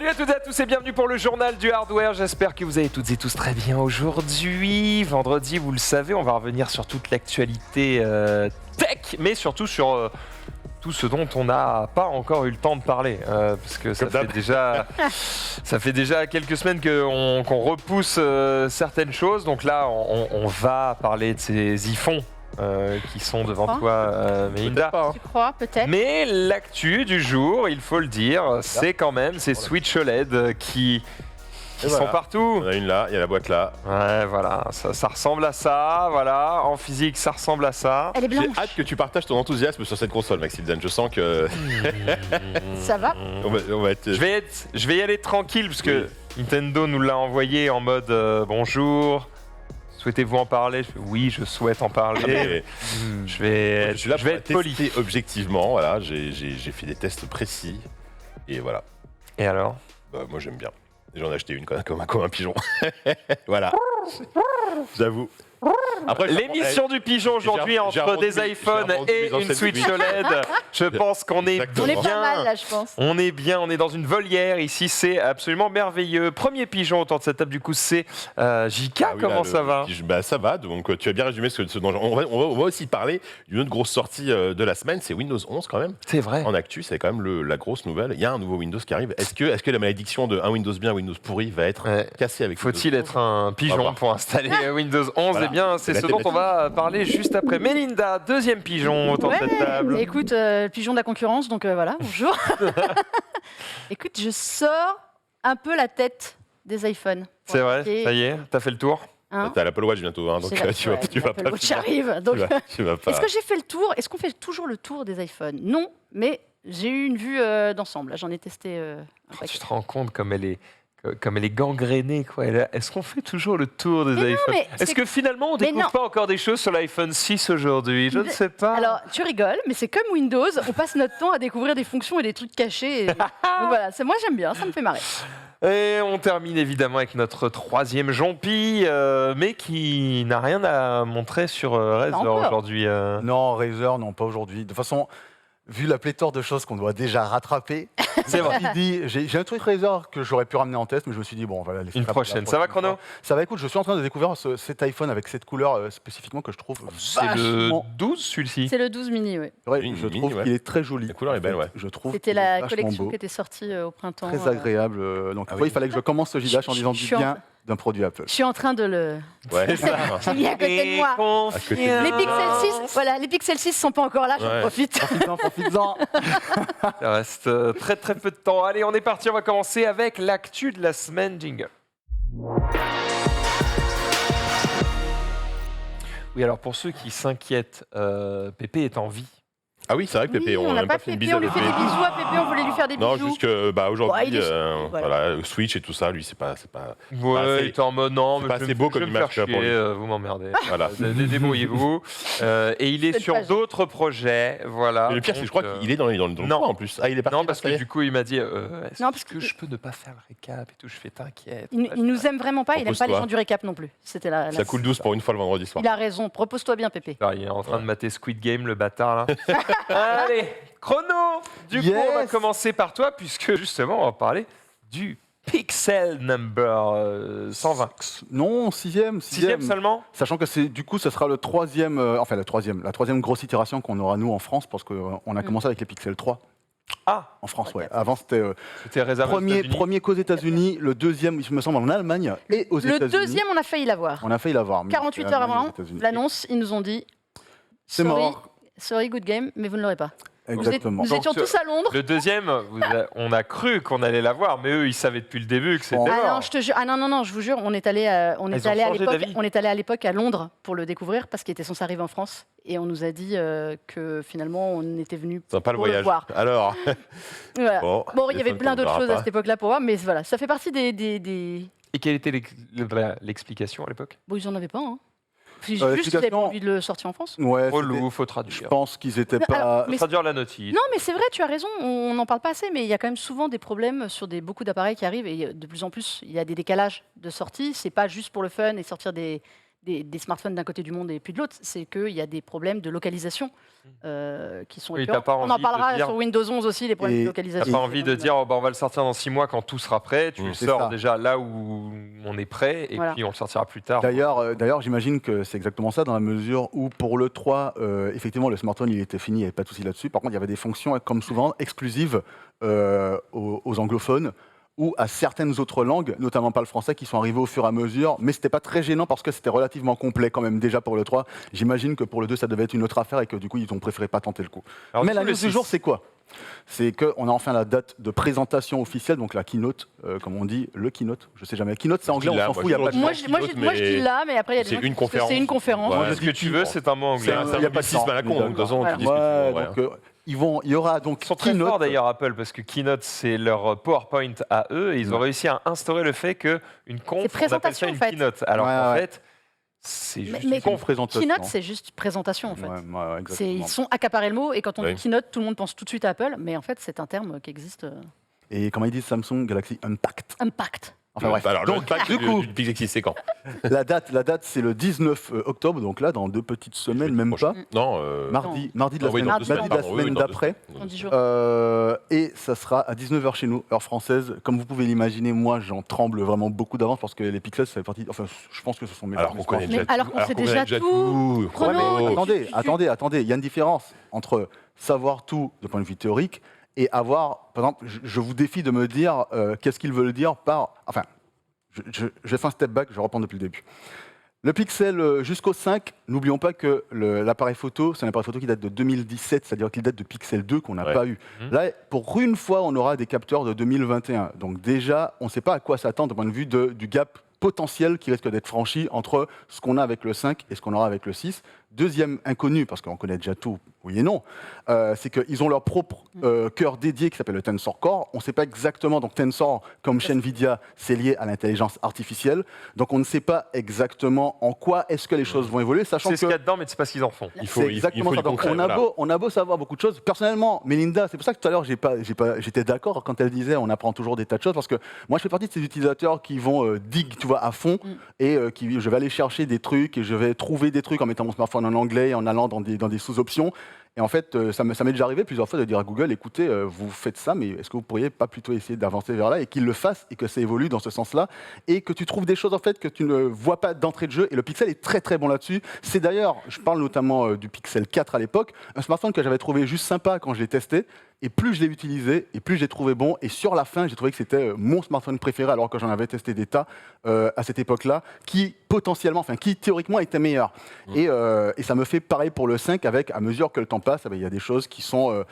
Salut à toutes et à tous et bienvenue pour le journal du hardware. J'espère que vous allez toutes et tous très bien aujourd'hui. Vendredi, vous le savez, on va revenir sur toute l'actualité tech, mais surtout sur tout ce dont on n'a pas encore eu le temps de parler. Parce que ça fait déjà quelques semaines qu'on repousse certaines choses. Donc là, on va parler de ces iPhones. Qui sont devant toi, Mélinda. Tu crois, peut-être. Mais l'actu du jour, il faut le dire, c'est quand même ces Switch OLED qui sont partout. On a une là, il y a la boîte là. Ouais, voilà, ça ressemble à ça, voilà. En physique, ça ressemble à ça. Elle est blanche. J'ai hâte que tu partages ton enthousiasme sur cette console, Maxime Dan. Je sens que Ça va. on va être. Je vais y aller tranquille parce que Nintendo nous l'a envoyé en mode bonjour. Souhaitez-vous en parler? Oui, je souhaite en parler. Je vais être poli. Tester objectivement, voilà, j'ai fait des tests précis et voilà. Et alors? Bah, moi j'aime bien. J'en ai acheté une comme un pigeon. Voilà. J'avoue. Après, l'émission du pigeon aujourd'hui entre des iPhones et une Switch OLED. Je pense qu'on est On est bien. pas mal, là, je pense. On est bien, on est dans une volière ici, c'est absolument merveilleux. Premier pigeon autour de cette table, du coup, c'est JK. Comment ça va? Bah, ça va, donc tu as bien résumé ce dont on va aussi parler d'une autre grosse sortie de la semaine, c'est Windows 11 quand même. C'est vrai. En actu, c'est quand même la grosse nouvelle. Il y a un nouveau Windows qui arrive. Est-ce que la malédiction de un Windows bien, Windows pourri va être cassée avec Faut-il être un pigeon pour installer Windows 11? Voilà. Eh bien, c'est ce dont on va parler juste après. Mélinda, deuxième pigeon autour de cette table. Écoute, pigeon de la concurrence, donc voilà, bonjour. Écoute, je sors un peu la tête des iPhones. C'est vrai, ça y est, t'as fait le tour? Hein, T'as l'Apple Watch bientôt, hein, donc tu vas pas. J'arrive. Donc, Tu vas pas. est-ce que j'ai fait le tour? Est-ce qu'on fait toujours le tour des iPhones? Non, mais j'ai eu une vue d'ensemble. Là, j'en ai testé un paquet. Tu te rends compte comme elle est gangrénée, quoi. Est-ce qu'on fait toujours le tour des iPhones? Est-ce que finalement on découvre pas encore des choses sur l'iPhone 6 aujourd'hui? Je ne sais pas. Alors, tu rigoles, mais c'est comme Windows, on passe notre temps à découvrir des fonctions et des trucs cachés. Donc voilà, moi j'aime bien, ça me fait marrer. Et on termine évidemment avec notre troisième Jompi, mais qui n'a rien à montrer sur Razer aujourd'hui. Non, Razer, non, pas aujourd'hui. De toute façon, vu la pléthore de choses qu'on doit déjà rattraper, C'est vrai. J'ai un truc Razer que j'aurais pu ramener en test, mais je me suis dit, bon, on va la laisser. Une prochaine. Ça va, Chrono? Ça va, écoute, je suis en train de découvrir cet iPhone avec cette couleur spécifiquement que je trouve C'est le vachement... 12, celui-ci? C'est le 12 mini, oui. Ouais, Mini, je trouve ouais. qu'il est très joli. La couleur est belle, ouais. Je trouve C'était qu'il est la vachement collection beau, qui était sortie au printemps. très agréable. Donc, il fallait que je commence ce JDH en disant du bien d'un produit Apple. Je suis en train de le... Ouais. J'ai mis à côté de moi. À côté de Les Pixel 6, voilà, les Pixel 6 sont pas encore là, j'en Ouais. profite. Profites-en. Il reste très très peu de temps. Allez, on est parti, on va commencer avec l'actu de la semaine jingle. Oui, alors pour ceux qui s'inquiètent, Pépé est en vie. Ah oui, c'est vrai que Pépé, Oui, on on n'a n'a même pas pas fait une Pépé, bise on à lui fait Pépé. des bisous à Pépé, on voulait lui faire des bisous. Non, juste que aujourd'hui, Ouais, il est- voilà, Switch et tout ça, lui, c'est pas. Ouais, il était en mode non, mais pas assez beau je vais comme me faire image pour chier, lui. vous m'emmerdez. Voilà. Débrouillez-vous. Et il est Faites sur pas d'autres projets, voilà. Mais le pire, c'est que je Donc, crois qu'il est dans le non. coin en plus. Ah, il est parti. Non, parce ça y que est. du coup, il m'a dit est-ce Non, parce que que- je peux ne pas faire le récap et tout? Je fais t'inquiète. Il nous aime vraiment pas, il aime pas les Repose-toi. gens du récap non plus. C'était Ça coule douce pour une fois le vendredi soir. Il a raison, repose-toi bien Pépé. Alors, il est en train de mater Squid Game, le bâtard, là. Allez, chrono. Du coup, on va Yes. commencer par toi, puisque justement, on va parler du Pixel Number 120. Non, sixième. Sixième seulement? Sachant que du coup, ce sera le troisième, la troisième grosse itération qu'on aura nous en France, parce qu'on a commencé avec les Pixel 3 Ah, en France. Ouais. Avant, c'était c'était réservé aux États-Unis. premier qu'aux États-Unis, le deuxième, il me semble, en Allemagne et aux Le États-Unis. deuxième, on a failli l'avoir. On a failli l'avoir. mais 48 c'était heures Allemagne et avant aux États-Unis. l'annonce, ils nous ont dit C'est mort. sorry, good game, mais vous ne l'aurez pas. Exactement. Nous étions Donc, tous à Londres. Le deuxième, on a cru qu'on allait l'avoir, mais eux, ils savaient depuis le début que c'était Bon. Ah mort. non, je te jure. Ah non, je vous jure, on est allé à changé d'avis. l'époque à Londres pour le découvrir parce qu'il était censé arriver en France et on nous a dit que finalement on était venu Sympa le pour le voyage. voir. Alors, Voilà. Bon, il y avait téléphone plein qu'on d'autres verra choses à pas. cette époque-là pour voir, mais voilà, ça fait partie des... Et quelle était l'explication à l'époque? Bon, ils en avaient pas, hein. Juste, l'explication- ils n'avaient pas envie de le sortir en France. Ouais, Relou, faut je traduire. pense qu'ils étaient Non, pas. alors, Faut mais- traduire la notice. Non, mais c'est vrai, tu as raison, on n'en parle pas assez, mais il y a quand même souvent des problèmes sur beaucoup d'appareils qui arrivent et de plus en plus, il y a des décalages de sortie. C'est pas juste pour le fun et sortir des des smartphones d'un côté du monde et puis de l'autre, c'est qu'il y a des problèmes de localisation qui sont Oui, récurrents. t'as pas On envie en de parlera dire- sur Windows 11 aussi, les problèmes Et- de T'as localisation. pas envie de dire on va le sortir dans 6 mois quand tout sera prêt, tu le C'est sors ça. déjà là où on est prêt et Voilà. puis on le sortira plus tard. D'ailleurs, j'imagine que c'est exactement ça, dans la mesure où pour le 3, effectivement, le smartphone, il était fini, il n'y avait pas de souci là-dessus. Par contre, il y avait des fonctions, comme souvent, exclusives aux anglophones ou à certaines autres langues, notamment pas le français, qui sont arrivées au fur et à mesure. Mais c'était pas très gênant parce que c'était relativement complet quand même déjà pour le 3. J'imagine que pour le 2, ça devait être une autre affaire et que du coup, ils ont préféré pas tenter le coup. Alors, Mais du la coup, news le du jour, 6. c'est quoi? C'est qu'on a enfin la date de présentation officielle, donc la keynote, comme on dit, le keynote. Je sais jamais. Keynote, c'est anglais, on Là, s'en moi, fout, il y a je pas de dis- Moi, Keynote, je dis mais là, mais après, il y a des c'est gens une qui pensent que conférence. c'est une conférence. Ouais. Ce que tu veux, c'est un mot anglais. C'est un il y a pas de anglicisme temps, à la con, on est donc de toute façon, d'accord. tu dis ce que tu Ouais, veux, ouais. donc il y aura donc Ils sont très keynote. forts d'ailleurs Apple parce que Keynote c'est leur PowerPoint à eux et ils ont réussi à instaurer le fait qu'une conf, C'est présentation, on appelle en ça fait. une Keynote. Alors Ouais, qu'en ouais. fait, c'est Mais- juste mais une conf. présentation. Keynote, c'est juste présentation en fait. Ouais, C'est- exactement. ils sont accaparés le mot et quand on Oui. dit keynote, tout le monde pense tout de suite à Apple, mais en fait, c'est un terme qui existe. Et comment ils disent Samsung Galaxy Impact. Impact. Enfin bref. Alors, Donc, le du coup, du Pixel 6, c'est quand la date, c'est le 19 octobre, donc là, dans 2 petites semaines, même pas. Non, Mardi de la Ah oui, semaine, dans Mardi, deux semaines, mardi de la pardon, oui, semaine dans deux d'après. semaines. En 10 jours. Et ça sera à 19h chez nous, heure française. Comme vous pouvez l'imaginer, moi, j'en tremble vraiment beaucoup d'avance parce que les pixels, ça fait partie. Enfin, je pense que ce sont mes Alors mes qu'on sports. connaît Mais déjà alors tout. qu'on sait qu'on connaît déjà tout. Chrono, Ouais, mais- et Attendez, il y a une différence entre savoir tout de point de vue théorique et avoir, par exemple, je vous défie de me dire qu'est-ce qu'ils veulent dire par. Enfin, je fais un step back, je reprends depuis le début. Le Pixel jusqu'au 5, n'oublions pas que l'appareil photo, c'est un appareil photo qui date de 2017, c'est-à-dire qu'il date de Pixel 2 qu'on n'a Ouais. pas eu. Là, pour une fois, on aura des capteurs de 2021. Donc déjà, on ne sait pas à quoi s'attendre du point de vue du gap potentiel qui risque d'être franchi entre ce qu'on a avec le 5 et ce qu'on aura avec le 6. Deuxième inconnu, parce qu'on connaît déjà tout, oui et non, c'est qu'ils ont leur propre cœur dédié qui s'appelle le Tensor Core. On ne sait pas exactement, donc Tensor, comme chez Nvidia, c'est lié à l'intelligence artificielle. Donc on ne sait pas exactement en quoi est-ce que les choses vont évoluer, sachant C'est que... ce qu'il y a dedans, mais c'est pas ce qu'ils en font. Il faut, C'est il exactement faut ça. du Donc, concret, voilà. on a beau savoir beaucoup de choses. Personnellement, Mélinda, c'est pour ça que tout à l'heure, j'étais d'accord quand elle disait on apprend toujours des tas de choses, parce que moi, je fais partie de ces utilisateurs qui vont dig, tu vois, à fond, et je vais aller chercher des trucs, et je vais trouver des trucs en mettant mon smartphone en anglais, en allant dans des sous-options. Et en fait, ça m'est déjà arrivé plusieurs fois de dire à Google, écoutez, vous faites ça, mais est-ce que vous pourriez pas plutôt essayer d'avancer vers là et qu'il le fasse et que ça évolue dans ce sens-là et que tu trouves des choses en fait que tu ne vois pas d'entrée de jeu. Et le Pixel est très très bon là-dessus. C'est d'ailleurs, je parle notamment du Pixel 4 à l'époque, un smartphone que j'avais trouvé juste sympa quand je l'ai testé. Et plus je l'ai utilisé, et plus je l'ai trouvé bon. Et sur la fin, j'ai trouvé que c'était mon smartphone préféré, alors que j'en avais testé des tas à cette époque-là, qui théoriquement était meilleur. Et ça me fait pareil pour le 5, avec, à mesure que le temps passe, il y a des choses qui sont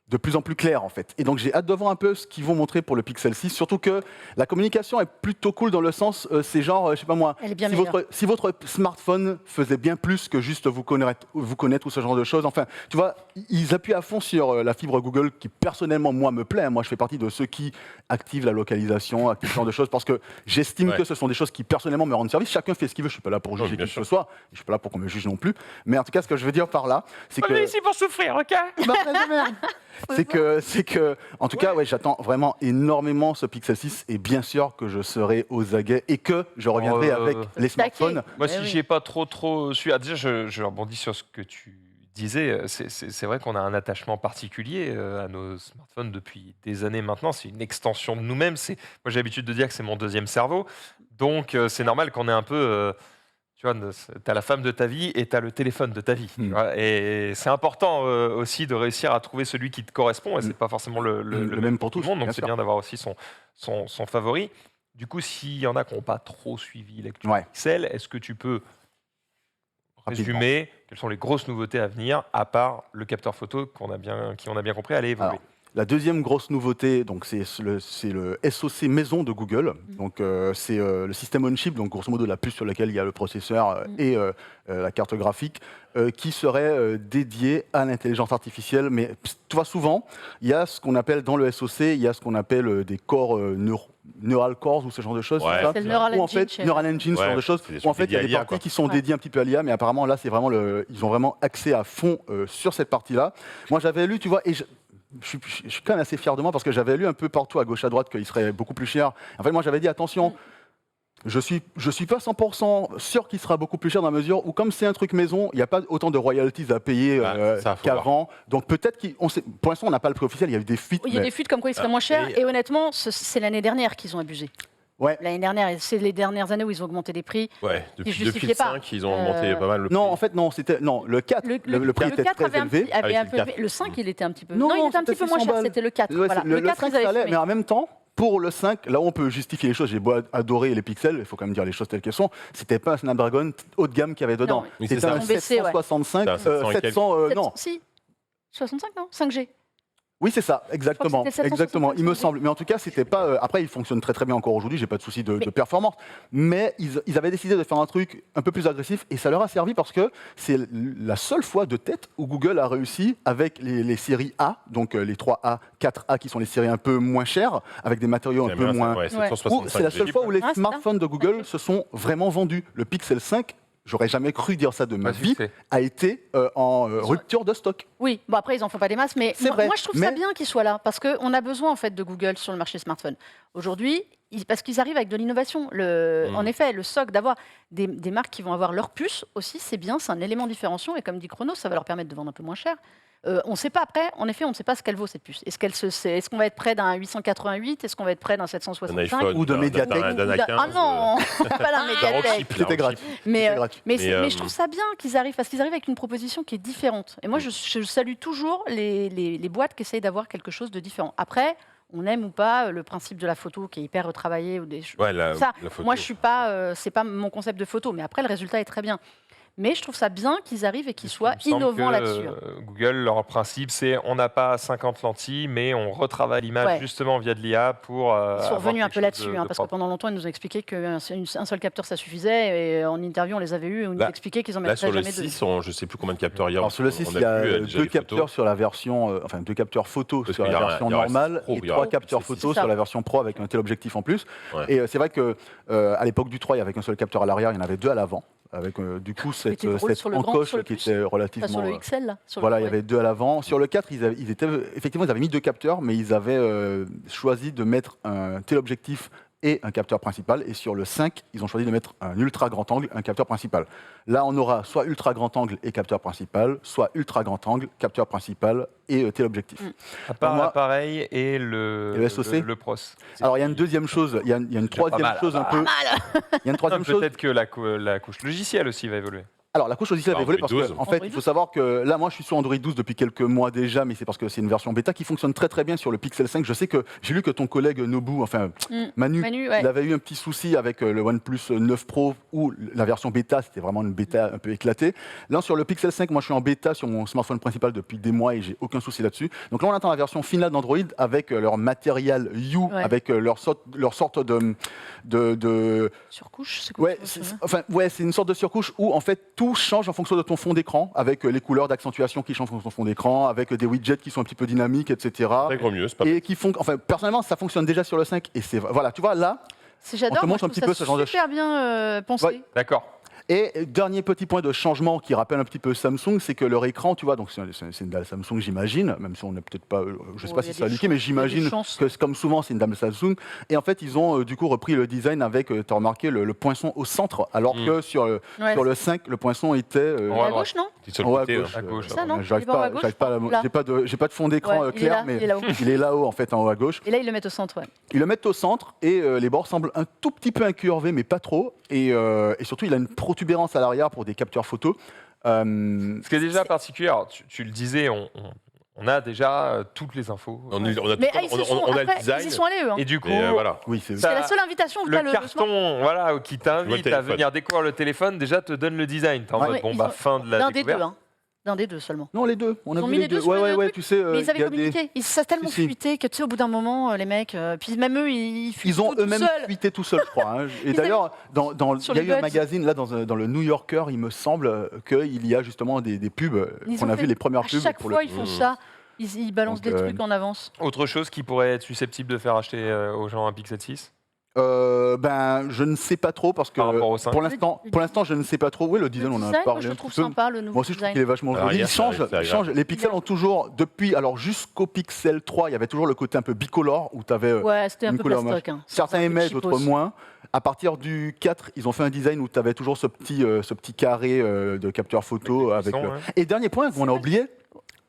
de plus en plus claires, en fait. Et donc, j'ai hâte de voir un peu ce qu'ils vont montrer pour le Pixel 6, surtout que la communication est plutôt cool dans le sens, c'est genre, je sais pas moi, Elle est bien si si votre smartphone faisait bien plus que juste vous connaître ou ce genre de choses, enfin, tu vois, ils appuient à fond sur la fibre Google qui, personnellement, moi, me plaît. Moi, je fais partie de ceux qui activent la localisation, activent ce genre de choses, parce que j'estime Ouais. que ce sont des choses qui, personnellement, me rendent service. Chacun fait ce qu'il veut. Je suis pas là pour juger bien qui que sûr. ce soit. Je suis pas là pour qu'on me juge non plus. Mais en tout cas, ce que je veux dire par là, c'est que... ici pour souffrir, ok? C'est que, en tout cas, ouais, j'attends vraiment énormément ce Pixel 6 et bien sûr que je serai aux aguets et que je reviendrai avec les smartphones. Moi, Eh si oui. j'ai pas trop su. Ah, déjà, je rebondis sur ce que tu disais. C'est vrai qu'on a un attachement particulier à nos smartphones depuis des années maintenant. C'est une extension de nous-mêmes. Moi, j'ai l'habitude de dire que c'est mon deuxième cerveau. Donc, c'est normal qu'on ait un peu. Tu vois, t'as la femme de ta vie et t'as le téléphone de ta vie. Tu vois. Et c'est important aussi de réussir à trouver celui qui te correspond. Et c'est pas forcément le même pour tout tous, le monde. Donc, bien c'est sûr. bien d'avoir aussi son favori. Du coup, s'il y en a qui n'ont pas trop suivi l'actu Ouais. Pixel, est-ce que tu peux Rapidement. résumer quelles sont les grosses nouveautés à venir, à part le capteur photo qui on a bien compris allait évoluer? Alors, la deuxième grosse nouveauté, donc c'est le SoC maison de Google. Donc c'est le système on-chip, donc grosso modo la puce sur laquelle il y a le processeur et la carte graphique, qui serait dédiée à l'intelligence artificielle. Mais tu vois, souvent, il y a ce qu'on appelle dans le SoC, il y a ce qu'on appelle des corps neural cores ou ce genre de choses. Ouais. ça. C'est le Neural Ou en Engine fait, chez- Neural Engine, ce Ouais, genre de choses. c'est des Où en trucs fait, il y a dédiés des à l'IA, parties quoi. qui sont Ouais. dédiées un petit peu à l'IA, mais apparemment là, c'est vraiment ils ont vraiment axé à fond sur cette partie-là. Moi, j'avais lu, tu vois, et je suis quand même assez fier de moi parce que j'avais lu un peu partout à gauche à droite qu'il serait beaucoup plus cher. En fait, moi, j'avais dit attention. Je suis pas 100% sûr qu'il sera beaucoup plus cher dans la mesure où, comme c'est un truc maison, il n'y a pas autant de royalties à payer ça, faut qu'avant. Donc peut-être qu'on sait. Pour l'instant, on n'a pas le prix officiel. Il y a eu des fuites. Il y a mais- des fuites comme quoi il serait moins cher. Et honnêtement, c'est l'année dernière qu'ils ont abusé. Ouais. L'année dernière, et c'est les dernières années où ils ont augmenté les prix. Ouais, depuis justifiait le pas. 5, ils ont augmenté pas mal le Non, prix. en fait, non. C'était le 4. Le prix était 4 très avait élevé. avait Ah un oui, peu c'est le élevé. Le 5, il était un petit peu. Non, il était un c'était petit peu moins 600 cher. balles. C'était le 4. Ouais, Voilà. le 4, 5, ils ça avaient allait, fumé. mais en même temps, pour le 5, là où on peut justifier les choses, j'ai beau adorer les pixels, il faut quand même dire les choses telles qu'elles sont, c'était pas un Snapdragon haut de gamme qu'il y avait dedans. Non, oui, c'est C'était ça. un Ils ont baissé, ouais. 765, C'est un 700 et 700, non. Si. 65, non 5G. Oui, c'est ça, exactement. c'était 765, Exactement, il me 5G. semble. Mais en tout cas, c'était pas. Après, il fonctionne très très bien encore aujourd'hui, j'ai pas de souci de performance. Mais ils avaient décidé de faire un truc un peu plus agressif et ça leur a servi parce que c'est la seule fois de tête où Google a réussi avec les séries A, donc les 3A, 4A qui sont les séries un peu moins chères, avec des matériaux un peu moins. Ouais, Ouais. 765. C'est la seule fois où les Ah, c'est smartphones de Google se sont vraiment vendus. Le Pixel 5, j'aurais jamais cru dire ça de ma Pas vie, succès. a été en rupture de stock. Oui, bon après ils en font pas des masses, mais C'est vrai, moi je trouve ça mais- bien qu'ils soient là parce qu'on a besoin en fait de Google sur le marché smartphone. Aujourd'hui, parce qu'ils arrivent avec de l'innovation. En effet, le SOC, d'avoir des marques qui vont avoir leur puce aussi, c'est bien, c'est un élément différenciant et comme dit Chronos, ça va leur permettre de vendre un peu moins cher. On ne sait pas après, en effet, on ne sait pas ce qu'elle vaut cette puce. Est-ce qu'on va être près d'un 888 ? Est-ce qu'on va être près d'un Un 765 iPhone, Ou de Mediatek. d'un A15, Ah non, pas d'un Mediatek. C'était gratuit. Mais, C'était gratuit. mais je trouve ça bien qu'ils arrivent, parce qu'ils arrivent avec une proposition qui est différente. Et moi, je salue toujours les boîtes qui essayent d'avoir quelque chose de différent. Après, on aime ou pas le principe de la photo qui est hyper retravaillé. Ou des choses. Ouais, la photo. Moi, je suis pas, c'est pas mon concept de photo, mais après, le résultat est très bien. Mais je trouve ça bien qu'ils arrivent et qu'ils soient Il me semble innovants que, là-dessus. Google, leur principe, c'est on n'a pas 50 lentilles, mais on retravaille l'image Ouais. justement via de l'IA pour. Ils sont revenus un peu là-dessus, parce que propre. pendant longtemps, ils nous ont expliqué qu'un seul capteur, ça suffisait. Et en interview, on les avait eus et on nous Là- expliquait qu'ils en Là, mettraient sur le jamais deux. 6, je sais plus combien de capteurs il y a. Alors sur le 6, il y a deux capteurs sur la version, enfin deux capteurs photo Parce sur qu'il y la aura- version il y aura normale Pro, et il y aura 3 capteurs c'est photo ça. sur la version pro avec un tel objectif en plus. Ouais. Et c'est vrai que à l'époque du 3, il y avait qu'un seul capteur à l'arrière, il y en avait deux à l'avant, avec du coup cette tu roules sur le grand, encoche sur le qui plus. était Pas relativement. sur le XL, là. Sur le Voilà, il y Pro, avait deux à l'avant. Sur le 4, effectivement, ils avaient mis deux capteurs, mais ils avaient choisi de mettre un téléobjectif et un capteur principal. Et sur le 5, ils ont choisi de mettre un ultra grand angle, un capteur principal. Là, on aura soit ultra grand angle et capteur principal, soit ultra grand angle, capteur principal et téléobjectif. À part Pour moi- l'appareil et le SoC. le pros. Alors, il y a une deuxième chose, il y a une troisième mal, chose un peu. Il y a une troisième chose. Peut-être que la couche logicielle aussi va évoluer. Alors, la couche logicielle va Android évoluer parce 12. qu'en fait, Android il faut 12. savoir que là, moi, je suis sur Android 12 depuis quelques mois déjà, mais c'est parce que c'est une version bêta qui fonctionne très très bien sur le Pixel 5. Je sais que j'ai lu que ton collègue Nobu, enfin Manu, ouais. il avait eu un petit souci avec le OnePlus 9 Pro où la version bêta, c'était vraiment une bêta un peu éclatée. Là, sur le Pixel 5, moi, je suis en bêta sur mon smartphone principal depuis des mois et j'ai aucun souci là-dessus. Donc là, on attend la version finale d'Android avec leur matériel U, Ouais. avec leur sorte de Surcouche, c'est quoi Ouais, ça, c'est une sorte de surcouche où en fait tout change en fonction de ton fond d'écran, avec les couleurs d'accentuation qui changent en fonction de ton fond d'écran, avec des widgets qui sont un petit peu dynamiques, etc. C'est gros mieux, c'est pas Et qui font, enfin personnellement, ça fonctionne déjà sur le 5 et c'est voilà, tu vois là. J'adore, on te moi, montre je un trouve petit ça peu ce genre de super bien pensé. Ouais. D'accord. Et dernier petit point de changement qui rappelle un petit peu Samsung, c'est que leur écran, tu vois, donc c'est une dalle Samsung, j'imagine, même si on n'est peut-être pas, je sais pas il y a si ça a des leaké, mais chances, il y a des j'imagine chances. que comme souvent c'est une dalle Samsung. Et en fait, ils ont du coup repris le design avec, tu as remarqué, le poinçon au centre, alors que sur Ouais, le 5, le poinçon était il est Ouais, à gauche, non Petit sur en haut le à côté. gauche. à gauche. Ça, non J'arrive Il est pas en haut à pas, gauche, j'arrive pas à là. j'ai pas de fond d'écran Ouais, il est clair, là, mais il est là-haut. il est là-haut en fait, en haut à gauche. Et là, ils le mettent au centre, ouais. Ils le mettent au centre et les bords semblent un tout petit peu incurvés, mais pas trop. Et surtout, il a une protubérance à l'arrière pour des capteurs photos. Ce qui est déjà particulier, alors, tu le disais, on a déjà toutes les infos. On a Mais tout- ils se sont, on a le après, design. ils y sont allés, eux. hein. Et du coup, Et voilà. Oui, c'est Ça- C'est la seule invitation, le pas le carton voilà, qui Je vois le t'invite à téléphone. venir découvrir le téléphone, déjà te donne le design. T'es en Ouais, mode, mais bon, ils bah, ont- fin de la D'un des deux, découverte. hein. D'un des deux seulement. Non, les deux. On a Ils ont vu mis les les deux deux. sur Ouais, le ouais, ouais, truc. tu sais. Mais ils il y avaient a des- communiqué. Ça a tellement Si, si. fuité que, tu sais, au bout d'un moment, les mecs. Puis même eux, ils fuitent Ils ont tout eux-mêmes seuls. tweeté tout seuls, je crois. hein. Et d'ailleurs, Sur il y a les eu un buds. magazine, là, dans le New Yorker, il me semble qu'il y a justement des pubs, Ils qu'on ont a fait- vu les premières À pubs. chaque pour fois, le... ils font ça. Ils balancent Donc, des trucs en avance. Autre chose qui pourrait être susceptible de faire acheter aux gens un Pixel 6. Je ne sais pas trop parce que Par rapport au 5. pour l'instant, je ne sais pas trop. Oui, le design, on en a Design, moi, parlé je un le trouve petit peu. sympa, le nouveau Moi aussi, je trouve design. qu'il est vachement Alors, joli. hier, Il change, c'est agréable. Les pixels ont toujours, alors jusqu'au Pixel 3, il y avait toujours le côté un peu bicolore où tu avais Ouais, c'était un une peu couleur plastoc. Hein. certains Un peu aimaient, cheapos. d'autres moins. À partir du 4, ils ont fait un design où tu avais toujours ce petit carré de capteur photo. Avec Avec, les buissons, Et dernier point qu'on a oublié,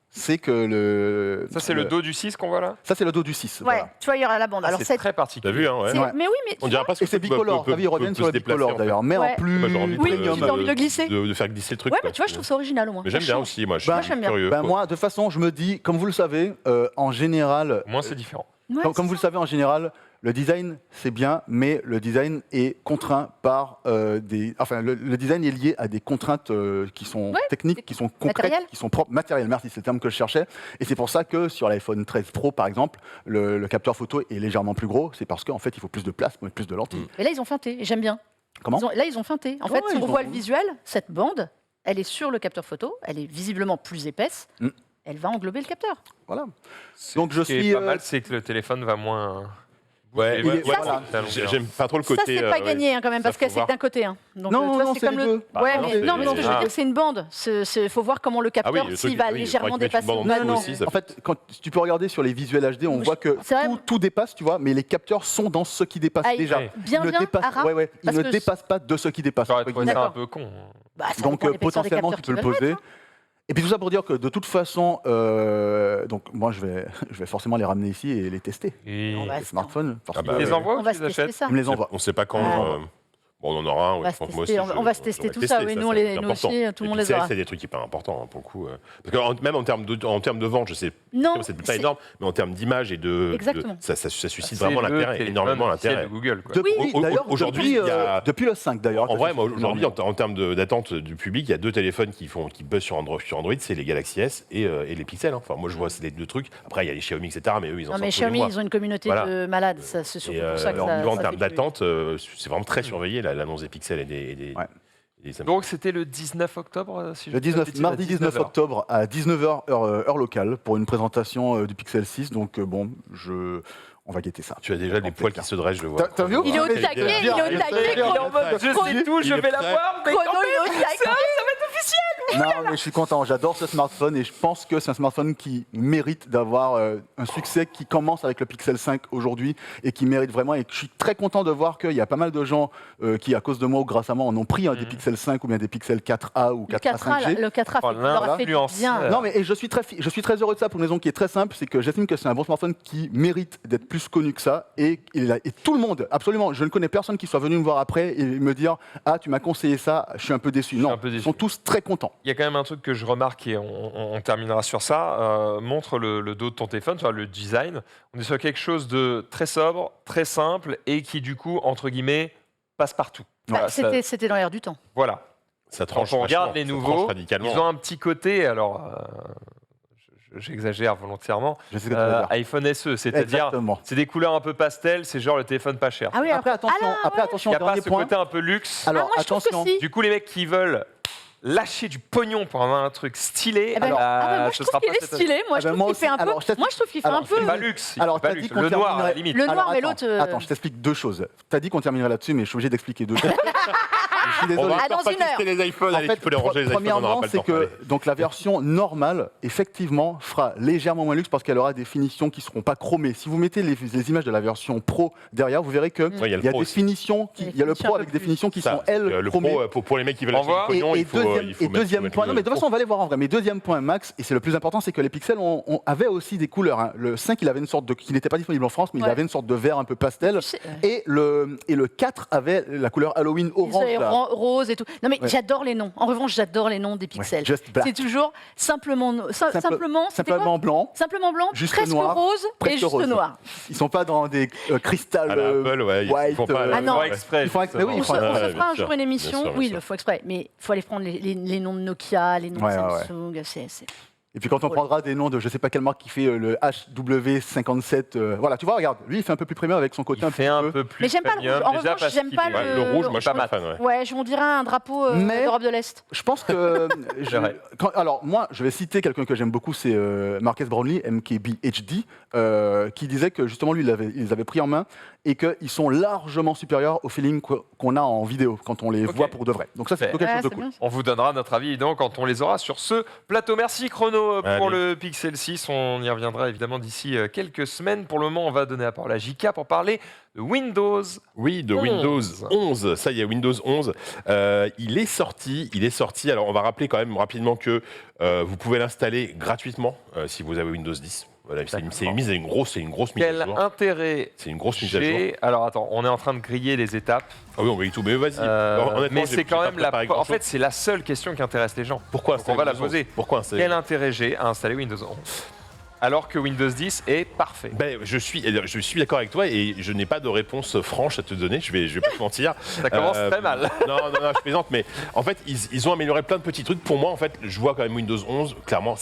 c'est que Ça, c'est le dos du 6 qu'on voit là. Ça, c'est le dos du 6. Ouais, voilà. tu vois, il y aura la bande. Alors, c'est c'est. très T'as particulier. vu, hein, ouais. c'est- Ouais. Mais oui, mais. On dirait pas ce Et c'est bicolore. T'as vu, ils reviennent sur le bicolore d'ailleurs, mais Ouais. en plus Moi, j'ai envie Oui, de, j'ai envie de le glisser. de faire glisser le truc. Ouais, quoi. mais tu vois, je trouve ça original au moins. Mais j'aime Ça bien change. aussi, moi. Je Moi, suis j'aime bien. curieux. Ben quoi. moi, de toute façon, je me dis, comme vous le savez, en général, Au moins, c'est différent. Ouais, comme vous le savez, en général, le design, c'est bien, mais le design est contraint par le design est lié à des contraintes qui sont Ouais, techniques, qui sont concrètes, matérielles. qui sont propres, matérielles, merci, c'est le terme que je cherchais. Et c'est pour ça que sur l'iPhone 13 Pro, par exemple, le capteur photo est légèrement plus gros. C'est parce qu'en fait, il faut plus de place, plus de lentilles. Mais là, ils ont feinté. Et j'aime bien. Comment Là, ils ont feinté. En Ouais, fait, si ils on ont- voit le visuel, cette bande, elle est sur le capteur photo. Elle est visiblement plus épaisse. Mm. Elle va englober le capteur. Voilà. Donc je Ce qui suis. est pas mal, c'est que le téléphone va moins. Ouais, Il ouais, est- ouais, voilà. J'aime pas trop le côté. Ça, c'est pas ouais. gagné hein, quand même, Ça, parce que faut c'est voir. d'un côté. Hein. Donc, Non, tu vois, non, c'est c'est comme les le. deux. Bah, Ouais, non, mais c'est- non, mais ce que je veux Ah. dire, c'est une bande. Il faut voir comment le Ah oui, capteur, le s'il truc, va oui, il légèrement faudrait que tu mettes dépasser. une ou bande pas. en Non, dessous aussi, ça En fait, quand tu peux regarder sur les visuels HD, on Je- voit que c'est vrai. tout dépasse, tu vois, mais les capteurs sont dans ce qui dépasse Ah, déjà. ouais. Bien, Ils ne bien, dépassent, Ara, ils parce ne que- dépassent pas de ce qui dépasse. J'aurais entre trouvé ça guillemets. un peu con. Bah, ça Donc dépend de l'épaisseur des potentiellement, capteurs tu peux le qu'ils veulent poser. Et puis tout ça pour dire que de toute façon, donc moi je vais forcément les ramener ici et les tester. Et On va Les smartphones, Ah forcément. bah, les ouais. envois On ou va tu se les tester achètes ça. Ils me les envoient. On sait pas quand. Ah. Bon, on en aura un. On ouais, va je pense se que moi tester, aussi, on va se tester va tout tester, ça, oui, nous, c'est nous important. aussi, tout le Et monde puis, les aura. C'est des trucs hyper importants hein, pour le coup. Parce que même en termes de vente, je sais, Non, c'est pas c'est- énorme, mais en termes d'image et Exactement. ça suscite C'est vraiment le l'intérêt, téléphone énormément officiel l'intérêt. de Google. Quoi. Depuis, Au- d'ailleurs, aujourd'hui, depuis, il y a- depuis le 5 d'ailleurs. En ça vrai, suffit moi, aujourd'hui, énormément. en termes d'attente du public, il y a deux téléphones qui buzzent sur Android, c'est les Galaxy S et les Pixel. Hein. Enfin, moi, je vois c'est les deux trucs. Après, il y a les Xiaomi, etc. Mais eux, ils en Non, sortent mais tous les Xiaomi, mois. ils ont une communauté Voilà. de malades. Ça, c'est surtout Et pour ça que alors, ça. niveau en ça termes fait que- d'attente, c'est vraiment très surveillé l'annonce des Pixels et des Ouais. et des Samsung. Donc c'était le 19 octobre, si je Le dis pas de 19, bêtises, mardi à 19 19h. octobre à 19h heure locale pour une présentation du Pixel 6. Donc bon, on va guetter ça. Tu as déjà des poils qui se dressent, je le vois. T'as vu ou Il est au pas taquet, il est au Il est taquet, très bien. Chrono. En mode, je sais tout, je Il est vais la prêt. voir, mais Chrono, quand il est au taquet. Non, mais je suis content. J'adore ce smartphone et je pense que c'est un smartphone qui mérite d'avoir un succès qui commence avec le Pixel 5 aujourd'hui et qui mérite vraiment. Et je suis très content de voir qu'il y a pas mal de gens qui, à cause de moi ou grâce à moi, en ont pris des Pixel 5 ou bien des Pixel 4A ou Le 4A 5G. 4A, le 4A Oh, fait- leur a fait du l'influenceur. bien. Non, mais et je suis très heureux de ça pour une raison qui est très simple, c'est que j'estime que c'est un bon smartphone qui mérite d'être plus connu que ça. Et tout le monde, absolument, je ne connais personne qui soit venu me voir après et me dire ah tu m'as conseillé ça, je suis un peu déçu. suis Non, un peu déçu. ils sont tous très contents. Il y a quand même un truc que je remarque et on terminera sur ça. Montre le dos de ton téléphone, tu vois, le design. On est sur quelque chose de très sobre, très simple et qui du coup, entre guillemets, passe partout. Bah, Voilà, ça- C'était dans l'air du temps. voilà. Ça Quand tranche on regarde vachement, les ça nouveaux, tranche radicalement. ils ont un petit côté, alors j'exagère volontairement, Je sais ce que tu veux dire. iPhone SE, c'est-à-dire Exactement. c'est des couleurs un peu pastel, c'est genre le téléphone pas cher. Ah oui, alors, Après attention, Il n'y a pas dernier ce point. côté un peu luxe. Alors moi, je trouve que attention. si. Du coup, les mecs qui veulent lâcher du pognon pour avoir un truc stylé, Eh ben, Alors, moi, je ce trouve sera qu'il pas est cette année. stylé. Moi, Ah je ben, trouve moi qu'il fait aussi. un peu. Alors, je t'explique- Moi, je trouve qu'il fait alors, un peu. C'est pas luxe, il Alors, fait pas t'as dit luxe. qu'on Le noir, à la terminerait- limite. Le noir, mais attends, l'autre. Attends, je t'explique deux choses. T'as dit qu'on terminerait là-dessus, mais je suis obligé d'expliquer deux choses. Je suis On désolé. va Ah, encore dans pas une heure. tester les iPhones, En allez, fait, tu peux les ranger les iPhones, on n'aura premièrement, pas le c'est temps. que Allez. donc la version normale, effectivement, fera légèrement moins luxe parce qu'elle aura des finitions qui ne seront pas chromées. Si vous mettez les images de la version Pro derrière, vous verrez que Ouais, il y a le il y a Pro des aussi. finitions, Il y a il y a le des finitions Pro un peu avec des plus. finitions qui Ça, sont elles le chromées. Pro, pour les mecs qui veulent On acheter voit. du pognon, Et il faut deuxième mettre point, le non mais de toute Pro. façon on va aller voir en vrai, mais deuxième point max, et c'est le plus important, c'est que les pixels avaient aussi des couleurs. Hein. Le 5 il avait une sorte de, qui n'était pas disponible en France, mais il Ouais. avait une sorte de vert un peu pastel, Tu sais, et le 4 avait la couleur Halloween orange. Ils sont là. rose et tout. Non mais Ouais. j'adore les noms. En revanche, j'adore les noms des pixels. Just black. C'est toujours simplement c'était quoi Simplement blanc. Simplement blanc, Juste presque noir, rose et presque juste rose. noir. Ils sont pas dans des cristal À la Apple, ouais, ils white. font pas Ah non. Ils font exprès. Ils font exprès, oui, On ils se, font- on se ouais, fera bien un sûr, jour une émission. bien sûr, bien Oui, sûr. il faut exprès. Mais il faut aller prendre les noms de Nokia, les noms Ouais, de ouais, ouais. Samsung. C'est Et puis quand on prendra des noms de je sais pas quelle marque qui fait le HW57, voilà, tu vois, regarde, lui il fait un peu plus premium avec son côté Il fait un peu plus Mais j'aime pas le premium, rouge. En déjà revanche, parce j'aime qu'il pas est- Ouais, le rouge, moi je suis pas pas mal. fan. Ouais. Ouais, on dirait un drapeau Mais- d'Europe de l'Est. Je pense que. vrai. Alors, moi, je vais citer quelqu'un que j'aime beaucoup, c'est Marques Brownlee, MKBHD, qui disait que justement, lui, il les avait pris en main et qu'ils sont largement supérieurs au feeling qu'on a en vidéo quand on les Ok. voit pour de vrai. Donc, ça, c'est Ouais. plutôt quelque Ouais, chose de c'est cool. bien. On vous donnera notre avis évidemment quand on les aura sur ce plateau. Merci Chrono pour Allez. le Pixel 6. On y reviendra évidemment d'ici quelques semaines. Pour le moment, on va donner la parole à JK pour parler de Windows. Oui, de 11. Windows 11. Ça y est, Windows 11. Il est sorti. Alors, on va rappeler quand même rapidement que vous pouvez l'installer gratuitement si vous avez Windows 10. Voilà, c'est une mise à Quel jour. intérêt C'est une grosse mise à jour. j'ai. Alors attends, on est en train de griller les étapes. Ah oui, on va y tout. Mais vas-y. Honnêtement, mais j'ai c'est quand pas même la. préparé En grand-chose. fait, c'est la seule question qui intéresse les gens. Pourquoi Donc, on va la Windows 11? poser. Pourquoi installer Quel intérêt j'ai à installer Windows 11 alors que Windows 10 est parfait? Ben, je suis d'accord avec toi et je n'ai pas de réponse franche à te donner. Je vais pas te mentir. Ça commence très mal. Non, je plaisante, mais en fait, ils ont amélioré plein de petits trucs. Pour moi, en fait, je vois quand même Windows 11. Clairement,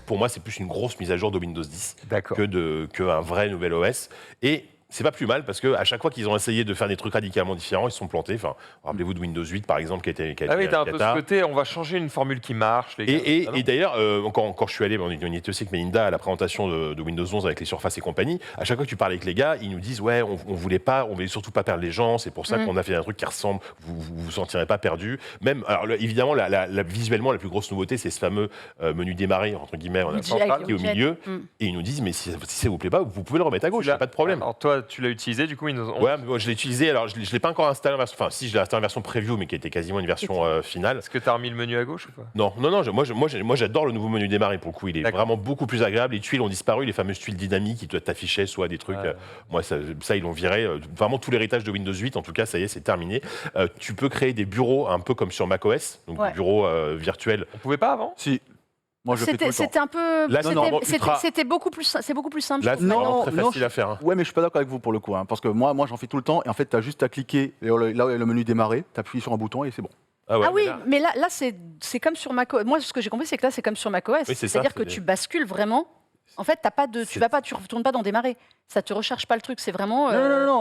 pour moi, c'est plus une grosse mise à jour de Windows 10 D'accord. que un vrai nouvel OS. Et c'est pas plus mal parce que à chaque fois qu'ils ont essayé de faire des trucs radicalement différents, ils se sont plantés. Enfin, rappelez-vous de Windows 8 par exemple, qui a été Ah oui, t'as un peu cata. ce côté, on va changer une formule qui marche. Les gars. Ah non. Et d'ailleurs, quand je suis allé, on y était aussi avec Melinda à la présentation de Windows 11 avec les surfaces et compagnie, à chaque fois que tu parlais avec les gars, ils nous disent ouais, on voulait surtout pas perdre les gens, c'est pour ça qu'on a fait un truc qui ressemble, vous sentirez pas perdu. Même, alors évidemment, visuellement, la plus grosse nouveauté, c'est ce fameux menu démarrer entre guillemets en Widget, centrale qui est au widget. milieu, Mm. et ils nous disent mais si ça vous plaît pas, vous pouvez le remettre à gauche, Tu l'as- y a pas de problème. Alors toi, tu l'as utilisé du coup Windows 11. Ouais, mais moi, je l'ai utilisé, alors je l'ai pas encore installé en version, enfin si je l'ai installé en version preview, mais qui était quasiment une version finale. Est-ce que t'as remis le menu à gauche ou pas? Non, moi j'adore le nouveau menu démarrer pour le coup, il est D'accord. vraiment beaucoup plus agréable. Les tuiles ont disparu, les fameuses tuiles dynamiques qui t'affichaient soit des trucs, Ouais. moi ça ils l'ont viré. Vraiment tout l'héritage de Windows 8, en tout cas ça y est, c'est terminé. Tu peux créer des bureaux un peu comme sur macOS, donc Ouais. des bureaux virtuels. On pouvait pas avant? Si. Moi, je fais tout le temps. C'était un peu. Là, c'est c'était- normalement c'était- ultra- C'était beaucoup plus. C'est beaucoup plus simple. Là je c'est trouve, vraiment maintenant. très non, facile à faire. Hein. Ouais, mais je suis pas d'accord avec vous pour le coup, hein, parce que moi j'en fais tout le temps, et en fait, tu as juste à cliquer là où est le menu démarrer, tu appuies sur un bouton et c'est bon. Ah, ouais, Ah oui, là- mais là c'est comme sur macOS. Moi, ce que j'ai compris, c'est que là, c'est comme sur macOS. Oui, c'est ça, C'est-à-dire c'est que des- tu bascules vraiment. En fait, t'as pas de, C'est- tu retournes pas dans démarrer. Ça te recharge pas le truc. C'est vraiment.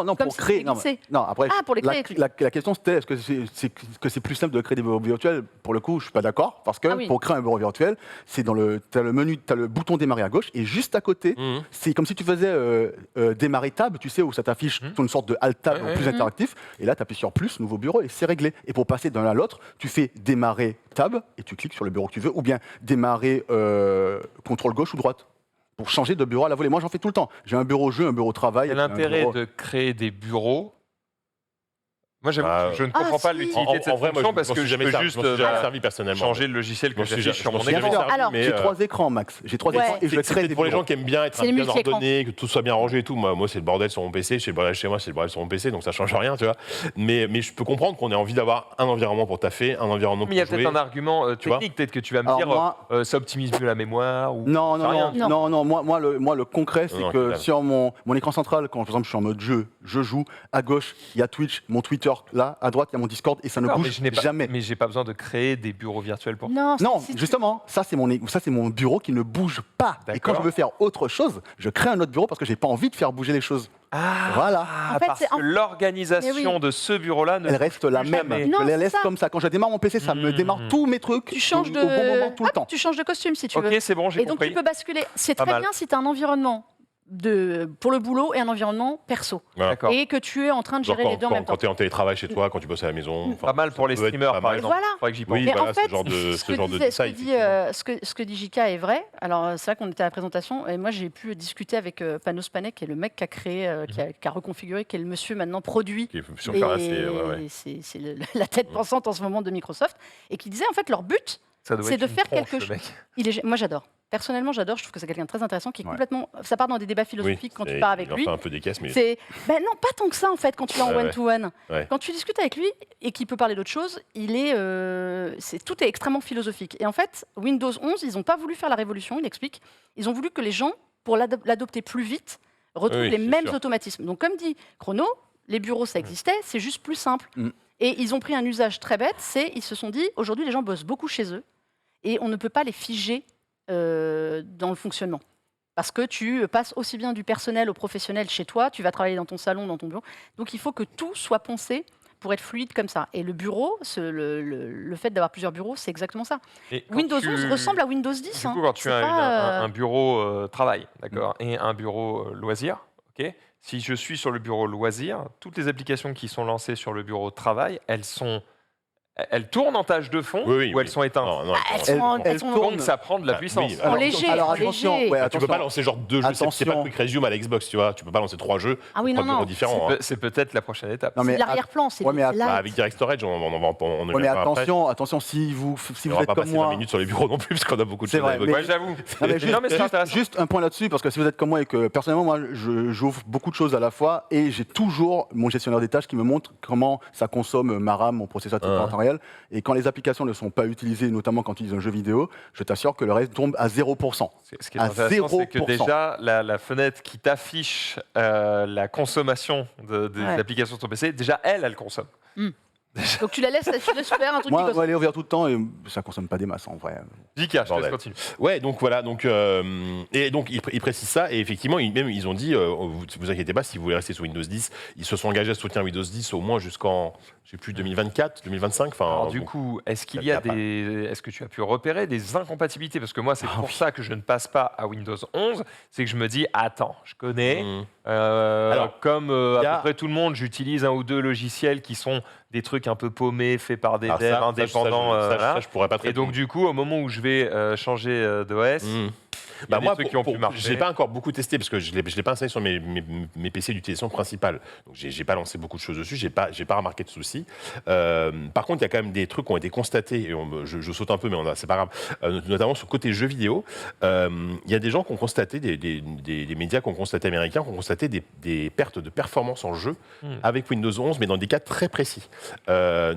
Non, comme pour si créer. c'était glissé. Non, après, Ah, pour les créer, tu dis. la question c'était est-ce que c'est plus simple de créer des bureaux virtuels? Pour le coup, je suis pas d'accord, parce que Ah oui. pour créer un bureau virtuel, c'est t'as le menu, t'as le bouton démarrer à gauche, et juste à côté, Mhm. c'est comme si tu faisais démarrer tab, tu sais, où ça t'affiche une sorte de alt tab Ouais, plus ouais. interactif, et là, tu appuies sur plus, nouveau bureau, et c'est réglé. Et pour passer d'un à l'autre, tu fais démarrer tab, et tu cliques sur le bureau que tu veux, ou bien démarrer contrôle gauche ou droite, pour changer de bureau à la volée. Moi, j'en fais tout le temps. J'ai un bureau jeu, un bureau travail. Quel un intérêt bureau- de créer des bureaux? Moi, j'avoue, Ah, que je ne ah, comprends pas si. l'utilité de cette vrai, fonction parce que je peux juste jamais servi personnellement. changer le logiciel que Je m'en suis j'affiche sur mon jamais écran. écran. servi, Alors, mais, J'ai 3 écrans, Max. J'ai 3 Ouais. écrans et je C'est crée peut-être des pour les bureaux. gens qui aiment bien être C'est les bien multi-écrans. ordonné, que tout soit bien rangé et tout. Moi, c'est le bordel sur mon PC. Chez moi, c'est le bordel sur mon PC, donc ça change rien, tu vois. Mais je peux comprendre qu'on ait envie d'avoir un environnement pour taffer, un environnement Mais il y a pour peut-être jouer. un argument Tu vois technique, peut-être que tu vas me Alors, dire, moi- ça optimise mieux la mémoire ou Non, j'en sais rien. non. Moi, le concret, c'est Non, que putain. sur mon écran central, quand par exemple je suis en mode jeu, je joue, à gauche, il y a Twitch, mon Twitter, là, à droite, il y a mon Discord, et ça ne D'accord, mais bouge je n'ai pas- jamais. Mais j'ai pas besoin de créer des bureaux virtuels pour. Non, Non, si tu- justement, ça c'est mon bureau qui ne bouge pas. Et quand D'accord. je veux faire autre chose, je crée un autre bureau parce que j'ai pas envie de faire bouger les choses. Ah, Voilà. En fait, parce c'est- que l'organisation Mais oui. de ce bureau-là ne Elle reste la plus même. jamais. Non, Je les c'est laisse ça. comme ça. Quand je démarre mon PC, ça me démarre tous mes trucs tu changes au de. bon moment, tout le Hop, temps. Tu changes de costume si tu Ok, veux. c'est bon, j'ai Et donc compris. tu peux basculer. C'est Pas très mal. bien si tu as un environnement pour le boulot et un environnement perso. Voilà. D'accord. Et que tu es en train de Genre gérer les deux en même temps. quand tu es en télétravail chez toi, quand tu bosses à la maison. enfin, Pas mal pour les ça peut être streamers, pas par mal. exemple. Voilà. Faudrait que j'y pense. Oui, Mais voilà, en fait, ce genre de détail. ce que dit JK est vrai. Alors, c'est vrai qu'on était à la présentation et moi, j'ai pu discuter avec Panos Panay, qui est le mec qui a créé, qui a reconfiguré, qui est le monsieur maintenant produit. Qui est sur le terrain, c'est- ouais, ouais. Et c'est la tête pensante en ce moment de Microsoft. Et qui disait, en fait, leur but, Ça doit c'est être de une faire tronche, quelque le mec. moi, j'adore. Personnellement, j'adore. Je trouve que c'est quelqu'un de très intéressant qui est Ouais. complètement. Ça part dans des débats Oui, philosophiques quand tu et pars avec il en lui. fait un peu des caisses, mais C'est non, pas tant que ça en fait quand tu es en Ouais, ouais. one-to-one. Ouais. Quand tu discutes avec lui et qu'il peut parler d'autre chose, tout est extrêmement philosophique. Et en fait, Windows 11, ils n'ont pas voulu faire la révolution, il explique. Ils ont voulu que les gens, pour l'adopter plus vite, retrouvent Oui, les c'est mêmes sûr. automatismes. Donc comme dit Chrono, les bureaux ça existait, c'est juste plus simple. Mm. Et ils ont pris un usage très bête, ils se sont dit, aujourd'hui les gens bossent beaucoup chez eux et on ne peut pas les figer dans le fonctionnement. Parce que tu passes aussi bien du personnel au professionnel chez toi, tu vas travailler dans ton salon, dans ton bureau. Donc il faut que tout soit pensé pour être fluide comme ça. Et le bureau, le fait d'avoir plusieurs bureaux, c'est exactement ça. Et quand Windows tu- 11 ressemble à Windows 10. Du coup, quand tu C'est as pas, un bureau travail, d'accord, et un bureau loisir, ok. Si je suis sur le bureau loisir, toutes les applications qui sont lancées sur le bureau travail, elles tournent en tâche de fond Oui, ou elles sont éteintes. Non, non, elles elles- sont en- elles elles sont- tournent. Donc ça prend de la Ah, puissance. oui, En léger, en attention, léger. ouais, tu peux pas attention. lancer genre 2 jeux, c'est pas Attention. Quick Resume à la Xbox, tu vois. Tu peux pas lancer 3 jeux, Ah oui, 3 non, bureaux non. différents. hein. C'est peut-être la prochaine étape. Non, C'est mais de l'arrière-plan, c'est ouais, mais là. Bah, avec Direct Storage, on y Ouais, mais reviendra après. attention, si vous On va êtes pas comme passer 20 moi. minutes sur les bureaux non plus, parce qu'on a beaucoup de C'est choses à vrai, évoquer. Ouais, j'avoue. Non, mais Non, mais c'est intéressant. juste un point là-dessus, parce que si vous êtes comme moi et que personnellement, moi, j'ouvre beaucoup de choses à la fois et j'ai toujours mon gestionnaire des tâches qui me montre comment ça consomme ma RAM, mon processeur en temps réel. Et quand les applications ne sont pas utilisées, notamment quand tu utilises un jeu vidéo, je t'assure que le reste tombe à 0%. Ce qui est à intéressant, c'est que 0%. déjà, la fenêtre qui t'affiche la consommation des Ouais. applications sur ton PC, déjà, elle consomme. Donc tu la laisses faire un truc qui Moi, consomme. elle est ouverte tout le temps et ça consomme pas des masses en vrai. Jika, je te laisse Bordel. continuer. Ouais, donc voilà, et donc ils précisent ça, et effectivement, ils ont dit, vous inquiétez pas, si vous voulez rester sur Windows 10, ils se sont engagés à soutenir Windows 10 au moins jusqu'en, je sais plus, 2024, 2025. Enfin, Alors du bon. coup, est-ce qu'il ça y a tient pas. est-ce que tu as pu repérer des incompatibilités? Parce que moi, c'est pour ça que je ne passe pas à Windows 11, c'est que je me dis, attends, je connais, Mmh. alors comme y à a- peu près tout le monde, j'utilise un ou deux logiciels qui sont des trucs un peu paumés, faits par des Alors devs ça, indépendants. ça, je pourrais pas très Et donc du coup, au moment où je vais changer d'OS, il y a des moi, trucs qui ont pu je marcher. l'ai pas encore beaucoup testé parce que je l'ai pas installé sur mes PC d'utilisation principale. Donc j'ai pas lancé beaucoup de choses dessus, j'ai pas remarqué de soucis. Par contre, il y a quand même des trucs qui ont été constatés, et je saute un peu, mais c'est pas grave, notamment sur le côté jeux vidéo. Il y a des gens qui ont constaté, des médias qui ont constaté, américains, qui ont constaté des pertes de performance en jeu avec Windows 11, mais dans des cas très précis.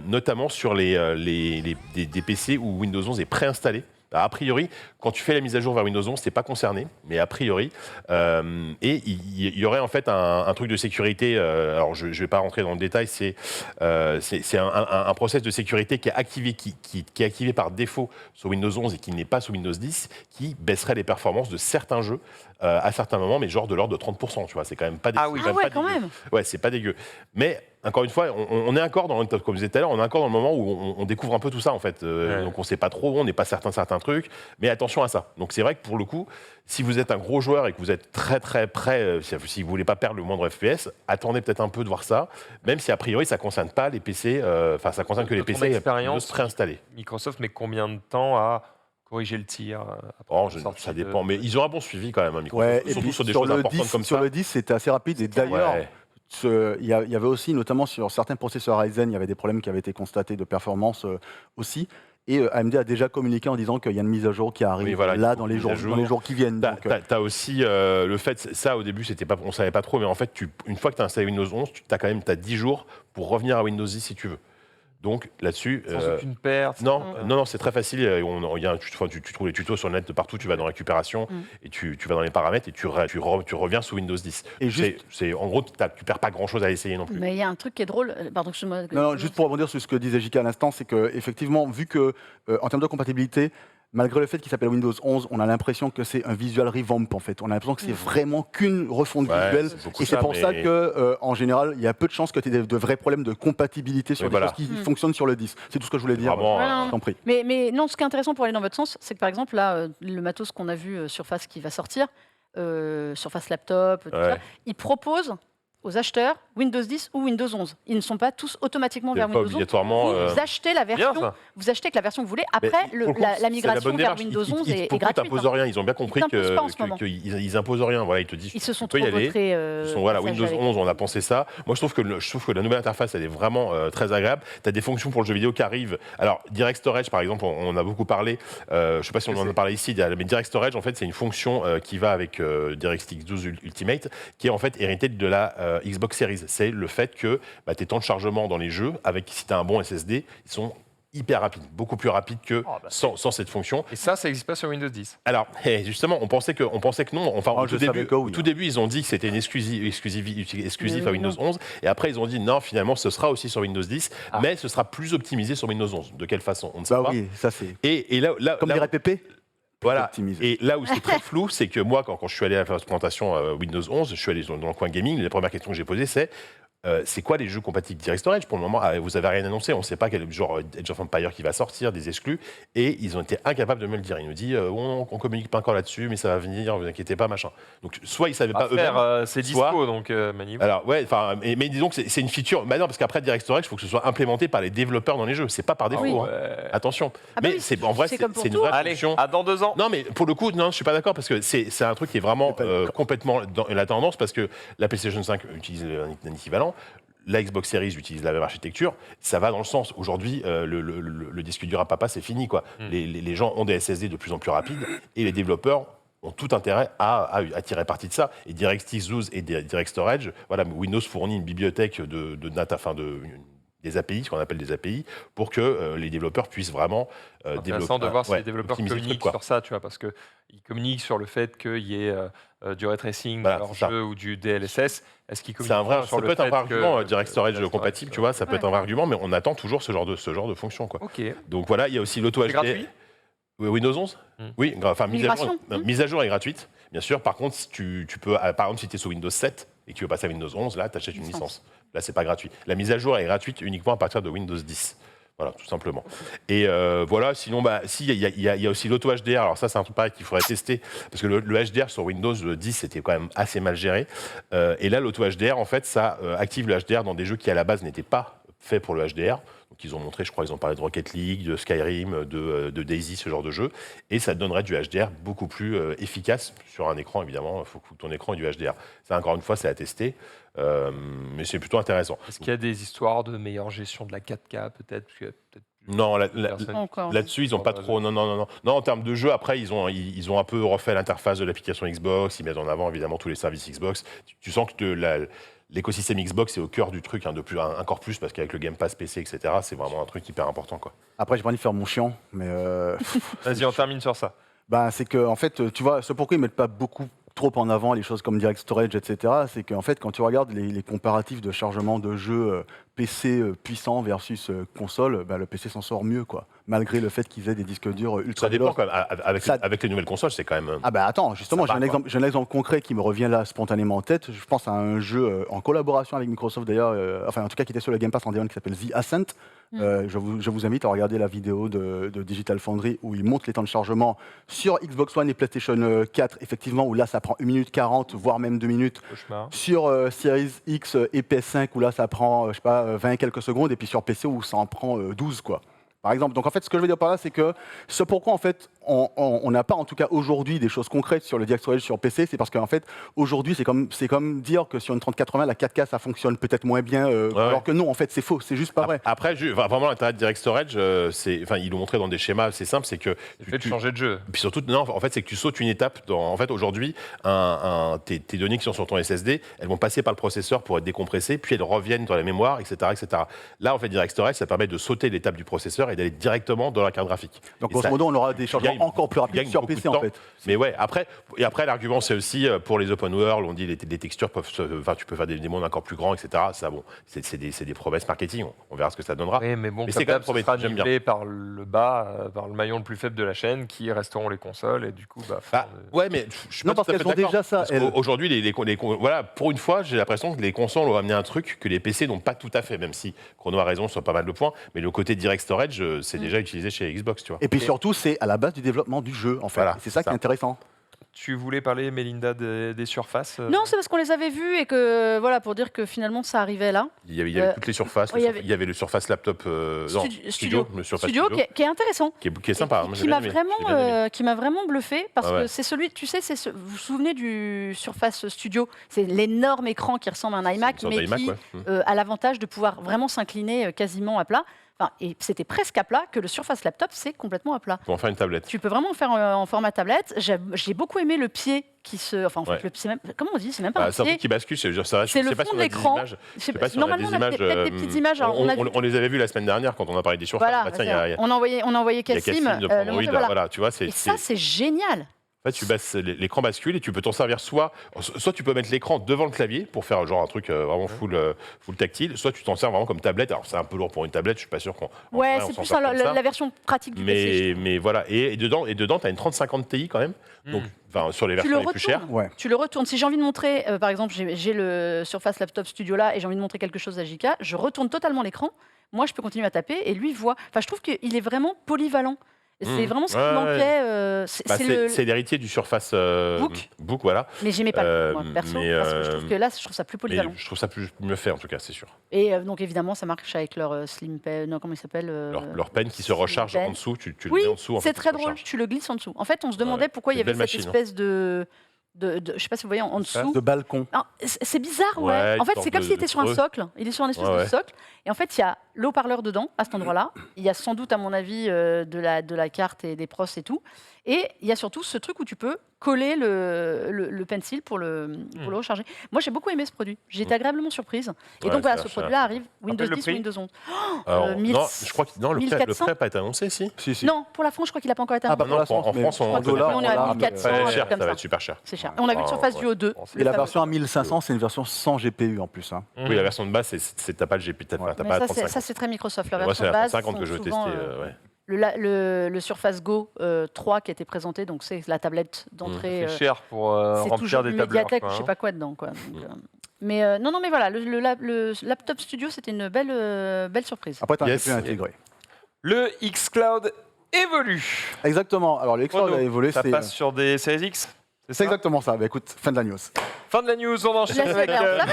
Notamment sur des PC où Windows 11 est préinstallé. A priori, quand tu fais la mise à jour vers Windows 11, c'est pas concerné, mais a priori, et il y aurait en fait un truc de sécurité. Alors, je vais pas rentrer dans le détail. C'est un process de sécurité qui est activé, qui est activé par défaut sur Windows 11 et qui n'est pas sur Windows 10, qui baisserait les performances de certains jeux à certains moments, mais genre de l'ordre de 30%. Tu vois, c'est quand même pas. Ah oui. c'est Ah ouais, pas quand dégueu. même. Ouais, c'est pas dégueu. Mais encore une fois, on est encore dans, comme je disais tout à l'heure, on est encore dans le moment où on découvre un peu tout ça en fait. Donc on sait pas trop, on n'est pas certain de certains trucs, mais attention à ça. Donc c'est vrai que pour le coup, si vous êtes un gros joueur et que vous êtes très très prêt, si vous voulez pas perdre le moindre FPS, attendez peut-être un peu de voir ça, même si a priori ça concerne pas les PC, enfin ça concerne que les De ton PC expérience, préinstallés. Microsoft met combien de temps à corriger le tir après Oh, la sortie ça de- dépend, mais ils ont un bon suivi quand même, hein, Microsoft, Ouais, et surtout puis sur des sur choses le importantes 10, comme sur ça. le 10, c'était assez rapide. Et d'ailleurs, Ouais. il y avait aussi, notamment sur certains processeurs Ryzen, il y avait des problèmes qui avaient été constatés de performance aussi. Et AMD a déjà communiqué en disant qu'il y a une mise à jour qui arrive Oui, voilà, là une dans les mise à jours, jour. qui viennent. Donc, T'as aussi le fait, ça au début on savait pas trop, mais en fait une fois que tu as installé Windows 11, tu as 10 jours pour revenir à Windows 10 si tu veux. Donc là-dessus, Sans aucune perte. non, c'est très facile. Tu trouves les tutos sur le net de partout. Tu vas dans récupération et tu vas dans les paramètres et tu reviens sous Windows 10. Et En gros, tu perds pas grand-chose à essayer non plus. Mais il y a un truc qui est drôle. Pardon, excuse-moi. non, juste pour rebondir sur ce que disait JK à l'instant, c'est que effectivement, vu que en termes de compatibilité, malgré le fait qu'il s'appelle Windows 11, on a l'impression que c'est un visual revamp en fait. On a l'impression que c'est vraiment qu'une refonte Ouais, visuelle. c'est beaucoup Et c'est ça, pour ça mais- que, en général, il y a peu de chances que tu aies de vrais problèmes de compatibilité sur Oui, des voilà. choses qui fonctionnent sur le 10. C'est tout ce que je voulais dire. Vraiment, Voilà. Je t'en prie. Mais non, ce qui est intéressant pour aller dans votre sens, c'est que par exemple, là, le matos qu'on a vu, Surface qui va sortir, Surface Laptop, tout Ouais. ça, ils proposent aux acheteurs Windows 10 ou Windows 11. Ils ne sont pas tous automatiquement C'est vers pas Windows 11. obligatoirement. Vous achetez la Bien, version, ça. vous achetez avec la version que vous voulez. Mais Après, pour le coup, la c'est migration bonne vers démarche. Windows 11 est Pour le coup, gratuite. t'imposent rien. Ils ont bien compris Ils t'imposent pas en ce moment. qu'ils imposent rien. Voilà, ils te disent. Ils se sont tu peux trop y aller. votrés. Ils sont, voilà, passage Windows avec. 11, on a pensé ça. Moi, je trouve que la nouvelle interface, elle est vraiment très agréable. Tu as des fonctions pour le jeu vidéo qui arrivent. Alors, Direct Storage, par exemple, on en a beaucoup parlé. Je sais pas si on en a parlé ici, mais Direct Storage, en fait, c'est une fonction qui va avec DirectX 12 Ultimate, qui est en fait héritée de la Xbox Series. C'est le fait que tes temps de chargement dans les jeux, si tu as un bon SSD, ils sont hyper rapides, beaucoup plus rapides que sans cette fonction. Et ça n'existe pas sur Windows 10. Alors, justement, on pensait que non. Enfin, au je savais que oui. tout début, ils ont dit que c'était une exclusive à Windows 11. Et après, ils ont dit non, finalement, ce sera aussi sur Windows 10, mais ce sera plus optimisé sur Windows 11. De quelle façon? On ne sait Bah pas. oui, ça c'est. Et là, Comme là- dirait Pépé. Voilà. optimisé. Et là où c'est très flou, c'est que moi, quand je suis allé à la présentation Windows 11, je suis allé dans le coin gaming, la première question que j'ai posée, c'est quoi les jeux compatibles Direct Storage? Pour le moment, vous avez rien annoncé, on ne sait pas quel genre Age of Empires qui va sortir, des exclus, et ils ont été incapables de me le dire. Ils nous disent on communique pas encore là-dessus, mais ça va venir, vous inquiétez pas, machin. Donc soit ils savaient pas eux-mêmes, c'est soit- dispo, donc Manu. Alors ouais, enfin, mais disons que c'est une feature. Bah non, parce qu'après Direct Storage, il faut que ce soit implémenté par les développeurs dans les jeux. C'est pas par défaut. oui. Hein. Attention. Ah bah mais oui, en vrai, c'est comme pour une tout. vraie Allez, fonction. à dans 2 ans. Non, mais pour le coup, non, je suis pas d'accord parce que c'est un truc qui est vraiment complètement dans la tendance parce que la PlayStation 5 utilise un équivalent. La Xbox Series utilise la même architecture, ça va dans le sens. Aujourd'hui, le disque dur à papa, c'est fini, quoi. Les gens ont des SSD de plus en plus rapides et les développeurs ont tout intérêt à tirer parti de ça. Et DirectX 12 et Direct Storage, voilà, Windows fournit une bibliothèque des API, ce qu'on appelle des API, pour que les développeurs puissent vraiment Intéressant de voir si les développeurs optimiser le communiquent truc, quoi. sur ça, tu vois, parce qu'ils communiquent sur le fait qu'il y ait du ray tracing Voilà, dans leur c'est ça. jeu ou du DLSS. Est-ce qu'ils C'est communiquent un vrai, sur ça le peut être un fait vrai argument, que Direct Storage compatible, tu vois, ça peut Ouais. être un vrai argument, mais on attend toujours ce genre de fonction, quoi. Ok. Donc voilà, il y a aussi l'auto C'est HD. gratuit Windows 11 Oui, enfin, Migration. mise à jour est gratuite, bien sûr. Par contre, si tu peux, par exemple, si tu es sur Windows 7 et que tu veux passer à Windows 11, là, tu achètes une licence. Là, c'est pas gratuit. La mise à jour est gratuite uniquement à partir de Windows 10. Voilà, tout simplement. Et voilà, sinon, si, il y a aussi l'auto HDR. Alors ça, c'est un truc pareil qu'il faudrait tester, parce que le HDR sur Windows 10, c'était quand même assez mal géré. Et là, l'auto HDR, en fait, ça active le HDR dans des jeux qui, à la base, n'étaient pas faits pour le HDR. Donc ils ont montré, je crois, ils ont parlé de Rocket League, de Skyrim, de Daisy, ce genre de jeu. Et ça donnerait du HDR beaucoup plus efficace sur un écran, évidemment. Il faut que ton écran ait du HDR. Ça, encore une fois, c'est à tester. Mais c'est plutôt intéressant. Est-ce qu'il y a des histoires de meilleure gestion de la 4K, peut-être parce que peut-être Non, personne- Encore. là-dessus, ils n'ont pas trop. Non, en termes de jeu, après, ils ont un peu refait l'interface de l'application Xbox. Ils mettent en avant, évidemment, tous les services Xbox. Tu sens que l'écosystème Xbox est au cœur du truc, encore plus, parce qu'avec le Game Pass PC, etc., c'est vraiment un truc hyper important, quoi. Après, j'ai pas envie de faire mon chiant, mais Vas-y, on termine sur ça. c'est que en fait, tu vois, ce pourquoi ils mettent pas beaucoup trop en avant les choses comme Direct Storage, etc. C'est qu'en fait, quand tu regardes les comparatifs de chargement de jeux PC puissants versus console, le PC s'en sort mieux, quoi. Malgré le fait qu'ils aient des disques durs ultra Ça dépend véloces. quand même. Avec les nouvelles consoles, c'est quand même. Ah attends, justement, Ça j'ai va, un exemple concret qui me revient là spontanément en tête. Je pense à un jeu en collaboration avec Microsoft d'ailleurs, enfin en tout cas qui était sur le Game Pass en Day One qui s'appelle The Ascent. Je vous invite à regarder la vidéo de Digital Foundry où ils montrent les temps de chargement sur Xbox One et PlayStation 4, effectivement, où là ça prend 1 minute 40, voire même 2 minutes. Cauchemar. Sur Series X et PS5 où là ça prend, je sais pas, 20 et quelques secondes, et puis sur PC où ça en prend 12, quoi. Par exemple. Donc en fait, ce que je veux dire par là, c'est que ce pourquoi en fait on n'a pas en tout cas aujourd'hui des choses concrètes sur le Direct Storage sur PC, c'est parce qu'en fait aujourd'hui c'est comme dire que sur une 3080 la 4K ça fonctionne peut-être moins bien, alors que non, en fait c'est faux, c'est juste pas vrai. Après, vraiment, l'intérêt de Direct Storage, ils l'ont montré dans des schémas assez simples, c'est que. Le fait de changer de jeu. Puis surtout, non, en fait, c'est que tu sautes une étape. En fait, aujourd'hui, tes données qui sont sur ton SSD, elles vont passer par le processeur pour être décompressées, puis elles reviennent dans la mémoire, etc., etc. Là, en fait, Direct Storage, ça permet de sauter l'étape du processeur et d'aller directement dans la carte graphique. Donc Et grosso ça modo on aura des changements gagne- encore plus rapides gagne sur beaucoup PC de en temps. fait. Mais ouais, après l'argument, c'est aussi pour les open world, on dit les textures peuvent tu peux faire des mondes encore plus grands, etc. Ça, bon, c'est des promesses marketing, on verra ce que ça donnera. Oui, mais bon, Mais comme c'est quand même d'hab, ce sera prometteur, j'aime bien. nivelé par le bas, par le maillon le plus faible de la chaîne, qui resteront les consoles, et du coup, Ouais, mais je suis Non, pas parce tout à qu'elles fait ont d'accord. déjà ça, Parce elles. qu'aujourd'hui, voilà, pour une fois, j'ai l'impression que les consoles ont amené un truc que les PC n'ont pas tout à fait, même si Chrono a raison sur pas mal de points. Mais le côté Direct Storage, c'est déjà utilisé chez Xbox, tu vois. Et puis surtout c'est à la base du développement du jeu en fait. Voilà, Et c'est ça c'est qui est ça. intéressant. tu voulais parler, Mélinda, des surfaces Non, c'est parce qu'on les avait vus et que voilà, pour dire que finalement ça arrivait là. Il y avait toutes les surfaces. il y avait- Il y avait le Surface Laptop. Non, Studio. le Surface Studio qui est intéressant. qui est sympa. Et Moi, qui j'ai m'a bien aimé. J'ai bien aimé. qui m'a vraiment bluffé parce Ah ouais. que c'est celui, tu sais, vous vous souvenez du Surface Studio, c'est l'énorme écran qui ressemble à un iMac, Une sorte mais d'iMac, qui ouais. a l'avantage de pouvoir vraiment s'incliner quasiment à plat. Enfin, et c'était presque à plat que le Surface Laptop, c'est complètement à plat. Pour en faire une tablette. Tu peux vraiment le faire en format tablette. J'ai beaucoup aimé le pied qui se, enfin en fait, Ouais. c'est même, comment on dit, c'est même pas un C'est un pied. truc qui bascule, c'est C'est le fond de l'écran. Je sais pas, normalement, on a peut-être des petites images. Alors, on les avait vues la semaine dernière quand on a parlé des surfaces. Voilà, Bah, tiens, il y a on a envoyé Cassim Cassim. de le Android, montrer, voilà. voilà, tu vois, c'est Et ça, c'est génial. En fait, tu baisses l'écran bascule et tu peux t'en servir soit tu peux mettre l'écran devant le clavier pour faire genre un truc vraiment full tactile, soit tu t'en sers vraiment comme tablette. Alors c'est un peu lourd pour une tablette, je suis pas sûr qu'on. Ouais, on c'est s'en plus sert comme ça. la version pratique du PC. Mais voilà, et dedans, tu as une 3050 Ti quand même, donc sur les Tu versions le les plus chères. Ouais. Tu le retournes. Si j'ai envie de montrer, par exemple, j'ai le Surface Laptop Studio là et j'ai envie de montrer quelque chose à JK, je retourne totalement l'écran. Moi, je peux continuer à taper et lui voit. Enfin, je trouve qu'il est vraiment polyvalent. Et c'est vraiment ce qui Ouais, manquait. C'est l'héritier du Surface Book, voilà. Mais j'aimais pas le moi, perso, mais, parce que je trouve que là, je trouve ça plus Mais polyvalent. je trouve ça mieux fait en tout cas, c'est sûr. Et donc évidemment, ça marche avec leur Slim Pen, non, comment il s'appelle Leur pen qui se recharge pen. en dessous, tu le Oui, mets en dessous. en c'est fait, très il se drôle. recharge. Tu le glisses en dessous. En fait, on se demandait pourquoi il y C'est une avait belle cette machine, espèce je sais pas si vous voyez en dessous. De balcon. Ah, c'est bizarre, ouais. Ouais, En fait, une c'est comme sorte s'il était de sur un creux. socle. Il est sur un espèce Ouais, de ouais. socle. Et en fait, il y a le haut-parleur dedans, à cet endroit-là. Il y a sans doute, à mon avis, de la carte et des pros et tout. Et il y a surtout ce truc où tu peux coller le pencil pour le recharger. Moi, j'ai beaucoup aimé ce produit. J'ai été agréablement surprise. Et Ouais, donc, voilà, c'est ce cher. produit-là arrive Windows Rappelle le 10 ou prix. Windows 11. Alors, 1000 non, je crois que le 1400. prêt n'a pas été annoncé, si. Si. Non, pour la France, je crois qu'il n'a pas encore été Ah, bah, annoncé. pour la Non, en mais France, on en dollars, on est en à dollars, 1400, Ça va un être truc cher, comme ça va ça. être super cher. C'est cher. Et on a vu le Ah, Surface ouais. Duo 2. Et la version à 1500, c'est une version sans GPU en plus. Hein. Oui, la version de base, t'as pas le GPU, t'as Ouais. pas Mais la ça, 35. c'est très Microsoft. La Moi, version c'est de la base, 50 que je veux sont tester. souvent, Ouais. le Surface Go 3 qui a été présenté, donc c'est la tablette d'entrée. C'est cher pour C'est remplir toujours des du tableurs. Mediatek, quoi, je sais hein. pas quoi dedans. Quoi. Donc, mais non, mais voilà, le Laptop Studio, c'était une belle surprise. Après, tu as un Yes. GPU intégré. Le xCloud évolue. Exactement. Alors, le xCloud Chrono, a évolué. ça C'est passe sur des Series X. c'est exactement ça. Bah, écoute, fin de la news. Fin de la news, on enchaîne Je avec. laisse la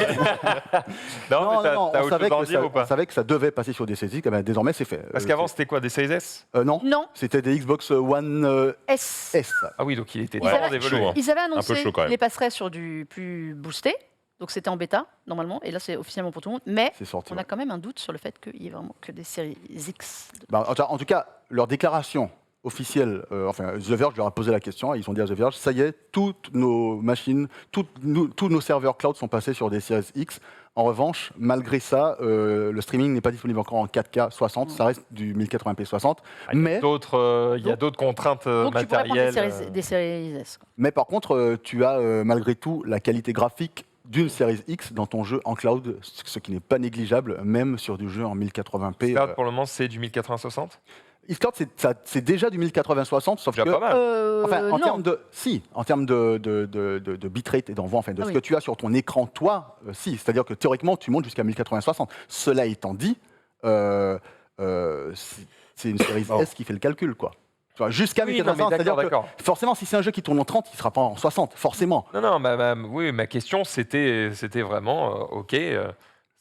Non, mais t'as on autre savait chose à en que dire ça- ou pas on savait que ça devait passer sur des CSX. Eh ben, désormais, c'est fait. Parce qu'avant, c'était quoi, des Series S? Non, Non, c'était des Xbox One S. S. Ah oui, donc il était Ils temps avaient- d'évoluer. chaud, hein. Ils avaient annoncé chaud, quand même. qu'ils les passeraient sur du plus boosté, donc c'était en bêta normalement, et là c'est officiellement pour tout le monde. Mais C'est sorti. on a quand même un doute sur le fait qu'il y ait vraiment que des séries X. Bah, en tout cas, leur déclaration officielle, enfin, The Verge leur a posé la question, ils ont dit à The Verge, ça y est, toutes nos machines, tous nos serveurs cloud sont passés sur des Series X. En revanche, malgré ça, le streaming n'est pas disponible encore en 4K 60, ça reste du 1080p 60. Ah, il y a Mais, il y a d'autres contraintes Donc tu pourrais prendre des matérielles. séries, des séries S. quoi. mais par contre, tu as malgré tout la qualité graphique d'une Series X dans ton jeu en cloud, ce qui n'est pas négligeable, même sur du jeu en 1080p. Xcloud, pour le moment, c'est du 1080-60. Xcloud, c'est déjà du 1080-60, sauf Déjà que... pas mal. Enfin, en non. termes de bitrate et d'envoi, enfin, de Ah ce oui. que tu as sur ton écran, toi, si. C'est-à-dire que théoriquement, tu montes jusqu'à 1080-60. Cela étant dit, c'est une série S qui fait le calcul, quoi. Tu vois, jusqu'à Oui, non, mais 1080, c'est-à-dire d'accord. que forcément, si c'est un jeu qui tourne en 30, il ne sera pas en 60, forcément. Non, oui, ma question, c'était vraiment, OK,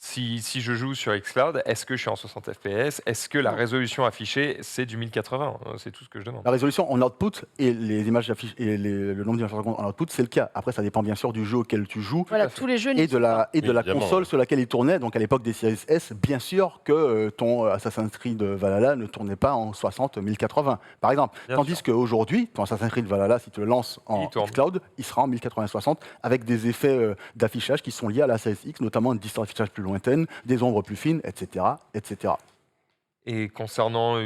si je joue sur xCloud, est-ce que je suis en 60 FPS? Est-ce que la Non. résolution affichée, c'est du 1080? C'est tout ce que je demande. La résolution en output et les images affichées et le nombre d'images par seconde en output, c'est le cas. Après, ça dépend bien sûr du jeu auquel tu joues. Voilà, fait. tous les jeux Et n'y de sont pas. la Évidemment, console ouais. sur laquelle il tournait, donc à l'époque des Series S, bien sûr que ton Assassin's Creed Valhalla ne tournait pas en 60 1080, par exemple. Bien Tandis sûr. qu'aujourd'hui, ton Assassin's Creed Valhalla, si tu le lances en Il tourne. cloud, il sera en 1080-60 avec des effets d'affichage qui sont liés à la Series X, notamment une distance d'affichage plus lointaine, des ombres plus fines, etc. etc. Et concernant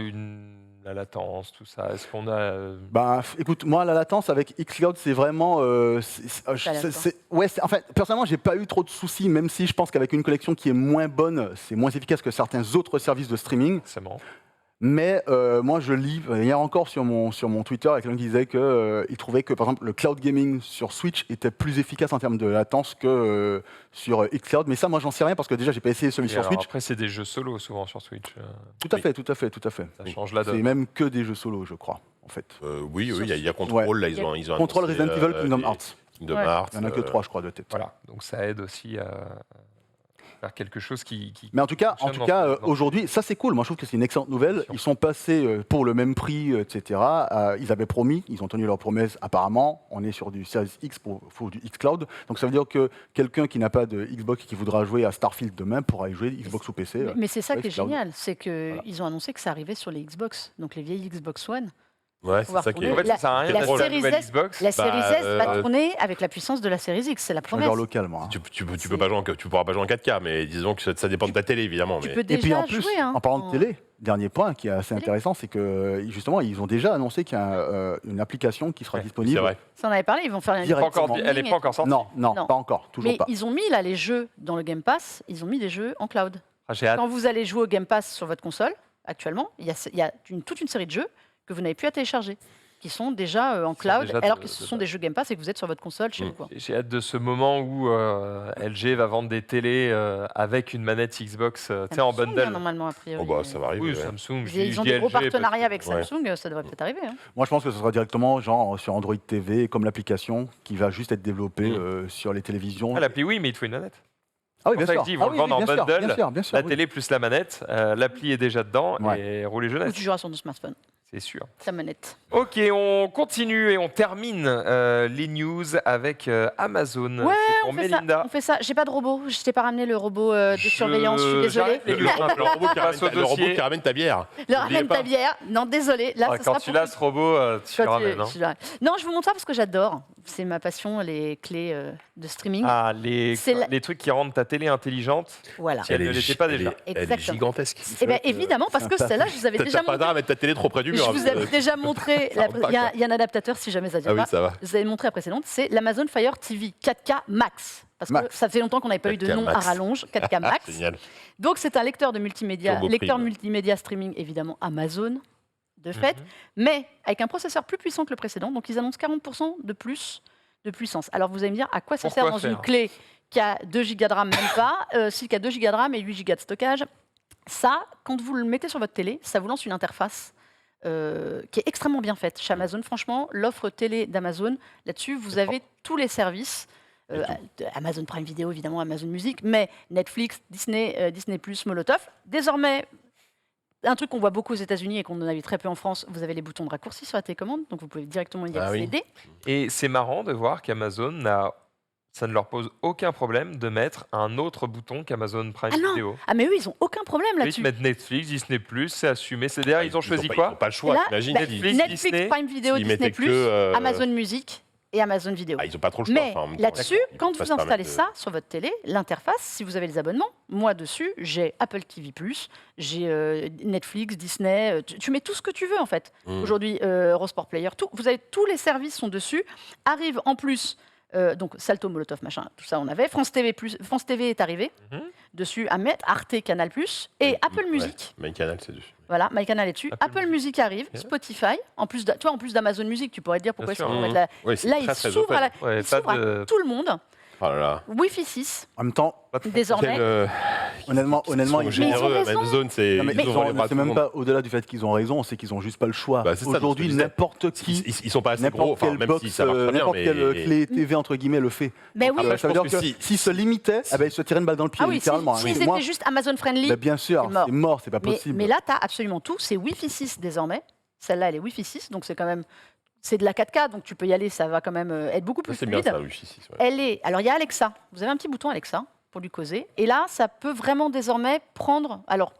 la latence, tout ça, est-ce qu'on a... Écoute, moi, la latence avec xCloud, c'est vraiment. En fait, personnellement, j'ai pas eu trop de soucis, même si je pense qu'avec une collection qui est moins bonne, c'est moins efficace que certains autres services de streaming. C'est marrant. Mais moi, je lis, hier encore sur mon Twitter, il y a quelqu'un qui disait qu'il trouvait que, par exemple, le cloud gaming sur Switch était plus efficace en termes de latence que sur xCloud. Mais ça, moi, j'en sais rien parce que déjà, j'ai pas essayé celui Et sur alors, Switch. après, c'est des jeux solo souvent sur Switch. Tout à fait, tout à fait, tout à fait. Ça change la C'est donne. même que des jeux solo, je crois, en fait. Oui, il y a Control, là, ils ont Control, annoncé, Resident Evil, Kingdom les Hearts. Kingdom Ouais. Hearts. Il n'y en a que 3, je crois, de tête. Voilà, donc ça aide aussi à faire quelque chose qui Mais en tout cas, fonctionne dans ce- aujourd'hui, ça c'est cool. Moi, je trouve que c'est une excellente nouvelle. Ils sont passés pour le même prix, etc. Ils avaient promis, ils ont tenu leur promesse. Apparemment, on est sur du Series X pour du xCloud. Donc ça veut dire que quelqu'un qui n'a pas de Xbox et qui voudra jouer à Starfield demain pourra y jouer Xbox ou PC. Mais c'est ça qui est xCloud. génial, c'est qu'ils Voilà. ont annoncé que ça arrivait sur les Xbox, donc les vieilles Xbox One. Ouais, c'est pouvoir ça qui tourner. est. En fait, ça sert à rien la d'acheter la Series nouvelle S, Xbox. La Series S va euh, tourner avec la puissance de la Series X, c'est la Je suis promesse. joueur local, moi. Tu peux pas jouer tu pourras pas jouer en 4K, mais disons que ça dépend de ta télé, évidemment. Tu Mais... peux Et puis déjà en plus, jouer. Hein, en parlant de télé, dernier point qui est assez Télé. intéressant, c'est que justement, ils ont déjà annoncé qu'il y a une application qui sera Ouais, disponible. C'est vrai. Ça, on avait parlé, ils vont faire une Direct. Elle n'est pas encore sortie. Non, non, Non. pas encore, toujours Mais pas. ils ont mis là les jeux dans le Game Pass, ils ont mis des jeux en cloud. Ah, j'ai hâte. Quand vous allez jouer au Game Pass sur votre console, actuellement, il y a toute une série de jeux que vous n'avez plus à télécharger, qui sont déjà en cloud, déjà alors de- que ce sont des jeux Game Pass et que vous êtes sur votre console chez vous. Quoi. J'ai hâte de ce moment où LG va vendre des télés avec une manette Xbox tu sais, en Samsung, bundle. normalement, a priori. Oh bah ça va arriver. Oui, ouais. Samsung. Ils ont je dis des gros LG parce partenariats que- avec ouais. Samsung, ça devrait peut-être arriver. Hein. Moi, je pense que ce sera directement genre sur Android TV, comme l'application qui va juste être développée sur les télévisions. Ah, l'appli, oui, mais il te faut une manette. Ah oui, pour ça que je dis, ils vont le vendre en bien sûr, bundle. bien sûr, bien sûr, La oui. télé plus la manette, l'appli est déjà dedans et rouler Ou jeunesse, tu joueras sur ton smartphone, c'est sûr. ta manette. Ok, on continue et on termine les news avec Amazon. Ouais, C'est pour on fait ça. Melinda. On fait ça. J'ai pas de robot. Je t'ai pas ramené le robot de surveillance. Je suis désolée. j'arrête les news maintenant. Le robot qui Passe au ramène le robot dossier. qui ramène ta bière. Le N'oubliez ramène pas. ta bière. Non, désolé. Là, Ah, ce quand sera tu pour- l'as ce robot, tu le Quand ramènes. hein. Non, je vous montre ça parce que j'adore. C'est ma passion, les clés de streaming. Ah, les C'est la- trucs qui rendent ta télé intelligente. Voilà. Si elle ne l'était pas déjà. Elle est Exactement. gigantesque. Eh bien, évidemment, parce que celle-là, je vous avais T'as déjà pas montré. intérêt à mettre ta télé trop près du Je mur. vous avais déjà montré. Ça rentre pas, Il y a quoi. un adaptateur si jamais ça ne Ah vient oui, pas. ça va. Je vous avais montré la précédente. C'est l'Amazon Fire TV 4K Max. Parce que Max. ça fait longtemps qu'on n'avait pas eu de 4K nom à Max. rallonge. 4K Max. Génial. Donc, c'est un lecteur de multimédia, Turbo lecteur prime. multimédia streaming, évidemment, Amazon, de fait, mais avec un processeur plus puissant que le précédent. Donc, ils annoncent 40% de plus de puissance. Alors, vous allez me dire, à quoi ça Pourquoi sert dans faire une clé qui a 2 Go de RAM, même pas, si qui a 2 Go de RAM et 8 Go de stockage? Ça, quand vous le mettez sur votre télé, ça vous lance une interface qui est extrêmement bien faite. Chez Amazon, franchement, l'offre télé d'Amazon, là-dessus, vous avez tous les services. Amazon Prime Video, évidemment, Amazon Music, mais Netflix, Disney, Disney+, Molotov. Désormais, un truc qu'on voit beaucoup aux États-Unis et qu'on en a vu très peu en France, vous avez les boutons de raccourci sur la télécommande, donc vous pouvez directement y Ah oui. accéder. Et c'est marrant de voir qu'Amazon ça ne leur pose aucun problème de mettre un autre bouton qu'Amazon Prime Ah non, Video. Ah, mais eux, ils n'ont aucun problème Ils là-dessus. mettent Netflix, Disney+, c'est assumé. C'est-à-dire, ils ont choisi Ils quoi n'ont pas le choix. Là, Imagine, bah, ils Netflix, Disney, Prime Video, s'ils Disney+, mettaient que, Amazon Music et Amazon Vidéo. Ah, ils n'ont pas trop le choix. Mais enfin, en même temps, là-dessus, ils quand peuvent pas vous se permettre installez de- ça sur votre télé, l'interface, si vous avez les abonnements, moi dessus, j'ai Apple TV+, j'ai Netflix, Disney, tu mets tout ce que tu veux en fait. Mm. Aujourd'hui, Eurosport Player, tout, vous avez tous les services sont dessus. Arrive en plus, donc Salto, Molotov, machin, tout ça on avait. France TV est arrivé Mhm. dessus à mettre, Arte, Canal+, et Apple Ouais, Music. MyCanal, c'est dessus. Voilà, MyCanal est dessus. Apple Apple Music arrive, Ok. Spotify, en plus en plus d'Amazon Music, tu pourrais te dire pourquoi Bien est-ce sûr. qu'on met de la... Ouais, c'est Là, très, il très s'ouvre à, open. la- Ouais, il pas s'ouvre à de- tout le monde. Oh là là. Wi-Fi 6, En même temps, désormais. honnêtement, Ils sont ils généreux. ont raison. Amazon, c'est. Non, mais ils ils ouvrent ont- les bras à c'est tout le même monde. pas au-delà du fait qu'ils ont raison, c'est qu'ils ont juste pas le choix. Bah, c'est ça, Aujourd'hui, parce que je n'importe qui, Ils sont pas assez gros, n'importe enfin, quelle même box, si ça marche très bien. n'importe mais- quelle clé TV entre guillemets le fait. Mais oui, Après, Ça veut je dire pense que que s'ils se limitaient, eh ben, ils se tiraient une balle dans le pied, ah oui, littéralement. si hein. ils Moi, étaient juste Amazon friendly, bah, bien sûr, c'est mort. c'est pas possible. mais là, tu as absolument tout. C'est Wi-Fi 6 désormais. Celle-là, elle est Wi-Fi 6, donc c'est quand même. C'est de la 4K, donc tu peux y aller, ça va quand même être beaucoup plus C'est bien fluide. ça, Wi-Fi 6. ouais. Elle est. Alors, il y a Alexa. Vous avez un petit bouton Alexa pour lui causer. Et là, ça peut vraiment désormais prendre. Alors,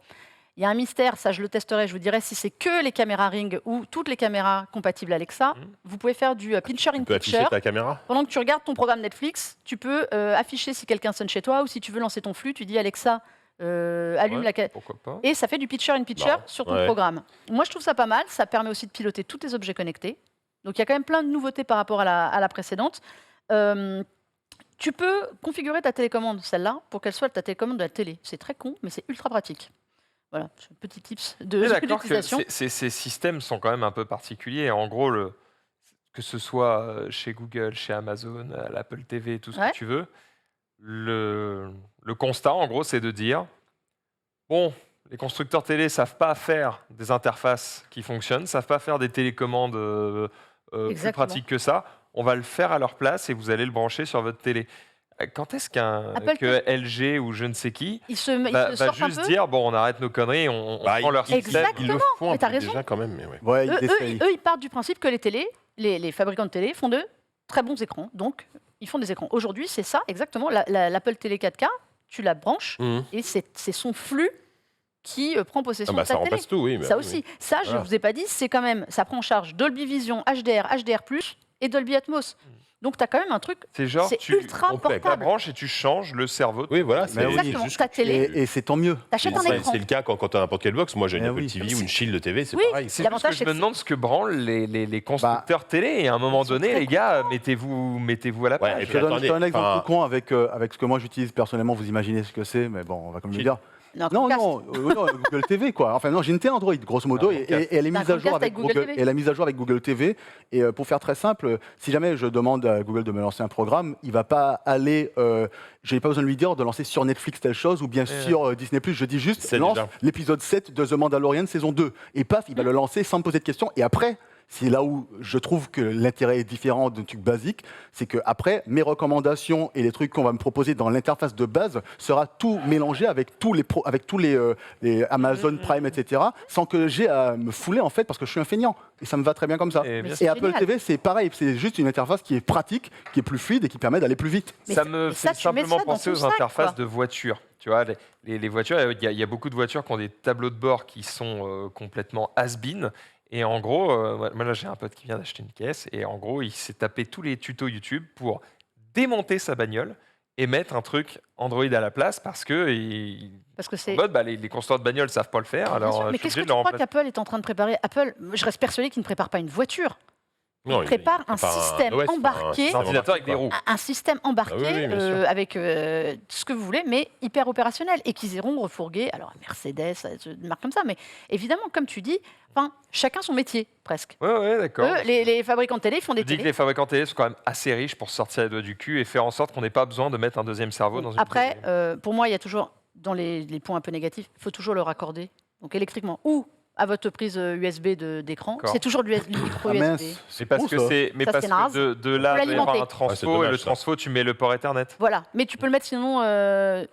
il y a un mystère, ça je le testerai, je vous dirai si c'est que les caméras Ring ou toutes les caméras compatibles Alexa. Vous pouvez faire du pincher in Tu peux afficher picture. ta caméra. Pendant que tu regardes ton programme Netflix, tu peux afficher si quelqu'un sonne chez toi ou si tu veux lancer ton flux, tu dis Alexa, allume Ouais, la caméra. Pourquoi pas Et ça fait du pitcher in pitcher Marrant. sur ton Ouais. programme. Moi, je trouve ça pas mal. Ça permet aussi de piloter tous tes objets connectés. Donc, il y a quand même plein de nouveautés par rapport à la précédente. Tu peux configurer ta télécommande, celle-là, pour qu'elle soit ta télécommande de la télé. C'est très con, mais c'est ultra pratique. Voilà, c'est un petit tips On est d'accord que d'utilisation. ces systèmes sont quand même un peu particuliers. En gros, que ce soit chez Google, chez Amazon, à l'Apple TV, tout ce Ouais. que tu veux, le constat, en gros, c'est de dire, bon, les constructeurs télé savent pas faire des interfaces qui fonctionnent, savent pas faire des télécommandes plus Exactement. pratiques que ça. On va le faire à leur place et vous allez le brancher sur votre télé. Quand est-ce Apple que LG ou je ne sais qui Ils se va sortent un juste peu. dire, bon, on arrête nos conneries, on Bah, prend leur système. Exactement. Ils le font mais un t'as peu raison. déjà quand même. Mais ouais. Ouais, ils essayent. Eux, ils partent du principe que les télés, les fabricants de télé font de très bons écrans. Donc, ils font des écrans. Aujourd'hui, c'est ça exactement. L'Apple Télé 4K, tu la branches Mhm. et c'est son flux qui prend possession de Ça ta télé. remplace tout, oui. Ça oui, aussi. oui. Ça, je Voilà. vous ai pas dit, c'est quand même, ça prend en charge Dolby Vision, HDR, HDR+, et Dolby Atmos. Donc, tu as quand même un truc, C'est genre, c'est tu ultra complet, la portable. branches et tu changes le cerveau. Oui, voilà. Mais oui. Exactement, juste ta que- télé. Et c'est tant mieux. T'achètes un C'est écran. le cas quand tu as n'importe quelle box. Moi, j'ai une Eh Apple oui. TV ou une Shield TV, c'est Oui. pareil. C'est juste que L'avantage, je c'est me que demande ce que branlent les constructeurs télé. Et à un moment Ils sont donné, très les gars, mettez-vous à la Ouais, page. et Je puis te donne attendez, un exemple enfin- tout con avec ce que moi j'utilise personnellement. Vous imaginez ce que c'est, mais bon, on va quand même le dire. Non, Non, Chromecast. non, Google TV quoi. Enfin non, j'ai une télé Android grosso modo et elle est T'as un mise à jour Chromecast avec avec Google Google. TV. Et elle est mise à jour avec Google TV. Et pour faire très simple, si jamais je demande à Google de me lancer un programme, il va pas aller. J'ai pas besoin de lui dire de lancer sur Netflix telle chose ou bien sur Disney+. Je dis juste C'est lance déjà. l'épisode 7 de The Mandalorian saison 2 et paf, il va le lancer sans me poser de questions. Et après. C'est là où je trouve que l'intérêt est différent d'un truc basique, c'est que après mes recommandations et les trucs qu'on va me proposer dans l'interface de base sera tout mélangé avec tous les Amazon Prime, etc. Sans que j'ai à me fouler en fait parce que je suis un feignant et ça me va très bien comme ça. Et Mais bien c'est Et Apple génial. TV c'est pareil, c'est juste une interface qui est pratique, qui est plus fluide et qui permet d'aller plus vite. Mais Ça ça- me mais fait ça, tu mets simplement ça dans penser ton aux sac, interfaces quoi. de voitures. Tu vois, les voitures, il y a beaucoup de voitures qui ont des tableaux de bord qui sont complètement has-been. Et en gros, moi là j'ai un pote qui vient d'acheter une caisse et en gros il s'est tapé tous les tutos YouTube pour démonter sa bagnole et mettre un truc Android à la place parce que Parce que en c'est. mode, les constructeurs de bagnole savent pas le faire. Bien Alors sûr, je mais suis qu'est-ce que obligé tu de le crois remplacer. qu'Apple est en train de préparer Apple, je reste persuadé qu'il ne prépare pas une voiture. Non, Il prépare un prépare système OS, enfin, embarqué. C'est un ordinateur avec des roues. Un système embarqué Ah oui, bien sûr. avec ce que vous voulez, mais hyper opérationnel et qu'ils iront refourguer. Alors Mercedes, une marque comme ça, mais évidemment, comme tu dis, chacun son métier presque. Ouais, d'accord. Eux, les fabricants de télé font Je des dis que télés. les fabricants télé sont quand même assez riches pour se sortir les doigts du cul et faire en sorte qu'on n'ait pas besoin de mettre un deuxième cerveau dans une Après, télé. pour moi, il y a toujours, dans les points un peu négatifs, il faut toujours le raccorder, donc électriquement, ou à votre prise USB d'écran. D'accord. C'est toujours du micro Ah USB. mince, Mais c'est parce con, que ça. c'est mais Ça, parce c'est naze. que de là Faut il va y avoir l'alimenter. un Ah, c'est transfo dommage, et le ça. transfo tu mets le port Ethernet. Voilà, mais tu peux le mettre sinon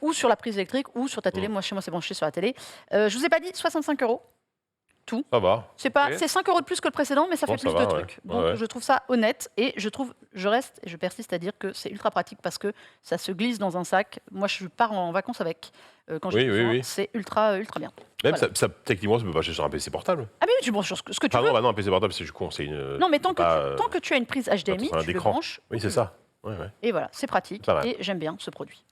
ou sur la prise électrique ou sur ta télé. Moi, chez moi, c'est branché sur la télé. Je vous ai pas dit 65 €. Ça va. C'est 5 € de plus que le précédent, mais ça Bon, fait plus ça de va, ouais. trucs. Donc Ouais. je trouve ça honnête et je reste et je persiste à dire que c'est ultra pratique parce que ça se glisse dans un sac. Moi, je pars en vacances avec quand j'ai Oui, besoin. oui. C'est ultra bien. Même Voilà. techniquement, ça peut pas sur un PC portable. Ah mais oui, tu branches sur ce que tu Ah veux. non, bah non, un PC portable, c'est du con. C'est une. Non, mais tant que, pas, tant que tu as une prise HDMI, sur un tu le écran. branches. Oui, c'est ça. Ouais. Et voilà, c'est pratique Pas mal. et j'aime bien ce produit.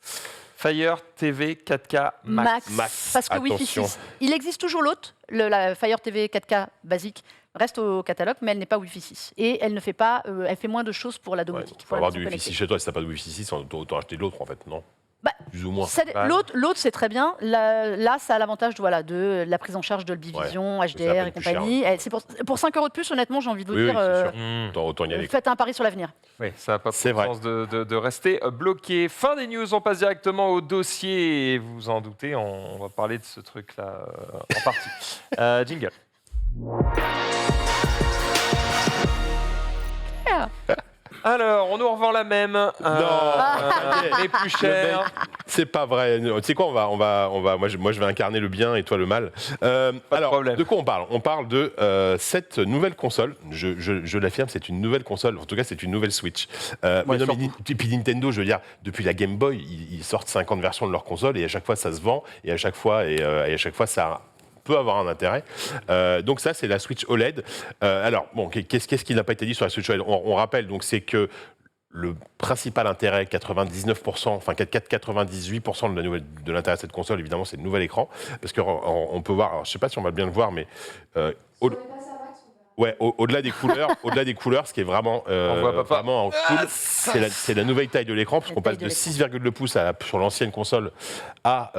Fire TV 4K Max. Max. Parce que Wi-Fi Attention. 6. Il existe toujours l'autre, la Fire TV 4K basique reste au catalogue, mais elle n'est pas Wi-Fi 6. Et elle ne fait pas, elle fait moins de choses pour la Ouais, domotique. faut pour la avoir maison du Wi-Fi connectée. 6 chez toi. Si t'as pas de Wi-Fi 6, autant acheter l'autre en fait, non? Bah, Plus ou moins. Ouais. L'autre, c'est très bien. Là, ça a l'avantage de la prise en charge de Dolby Ouais, Vision, ça va HDR et être plus cher, compagnie. C'est pour 5 € de plus, honnêtement, j'ai envie de vous Oui, dire, c'est sûr. Mmh. Autant y aller. faites un pari sur l'avenir. Oui, ça n'a pas C'est de vrai. sens de rester bloqué. Fin des news, on passe directement au dossier. Et vous vous en doutez, on va parler de ce truc-là en partie. Jingle. Alors, on nous revend la même. Les plus chers. C'est pas vrai. Tu sais quoi, moi, je vais incarner le bien et toi le mal. Alors, problème. de quoi on parle? On parle de cette nouvelle console. Je l'affirme, c'est une nouvelle console. En tout cas, c'est une nouvelle Switch. Mais non, surtout. et puis Nintendo, je veux dire, depuis la Game Boy, ils sortent 50 versions de leur console et à chaque fois ça se vend et à chaque fois ça peut avoir un intérêt. Donc ça, c'est la Switch OLED. Alors, bon, qu'est-ce qui n'a pas été dit sur la Switch OLED? On rappelle, donc, c'est que le principal intérêt, 99%, enfin 98% de l'intérêt de cette console, évidemment, c'est le nouvel écran. Parce qu'on peut voir, alors, je ne sais pas si on va bien le voir, mais au-delà des couleurs, ce qui est vraiment, On voit papa. vraiment cool, c'est la nouvelle taille de l'écran, parce La qu'on passe taille de de 6,2 pouces sur l'ancienne console à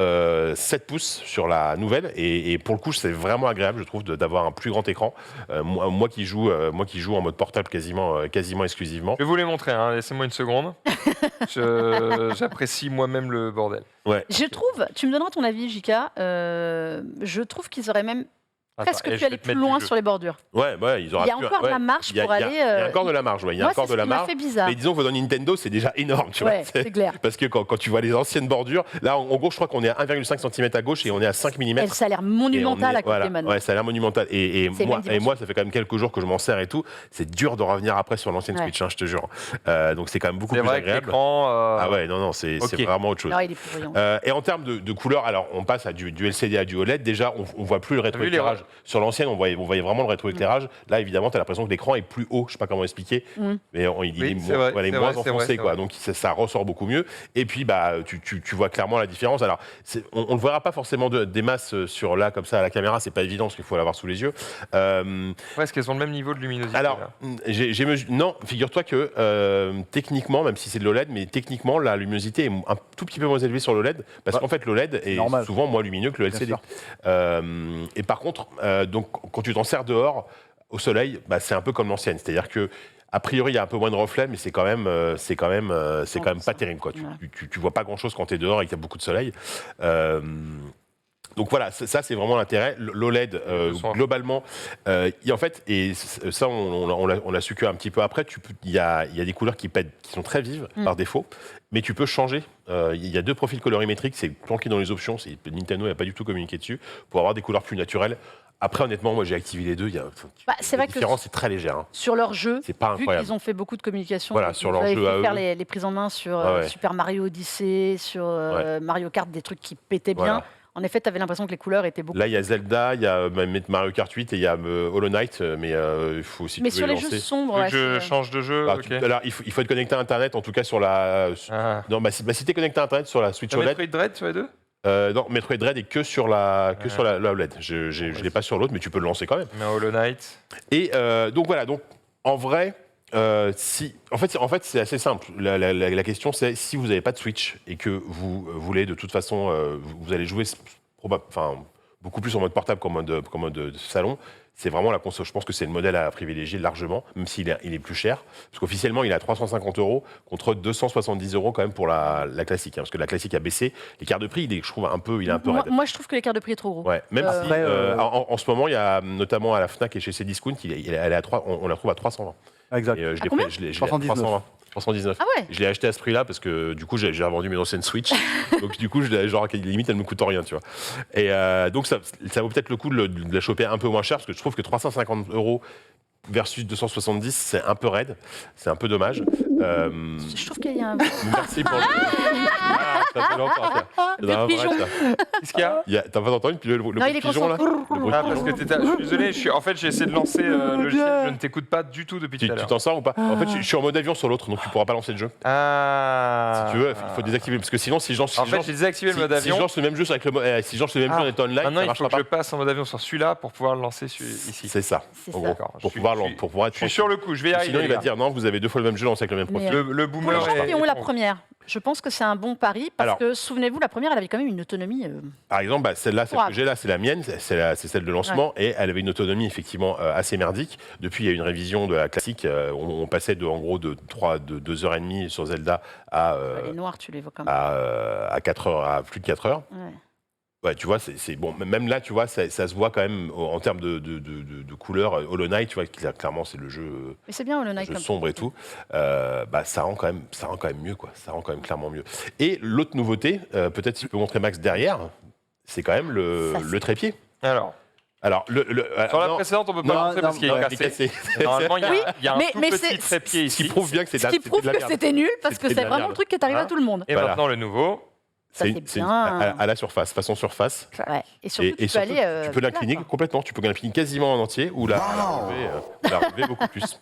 7 pouces sur la nouvelle. Et pour le coup, c'est vraiment agréable, je trouve, d'avoir un plus grand écran. Moi qui joue en mode portable quasiment exclusivement. Je vais vous les montrer, hein. Laissez-moi une seconde. J'apprécie moi-même le bordel. Ouais. Je trouve, tu me donneras ton avis, Jika, je trouve qu'ils auraient même presque et pu je vais aller te plus mettre loin du jeu. sur les bordures. Ouais, ils auraient Il y a pu, encore de ouais. la marge Il y a- pour il y a- aller. Il y a encore de la marge, ouais. Il y a Moi, encore c'est de ce la qui m'a marge. fait bizarre. Mais disons que dans Nintendo, c'est déjà énorme, tu Ouais, vois. c'est clair. Parce que quand tu vois les anciennes bordures, là, en gros, je crois qu'on est à 1,5 cm à gauche et on est à 5 mm. Elle, ça a l'air monumental à côté maintenant. Ouais, ça a l'air monumental. Et C'est les mêmes moi, ça fait quand même quelques jours que je m'en sers et tout. C'est dur de revenir après sur l'ancienne Ouais. Switch, hein, je te jure. Donc c'est quand même beaucoup C'est plus vrai que agréable. l'écran. Ah ouais, non, c'est Ok. vraiment autre chose. Alors, il est plus brillant. Et en termes de couleurs, alors on passe à du LCD à du OLED. Déjà, on voit plus le vu les rétroéclairage. Sur l'ancienne, on voyait vraiment le rétroéclairage. Là, évidemment, tu as l'impression que l'écran est plus haut. Je sais pas comment expliquer, mais il Oui, est c'est vrai, il est c'est moins vrai, c'est enfoncé, vrai, quoi. c'est Donc ça ressort beaucoup mieux. Et puis, bah, tu vois clairement la différence. Alors, on ne verra pas forcément des masses sur là comme ça à la caméra. C'est pas évident parce qu'il faut l'avoir sous les yeux. Ouais, est-ce qu'elles ont le même niveau de luminosité Alors, là non, figure-toi que techniquement, même si c'est de l'OLED, mais techniquement, la luminosité est un tout petit peu moins élevée sur l'OLED, parce qu'en fait, l'OLED est normal. souvent moins lumineux que le Bien LCD. sûr. Et par contre, donc, quand tu t'en sers dehors, au soleil, bah, c'est un peu comme l'ancienne. C'est-à-dire que a priori, il y a un peu moins de reflets, mais c'est quand même pas terrible, quoi. Tu vois pas grand-chose quand tu es dehors et qu'il y a beaucoup de soleil. Donc voilà, ça c'est vraiment l'intérêt. L'OLED, globalement, en fait, et ça on l'a su qu'un petit peu après, il y a des couleurs qui sont très vives par défaut, mais tu peux changer. Il y a 2 profils colorimétriques, c'est planqué dans les options, Nintendo n'a pas du tout communiqué dessus, pour avoir des couleurs plus naturelles. Après, honnêtement, moi j'ai activé les deux, C'est la vrai que différence est très légère. Hein. sur leur jeu, C'est pas vu incroyable. qu'ils ont fait beaucoup de communication, Voilà, ils sur leur avaient jeu fait à faire eux. les prises en main sur Ouais. Super Mario Odyssey, sur Mario Kart, des trucs qui pétaient bien. Voilà. En effet, tu avais l'impression que les couleurs étaient beaucoup. Là, il y a Zelda, il y a même Mario Kart 8 et il y a Hollow Knight, mais il faut aussi Mais tu sur veux les lancer. jeux sombres, Vu ouais, que je c'est- change de jeu, Bah, ok. alors, il faut être connecté à Internet, en tout cas sur la. Ah. Non, si tu es connecté à Internet sur la Switch T'as OLED. Metroid Dread sur les deux Non, Metroid Dread est que sur la OLED. Je l'ai pas sur l'autre, mais tu peux le lancer quand même. Mais Hollow Knight. Et donc voilà, donc en vrai, en fait, c'est assez simple. La question, c'est si vous n'avez pas de Switch et que vous voulez de toute façon, vous allez jouer beaucoup plus en mode portable qu'en mode de salon. C'est vraiment la console. Je pense que c'est le modèle à privilégier largement, même s'il est plus cher. Parce qu'officiellement, il est à 350 € contre 270 € quand même pour la classique. Hein, parce que la classique a baissé. L'écart de prix, je trouve, il est un peu raide. moi, je trouve que l'écart de prix est trop gros. Ouais, même si Après, en ce moment, il y a notamment à la Fnac et chez Cdiscount, on la trouve à 320. Exact. Et je À combien je l'ai 319. 320. 319. Ah ouais. Je l'ai acheté à ce prix-là parce que du coup, j'ai revendu mes anciennes Switch. Donc du coup, limite, elle me coûte rien, tu vois. Et donc ça vaut peut-être le coup de la choper un peu moins cher parce que je trouve que 350 € versus 270, c'est un peu raide. C'est un peu dommage. Je trouve qu'il y a un. Merci pour le. Ah, ça fait longtemps, ça. Des Non, pigeons. arrête, là. Qu'est-ce qu'il y a T'as pas entendu le Non, bruit il de est pigeon là constant. Le bruit de Ah, parce pigeon. que je suis désolé, en fait j'ai essayé de lancer le logiciel, je ne t'écoute pas du tout depuis tout à Tu l'heure. t'en sors ou pas En fait, je suis en mode avion sur l'autre, donc tu pourras pas lancer le jeu. Ah. Si tu veux, il faut désactiver parce que sinon, si je lance En fait, j'ai désactivé le mode si je avion. lance le même jeu avec si je lance le même jeu en étant online, Maintenant, ça il faut marchera que je pas. passe en mode avion sur celui-là pour pouvoir le lancer ici. C'est ça. C'est En ça. gros, pour pouvoir être Je suis sur le coup, je vais y arriver. Sinon, il va les gars. dire non, vous avez 2 fois le même jeu lancé avec le même Mais, profil. Le Pour les boomer gens qui ont eu la est- première, je pense que c'est un bon pari parce Alors. que souvenez-vous, la première, elle avait quand même une autonomie. Par exemple, celle-là, celle Ouais. que j'ai là, c'est la mienne, c'est celle de lancement, et elle avait une autonomie effectivement assez merdique. Depuis, il y a eu une révision de la classique. On passait en gros de 2h30 sur Zelda à Les noirs, tu les vois quand même. à 4 heures, à plus de 4 heures. Ouais. Ouais, tu vois, c'est bon. Même là, tu vois, ça se voit quand même en termes de couleurs. Hollow Knight, tu vois, clairement, c'est le jeu, Mais c'est bien Hollow Knight jeu comme sombre et tout. Ça rend quand même mieux, quoi. Ça rend quand même clairement mieux. Et l'autre nouveauté, peut-être si tu peux montrer Max derrière, c'est quand même Ça, c'est- le trépied. Alors, Alors, sur la non, précédente, on peut pas Non, rentrer parce non, qu'il non, est il est cassé. cassé. Normalement, il y a, Oui, il y a un mais- tout mais petit c'est- trépied Ce qui ici. prouve bien que c'est Ce qui prouve que c'était nul parce que C'était de c'est la vraiment merde. le truc qui est arrivé Hein à tout le monde. Et Voilà. maintenant, le nouveau. Ça, c'est c'est bien. à la surface, façon surface. Ouais. Et surtout, tu peux surtout, aller. tu peux là, l'incliner quoi. complètement. Tu peux l'incliner quasiment en entier ou la relever beaucoup plus.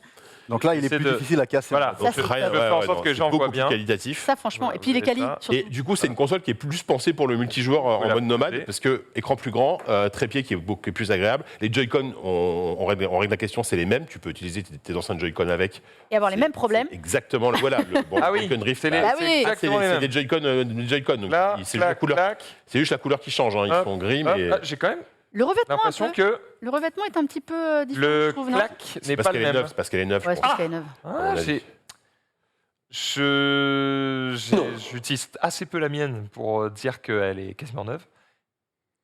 Donc là, il est C'est plus de- difficile à casser. Voilà, Ça, donc c'est je top. peux faire en sorte que les gens voient beaucoup bien. plus qualitatif. Ça, franchement. Voilà, Et puis les vous avez qualis. ça. surtout. Et du coup, c'est une console qui est plus pensée pour le multijoueur en la mode nomade, poser. parce que écran plus grand, trépied qui est plus agréable. Les Joy-Con, on règle la question, c'est les mêmes. Tu peux utiliser tes anciens Joy-Con avec. Et avoir les C'est- mêmes problèmes. c'est Exactement. Voilà. Ah oui, Joy-Con Drift. c'est les- Bah c'est oui. exactement les c'est mêmes. des Joy-Con. Donc Là, c'est juste la clac, couleur. clac. C'est juste la couleur qui change. Hein. Ils Hop, sont gris, hop, mais ah, j'ai quand même Le revêtement, un l'impression peu. que Le revêtement est un petit peu différent, le je trouve, non clac c'est n'est parce pas qu'elle le est même. neuve. C'est parce qu'elle est neuve. Ouais, je c'est pense. parce qu'elle est neuve. mon Ah, avis. j'utilise assez peu la mienne pour dire qu'elle est quasiment neuve.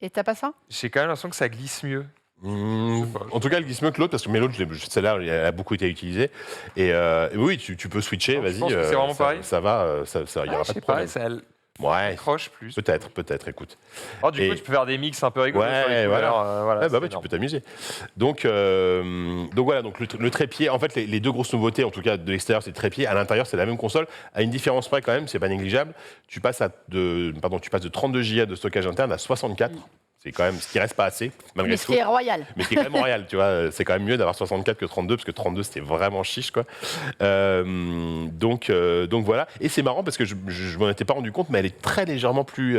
Et t'as pas ça J'ai quand même l'impression que ça glisse mieux. En tout cas, elle glisse mieux que l'autre, parce que l'autre, celle-là, elle a beaucoup été utilisée. Et oui, tu peux switcher, Je vas-y. pense que c'est vraiment pareil. Ça va, il n'y aura pas de problème. Elle Ouais, accroche plus. peut-être, écoute. Oh, du coup, tu peux faire des mix un peu rigolos sur les couleurs. Voilà, c'est tu énorme. peux t'amuser. Donc voilà, donc le trépied, en fait, les deux grosses nouveautés, en tout cas de l'extérieur, c'est le trépied. À l'intérieur, c'est la même console. À une différence près, quand même, c'est pas négligeable. Tu passes de 32 Go de stockage interne à 64. C'est quand même ce qui reste pas assez, malgré Mais tout. ce qui est royal. Mais qui est quand même royal, tu vois. C'est quand même mieux d'avoir 64 que 32, parce que 32, c'était vraiment chiche, quoi. Donc voilà. Et c'est marrant, parce que je m'en étais pas rendu compte, mais elle est très légèrement plus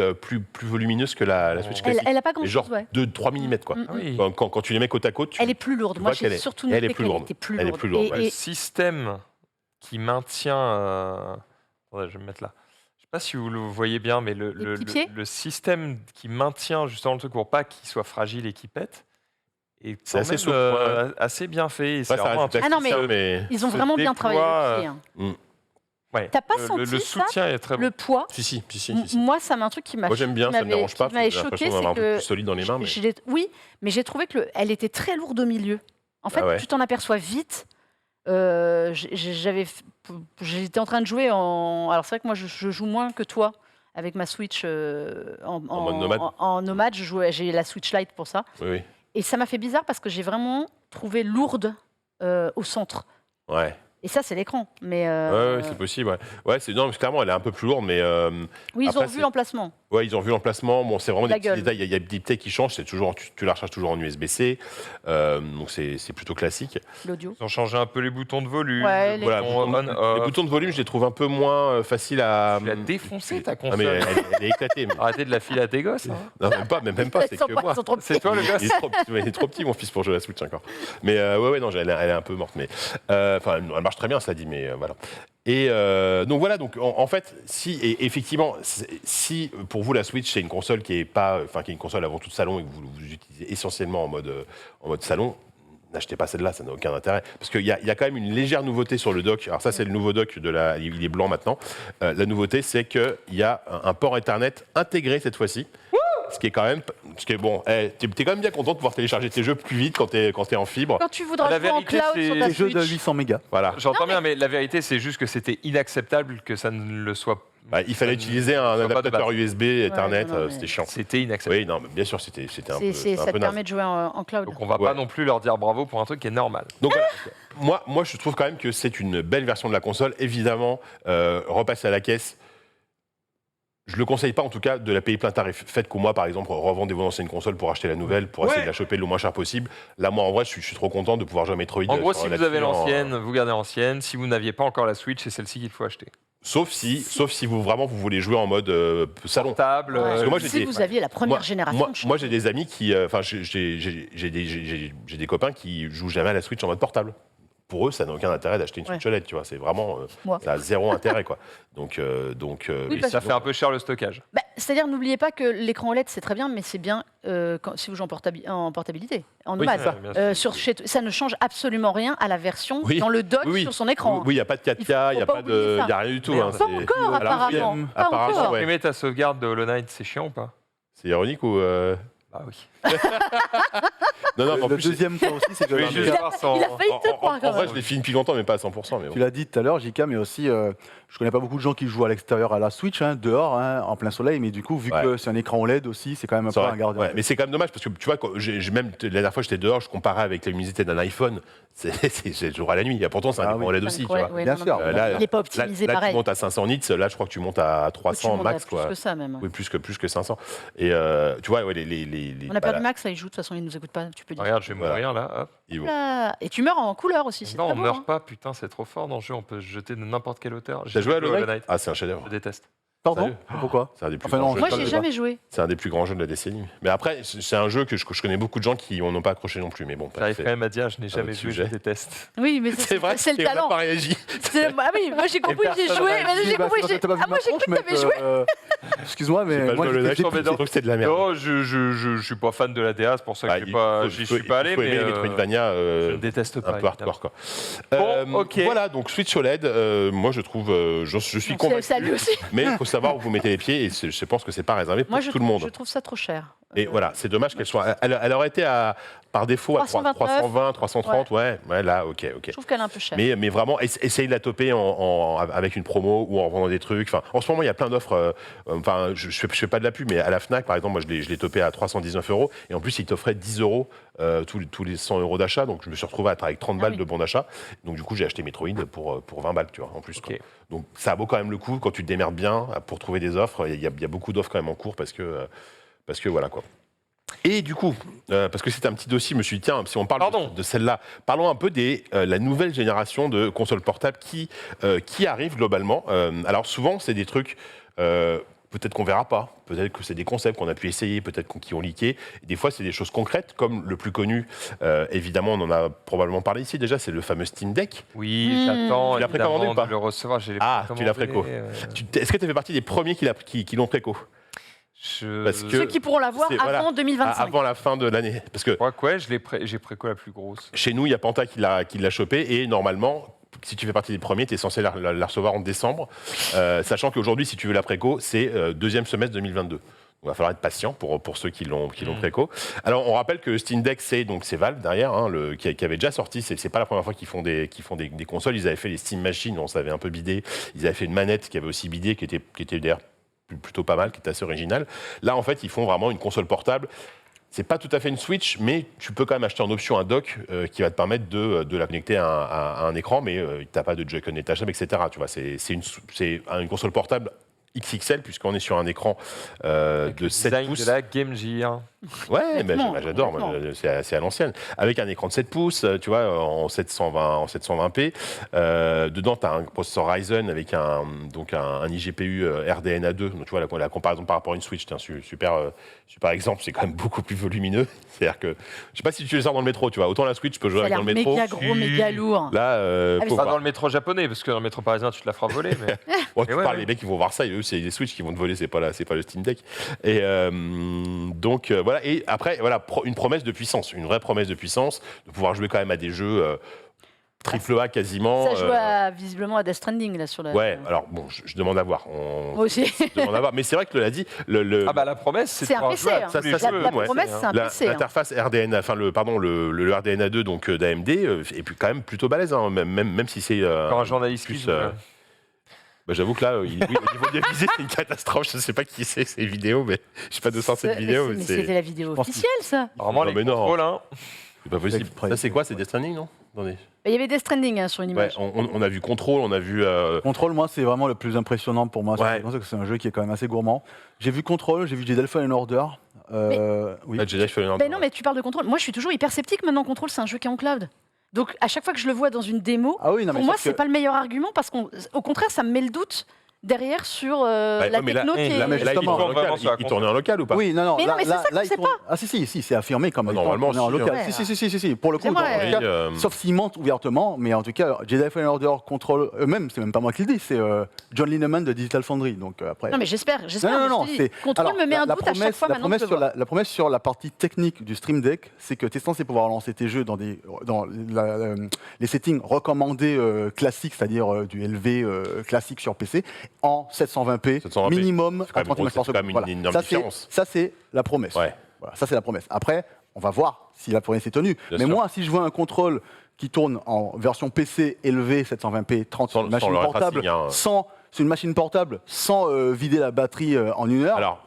volumineuse que la Switch classique. Elle a pas Mais genre grand-chose, ouais. 2-3 mm, quoi. Ah oui. Quand tu les mets côte à côte, Elle est plus lourde. tu Moi, vois qu'elle j'ai est- surtout elle est noté plus qu'elle lourde. était plus Elle est lourde. plus lourde, Et- ouais. Le et- système qui maintient. Attendez, je vais me mettre là. Je sais pas si vous le voyez bien, mais petits pieds le système qui maintient justement le truc pour pas qu'il soit fragile et qu'il pète est C'est quand assez même, souple, assez bien fait. Et c'est Ouais, ça vraiment un reste Ah non, mais- plastique, mais... Ils ont se vraiment bien travaillé déploie, le pied, hein. Ouais. T'as pas Le senti ça, soutien est très bon. Le poids. Si. Moi, ça m'a un truc qui m'a Moi, j'aime bien, qui ça me m'avait- dérange pas. qui m'avait J'ai choqué, l'impression d'avoir c'est un peu que plus solide dans les mains. Mais... oui, mais j'ai trouvé qu'elle était très lourde au milieu. En fait, Ah ouais. tu t'en aperçois vite. J'étais en train de jouer en. Alors, c'est vrai que moi, je joue moins que toi avec ma Switch En mode nomade. en nomade. J'ai la Switch Lite pour ça. Oui. Et ça m'a fait bizarre parce que j'ai vraiment trouvé lourde au centre. Ouais. Et ça, c'est l'écran. Mais Ouais, c'est possible. Ouais, non, mais clairement, elle est un peu plus lourde, mais oui, ils après, ont vu l'emplacement. ouais, ils ont vu l'emplacement. Bon, c'est vraiment La des petits gueule. détails. Il y a des détails qui changent. C'est toujours, tu la recharges toujours en USB-C, donc c'est plutôt classique. L'audio. Ils ont changé un peu les boutons de volume. Ouais, le les Voilà, bouton les on-off. boutons de volume, je les trouve un peu moins faciles à. Tu l'as défoncé ta Ah, console. mais elle est éclatée. mais- Arrêtez de la filer à tes gosses. hein. Non, même pas. C'est Ils sont que pas- moi. ils sont trop C'est toi le gosse. Il est trop petit, mon fils, pour jouer à la Switch encore. Mais ouais, non, elle est un peu morte. Mais enfin, elle marche très bien, ça dit, mais voilà. Et donc voilà, donc en fait, et effectivement, si pour vous la Switch c'est une console qui est pas, enfin qui est une console avant tout de salon et que vous utilisez essentiellement en mode salon, n'achetez pas celle-là, ça n'a aucun intérêt. Parce qu'il y a quand même une légère nouveauté sur le dock. Alors ça, c'est le nouveau dock il est blanc maintenant. La nouveauté, c'est qu'il y a un port Ethernet intégré cette fois-ci. Ce qui est quand même, bon, t'es quand même bien content de pouvoir télécharger tes jeux plus vite quand t'es en fibre. Quand tu voudras La jouer en vérité, cloud c'est- sur ta Des jeux de Switch. 800 mégas. Voilà. J'entends bien, mais la vérité, c'est juste que c'était inacceptable que ça ne le soit. Bah, il fallait utiliser un soit pas de adaptateur base. USB Ethernet, non, mais- c'était chiant. C'était inacceptable. Oui, non, mais bien sûr, c'était un peu, Ça un te peu naze. permet de jouer en cloud. Donc on va Ouais. pas non plus leur dire bravo pour un truc qui est normal. Donc voilà, moi, je trouve quand même que c'est une belle version de la console. Évidemment, repasser à la caisse, je le conseille pas en tout cas de la payer plein tarif. Faites comme moi, par exemple, revendez vos anciennes consoles pour acheter la nouvelle, pour essayer de la choper le moins cher possible. Là, moi, en vrai, je suis trop content de pouvoir jouer à Metroid. En gros, sur si vous là-dessus avez en- l'ancienne, vous gardez l'ancienne. Si vous n'aviez pas encore la Switch, c'est celle-ci qu'il faut acheter. Sauf si vous voulez jouer en mode salon. Portable. Ouais. Parce que moi, Si j'étais- vous aviez la première Moi, génération. moi, j'ai des amis qui, enfin, j'ai des copains qui jouent jamais à la Switch en mode portable. Pour eux, ça n'a aucun intérêt d'acheter une Ouais. Switch OLED, tu vois. C'est vraiment, Moi. ça a zéro intérêt, quoi. Donc, Oui, et parce Ça sinon- fait un peu cher le stockage. Bah, c'est-à-dire, n'oubliez pas que l'écran OLED, c'est très bien, mais c'est bien si vous jouez en portabilité, en Oui, nomade. c'est ça. Bien sûr. Ça ne change absolument rien à la version Oui. dans le dock Oui, oui. sur son écran. Oui, il n'y a pas de 4K, il n'y a faut pas pas oublier ça. y a rien du tout. Merde. hein, Pas c'est- encore, Alors, apparemment. oui, Pas apparemment, encore. ouais. Supprimer ta sauvegarde de Hollow Knight, c'est chiant ou pas? C'est ironique ou Bah oui. Non, non, mais en Le plus, deuxième point aussi, c'est que Oui, Il je- a, voir son- il a failli te croire en quand vrai, même. je l'ai fini depuis longtemps, mais pas à 100%. Mais bon. tu l'as dit tout à l'heure, JK, mais aussi, je connais pas beaucoup de gens qui jouent à l'extérieur à la Switch, hein, dehors, hein, en plein soleil, mais du coup, vu Ouais. que c'est un écran OLED aussi, c'est quand même un C'est peu vrai. un gardien. Ouais, mais c'est quand même dommage parce que tu vois, même la dernière fois j'étais dehors, je comparais avec la luminosité d'un iPhone, c'est le jour à la nuit. Et pourtant, c'est un Ah écran oui. OLED aussi, tu Ouais, vois. ouais, Bien non, sûr. non, Là, il n'est pas optimisé Là, tu pareil. montes à 500 nits, là, je crois que tu montes à Tu 300 montes à max, plus quoi. que ça même. Oui, plus que 500. Et tu vois, ouais, On a bah, perdu Max, là, il joue, de toute façon, il nous écoute pas, tu peux dire. Regarde, je vais Voilà. mourir là. Hop. ils vont- Là. Et tu meurs en couleur aussi, c'est Non, très on beau, meurt hein. pas, putain, c'est trop fort dans le jeu, on peut se jeter de n'importe quelle hauteur. T'as joué à Hollow Knight Knight Ah, c'est un chef-d'œuvre. Je déteste. Pardon Sérieux Pourquoi C'est un des plus Enfin, grands non, jeux. Moi, je j'ai sais jamais joué. C'est un des plus grands jeux de la décennie. Mais après, c'est un jeu que je connais beaucoup de gens qui n'ont pas accroché non plus. Mais bon, J'arrive c'est quand même à dire, je n'ai un jamais autre joué, je sujet. déteste. Oui, mais c'est vrai, c'est le et on n'a talent. pas réagi. Ah oui, moi j'ai compris que j'ai personne joué. réagit. Mais j'ai Bah, compris. c'est parce que t'as pas vu Ah, moi ma j'ai cru tronche, que t'avais mec, joué. Excuse-moi, J'ai mais pas moi, joué au j'étais Knight, je dégoûté. trouve que c'était de la merde. Non, je suis pas fan de la DA, c'est pour ça que Bah, je suis pas- j'y suis pas allé, il faut mais aimer les Metroidvania je ne déteste pas. un peu évidemment. hardcore, quoi. Bon, ok. Voilà, donc Switch OLED, moi je trouve, je suis Donc, convaincu. c'est à lui aussi. Mais il faut savoir où vous mettez les pieds et je pense que c'est pas réservé pour Moi, tout le monde. je trouve ça trop cher. Et voilà, c'est dommage qu'elle soit. Elle aurait été par défaut à 320, 330, ouais, là, ok. Je trouve qu'elle est un peu chère. Mais vraiment, essaye de la toper avec une promo ou en vendant des trucs. Enfin, en ce moment, il y a plein d'offres. Enfin, je fais pas de la pub, mais à la Fnac, par exemple, moi, je l'ai topé à 319 €. Et en plus, ils t'offraient 10 € tous les 100 € d'achat. Donc, je me suis retrouvé avec 30 balles de bon d'achat. Donc, du coup, j'ai acheté Metroid pour 20 balles, tu vois, en plus. Quoi. Donc, ça vaut quand même le coup quand tu te démerdes bien pour trouver des offres. Il y a beaucoup d'offres quand même en cours parce que voilà, quoi. Et du coup, parce que c'est un petit dossier, je me suis dit, tiens, si on parle de celle-là, parlons un peu de la nouvelle génération de consoles portables qui arrive globalement. Alors souvent, c'est des trucs, peut-être qu'on verra pas, peut-être que c'est des concepts qu'on a pu essayer, peut-être qui ont leaké. Des fois, c'est des choses concrètes, comme le plus connu, évidemment, on en a probablement parlé ici déjà, c'est le fameux Steam Deck. Oui, j'attends Tu l'as précommandé ou pas de le recevoir. Tu l'as préco. Est-ce que tu fais partie des premiers qui l'ont préco? Ceux qui pourront l'avoir avant 2025. Avant la fin de l'année. Parce que j'ai préco la plus grosse. Chez nous, il y a Panta qui l'a chopé et normalement, si tu fais partie des premiers, tu es censé la recevoir en décembre. Sachant qu'aujourd'hui, si tu veux la préco, c'est deuxième semestre 2022. Il va falloir être patient pour ceux qui l'ont préco. Alors, on rappelle que Steam Deck, c'est Valve derrière, qui avait déjà sorti. C'est pas la première fois qu'ils font des consoles. Ils avaient fait les Steam Machines, on s'avait un peu bidé. Ils avaient fait une manette qui avait aussi bidé, qui était d'ailleurs plutôt pas mal, qui est assez original. Là, en fait, ils font vraiment une console portable. C'est pas tout à fait une Switch, mais tu peux quand même acheter en option un dock qui va te permettre de la connecter à un écran, mais tu n'as pas de Joy-Con détachable, etc. Tu vois, c'est une console portable XXL, puisqu'on est sur un écran de 7 pouces. De la Game Gear. Ouais, mais j'adore, c'est à l'ancienne. Avec un écran de 7 pouces, tu vois, en 720p. Dedans, tu as un processeur Ryzen avec un iGPU RDNA 2. Donc, tu vois, la comparaison par rapport à une Switch, c'est un super exemple. C'est quand même beaucoup plus volumineux. C'est-à-dire que, je sais pas si tu les sors dans le métro, tu vois. Autant la Switch, je peux jouer avec dans le métro. Méga gros, méga lourd. Là, pas dans le métro japonais, parce que dans le métro parisien, tu te la feras voler. Mais... Les mecs qui vont voir ça, eux, c'est les Switch qui vont te voler, c'est pas le Steam Deck. Et donc, voilà. Et après, voilà, une promesse de puissance, une vraie promesse de puissance, de pouvoir jouer quand même à des jeux triple A quasiment. Ça joue visiblement à Death Stranding là sur la. Ouais, alors bon, je demande à voir. Moi aussi. Je demande à voir. Mais c'est vrai que l'a dit. la promesse, c'est un PC. La promesse, c'est un PC. L'interface RDNA, le RDNA 2 donc d'AMD est quand même plutôt balèze, même si c'est. Encore un journaliste plus. J'avoue que là, au niveau de la visée, c'est une catastrophe. Je ne sais pas qui c'est ces vidéos, mais je n'ai pas de sens cette vidéo. Mais c'était la vidéo officielle, ça. Vraiment, les contrôles, hein. C'est pas possible. Ça, c'est quoi? C'est Death Stranding, non? Attendez. Il y avait Death Stranding sur une image. Ouais, on a vu Control, on a vu. Control, moi, c'est vraiment le plus impressionnant pour moi. Ouais. C'est un jeu qui est quand même assez gourmand. J'ai vu Control, j'ai vu Jedi Fallen Order. Oui. Jedi Fallen Order. Non, mais tu parles de Control. Moi, je suis toujours hyper sceptique maintenant. Control, c'est un jeu qui est en cloud. Donc, à chaque fois que je le vois dans une démo, pour moi, c'est pas le meilleur argument parce qu'au contraire, ça me met le doute derrière sur la techno qui est... Là, il tournait en local ou pas? Oui, non. Mais c'est ça que je sais pas. Ah si, c'est affirmé comme normalement en local. Ouais. Si. Pour le coup, sauf s'ils mentent ouvertement, mais en tout cas, Jedi Fallen Order, Control, eux-mêmes, c'est même pas moi qui le dis, c'est John Lineman de Digital Foundry. Donc après. Non, mais j'espère. Non, Control me met un doute à chaque fois maintenant que je le vois. La promesse sur la partie technique du Stream Deck, c'est que tu es censé pouvoir lancer tes jeux dans les settings recommandés classiques, c'est-à-dire du LV classique sur PC, en 720p minimum à 30 images par seconde. Voilà. Ça, c'est la promesse. Ouais. Voilà, ça, c'est la promesse. Après, on va voir si la promesse est tenue. Mais moi, si je vois un contrôle qui tourne en version PC élevée, 720p, 30 machine portable, c'est une machine portable sans vider la batterie en 1 heure. Alors,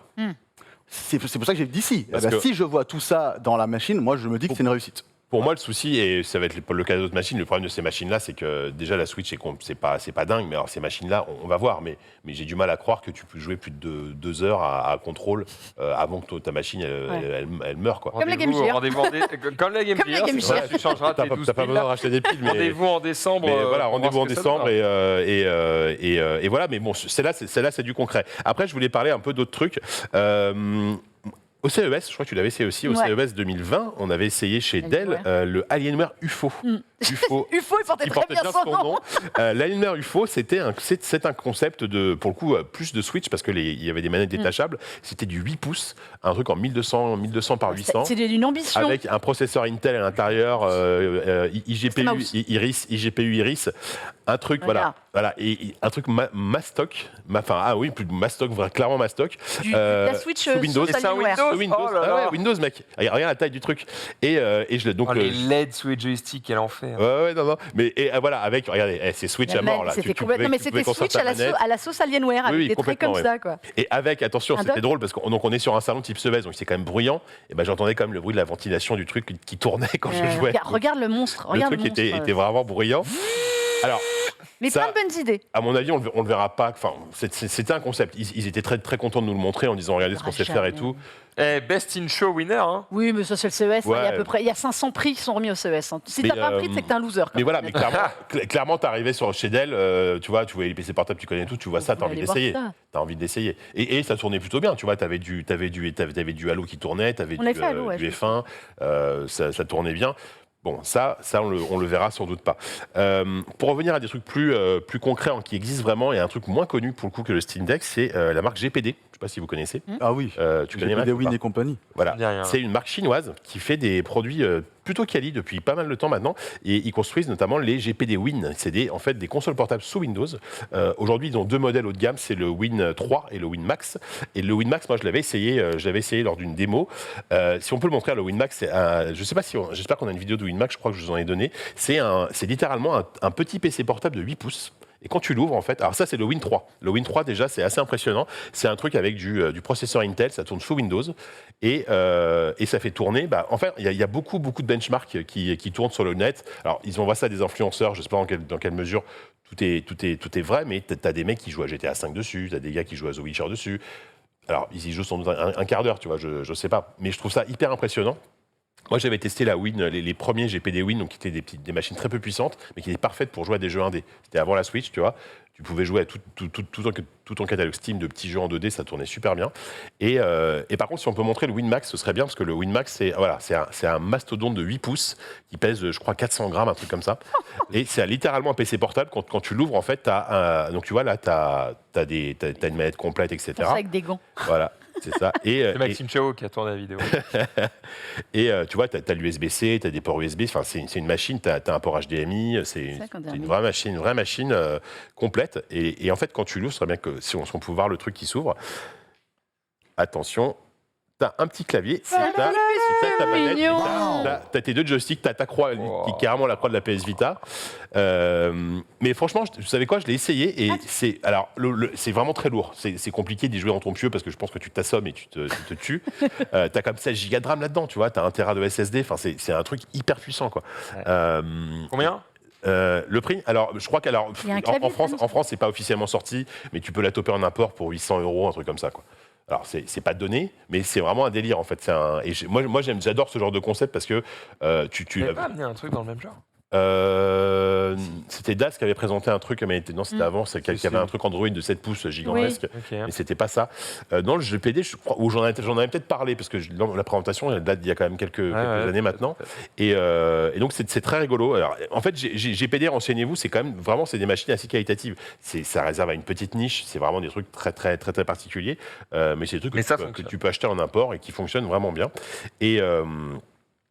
c'est pour ça que j'ai dit si. Si je vois tout ça dans la machine, moi, je me dis que c'est une réussite. Pour moi, le souci, et ça va être le cas d'autres machines, le problème de ces machines-là, c'est que déjà la Switch, c'est pas dingue, mais alors ces machines-là, on va voir, mais j'ai du mal à croire que tu peux jouer plus de 2 heures à Control avant que ta machine, elle meure, quoi. Comme la Game Gear. Comme la Game Gear. Tu changeras tes 12 T'as pas besoin de racheter des piles, mais... Rendez-vous en décembre. Mais voilà, rendez-vous en décembre, et voilà, mais bon, celle-là, c'est du concret. Après, je voulais parler un peu d'autres trucs. Au CES, je crois que tu l'avais essayé aussi, au CES 2020, on avait essayé chez Dell le Alienware UFO. UFO, il portait très bien son nom. L'Alienware UFO, c'est un concept pour le coup, plus de Switch, parce qu'il y avait des manettes détachables. C'était du 8 pouces, un truc en 1200 par 800. C'était une ambition. Avec un processeur Intel à l'intérieur, IGPU Iris. Un truc, voilà. Voilà, et un truc mastoc, mastoc, clairement mastoc. La Switch sous Windows. sous Et c'est un Alienware. Windows. Sous Windows, Oh là là. Windows, mec. Regarde la taille du truc. Et je l'ai donc. Oh, les LED sous les joysticks, quel enfer. Ouais, non. Mais voilà, avec, regardez, c'est Switch à mort là. C'était complètement. Mais c'était Switch à la sauce Alienware, avec Oui, des trucs complètement, comme ça, quoi. Et avec, attention, Un c'était dock. drôle parce qu'on est sur un salon type Sevez, donc c'est quand même bruyant. Et ben j'entendais quand même le bruit de la ventilation du truc qui tournait quand je jouais. Regarde le monstre. Le Regarde truc le monstre. était vraiment bruyant. Alors, Mais ça, plein de bonnes idées. à mon avis, on le verra pas. Enfin, c'était un concept. Ils étaient très, très contents de nous le montrer en disant regardez ce qu'on sait faire et tout. Best in Show winner, hein. Oui, mais ça, c'est le CES. Ouais. Il y a à peu près, il y a 500 prix qui sont remis au CES. hein. Si Mais, t'as pas un prix, c'est que t'es un loser. Mais voilà, mais clairement, t'arrivais chez Dell, tu vois, tu voyais les PC portables, tu connais tout, tu vois ça, t'as envie d'essayer. T'as envie d'essayer. Et ça tournait plutôt bien, tu vois, t'avais du Halo qui tournait, t'avais On a fait Halo, ouais, du je F1, ça tournait bien. Bon, ça on le verra sans doute pas. Pour revenir à des trucs plus concrets qui existent vraiment, il y a un truc moins connu pour le coup que le Steam Deck, c'est la marque GPD. Je sais pas si vous connaissez. Ah oui. Tu connais des Mac ou Win pas et compagnie. Voilà, Ça me dit rien. c'est une marque chinoise qui fait des produits plutôt quali depuis pas mal de temps maintenant, et ils construisent notamment les GPD Win. C'est en fait des consoles portables sous Windows. Aujourd'hui, ils ont 2 modèles haut de gamme, c'est le Win 3 et le Win Max. Et le Win Max, moi, je l'avais essayé lors d'une démo. Si on peut le montrer, le Win Max, je sais pas si, j'espère qu'on a une vidéo de Win Max. Je crois que je vous en ai donné. C'est littéralement un petit PC portable de 8 pouces. Et quand tu l'ouvres, en fait, alors ça c'est le Win 3. Le Win 3 déjà c'est assez impressionnant. C'est un truc avec du processeur Intel, ça tourne sous Windows et ça fait tourner. En fait, il y a beaucoup de benchmarks qui tournent sur le net. Alors ils envoient ça à des influenceurs, je sais pas dans quelle mesure tout est vrai, mais t'as des mecs qui jouent à GTA 5 dessus, t'as des gars qui jouent à The Witcher dessus. Alors ils y jouent sans doute un quart d'heure, tu vois, je sais pas, mais je trouve ça hyper impressionnant. Moi, j'avais testé la Win, les premiers GPD Win, donc qui étaient des machines très peu puissantes, mais qui étaient parfaites pour jouer à des jeux indés. C'était avant la Switch, tu vois. Tu pouvais jouer à tout en catalogue Steam de petits jeux en 2D, ça tournait super bien. Et par contre, si on peut montrer le Win Max, ce serait bien, parce que le Win Max, c'est un mastodonte de 8 pouces qui pèse, je crois, 400 grammes, un truc comme ça. Et c'est littéralement un PC portable. Quand tu l'ouvres, en fait, donc tu vois, là, t'as une manette complète, etc. Pour ça avec des gants. Voilà. C'est ça. C'est Maxime Chao qui a tourné la vidéo. Et tu vois, tu as l'USB-C, tu as des ports USB, enfin, c'est une machine, tu as un port HDMI, c'est une vraie machine complète. Et en fait, quand tu l'ouvres, ce serait bien que si on pouvait voir le truc qui s'ouvre. Attention, tu as un petit clavier, tu as ta manette, tu as tes 2 joysticks, tu as ta croix, qui est carrément la croix de la PS Vita. Mais franchement, vous savez quoi, je l'ai essayé et c'est vraiment très lourd. C'est compliqué d'y jouer dans ton pieu parce que je pense que tu t'assommes et tu te tues. T'as comme 16 Go de RAM là-dedans, tu vois, t'as 1 Tera de SSD, enfin c'est un truc hyper puissant quoi. Ouais. Combien le prix, alors je crois en France c'est pas officiellement sorti, mais tu peux la toper en import pour 800 €, un truc comme ça quoi. Alors c'est pas donné, mais c'est vraiment un délire en fait. Moi j'adore ce genre de concept parce que tu n'avais pas amené un truc dans le même genre. C'était Das qui avait présenté un truc, mais non, c'était avant, c'est qu'il y avait un truc Android de 7 pouces gigantesque, mais c'était pas ça. Dans le GPD, je crois, où j'en avais peut-être parlé, parce que la présentation elle date d'il y a quand même quelques années maintenant, et donc c'est très rigolo. Alors, en fait, GPD, renseignez-vous, c'est quand même vraiment des machines assez qualitatives. Ça réserve à une petite niche, c'est vraiment des trucs très très très très particuliers, mais c'est des trucs que tu peux acheter en import et qui fonctionnent vraiment bien.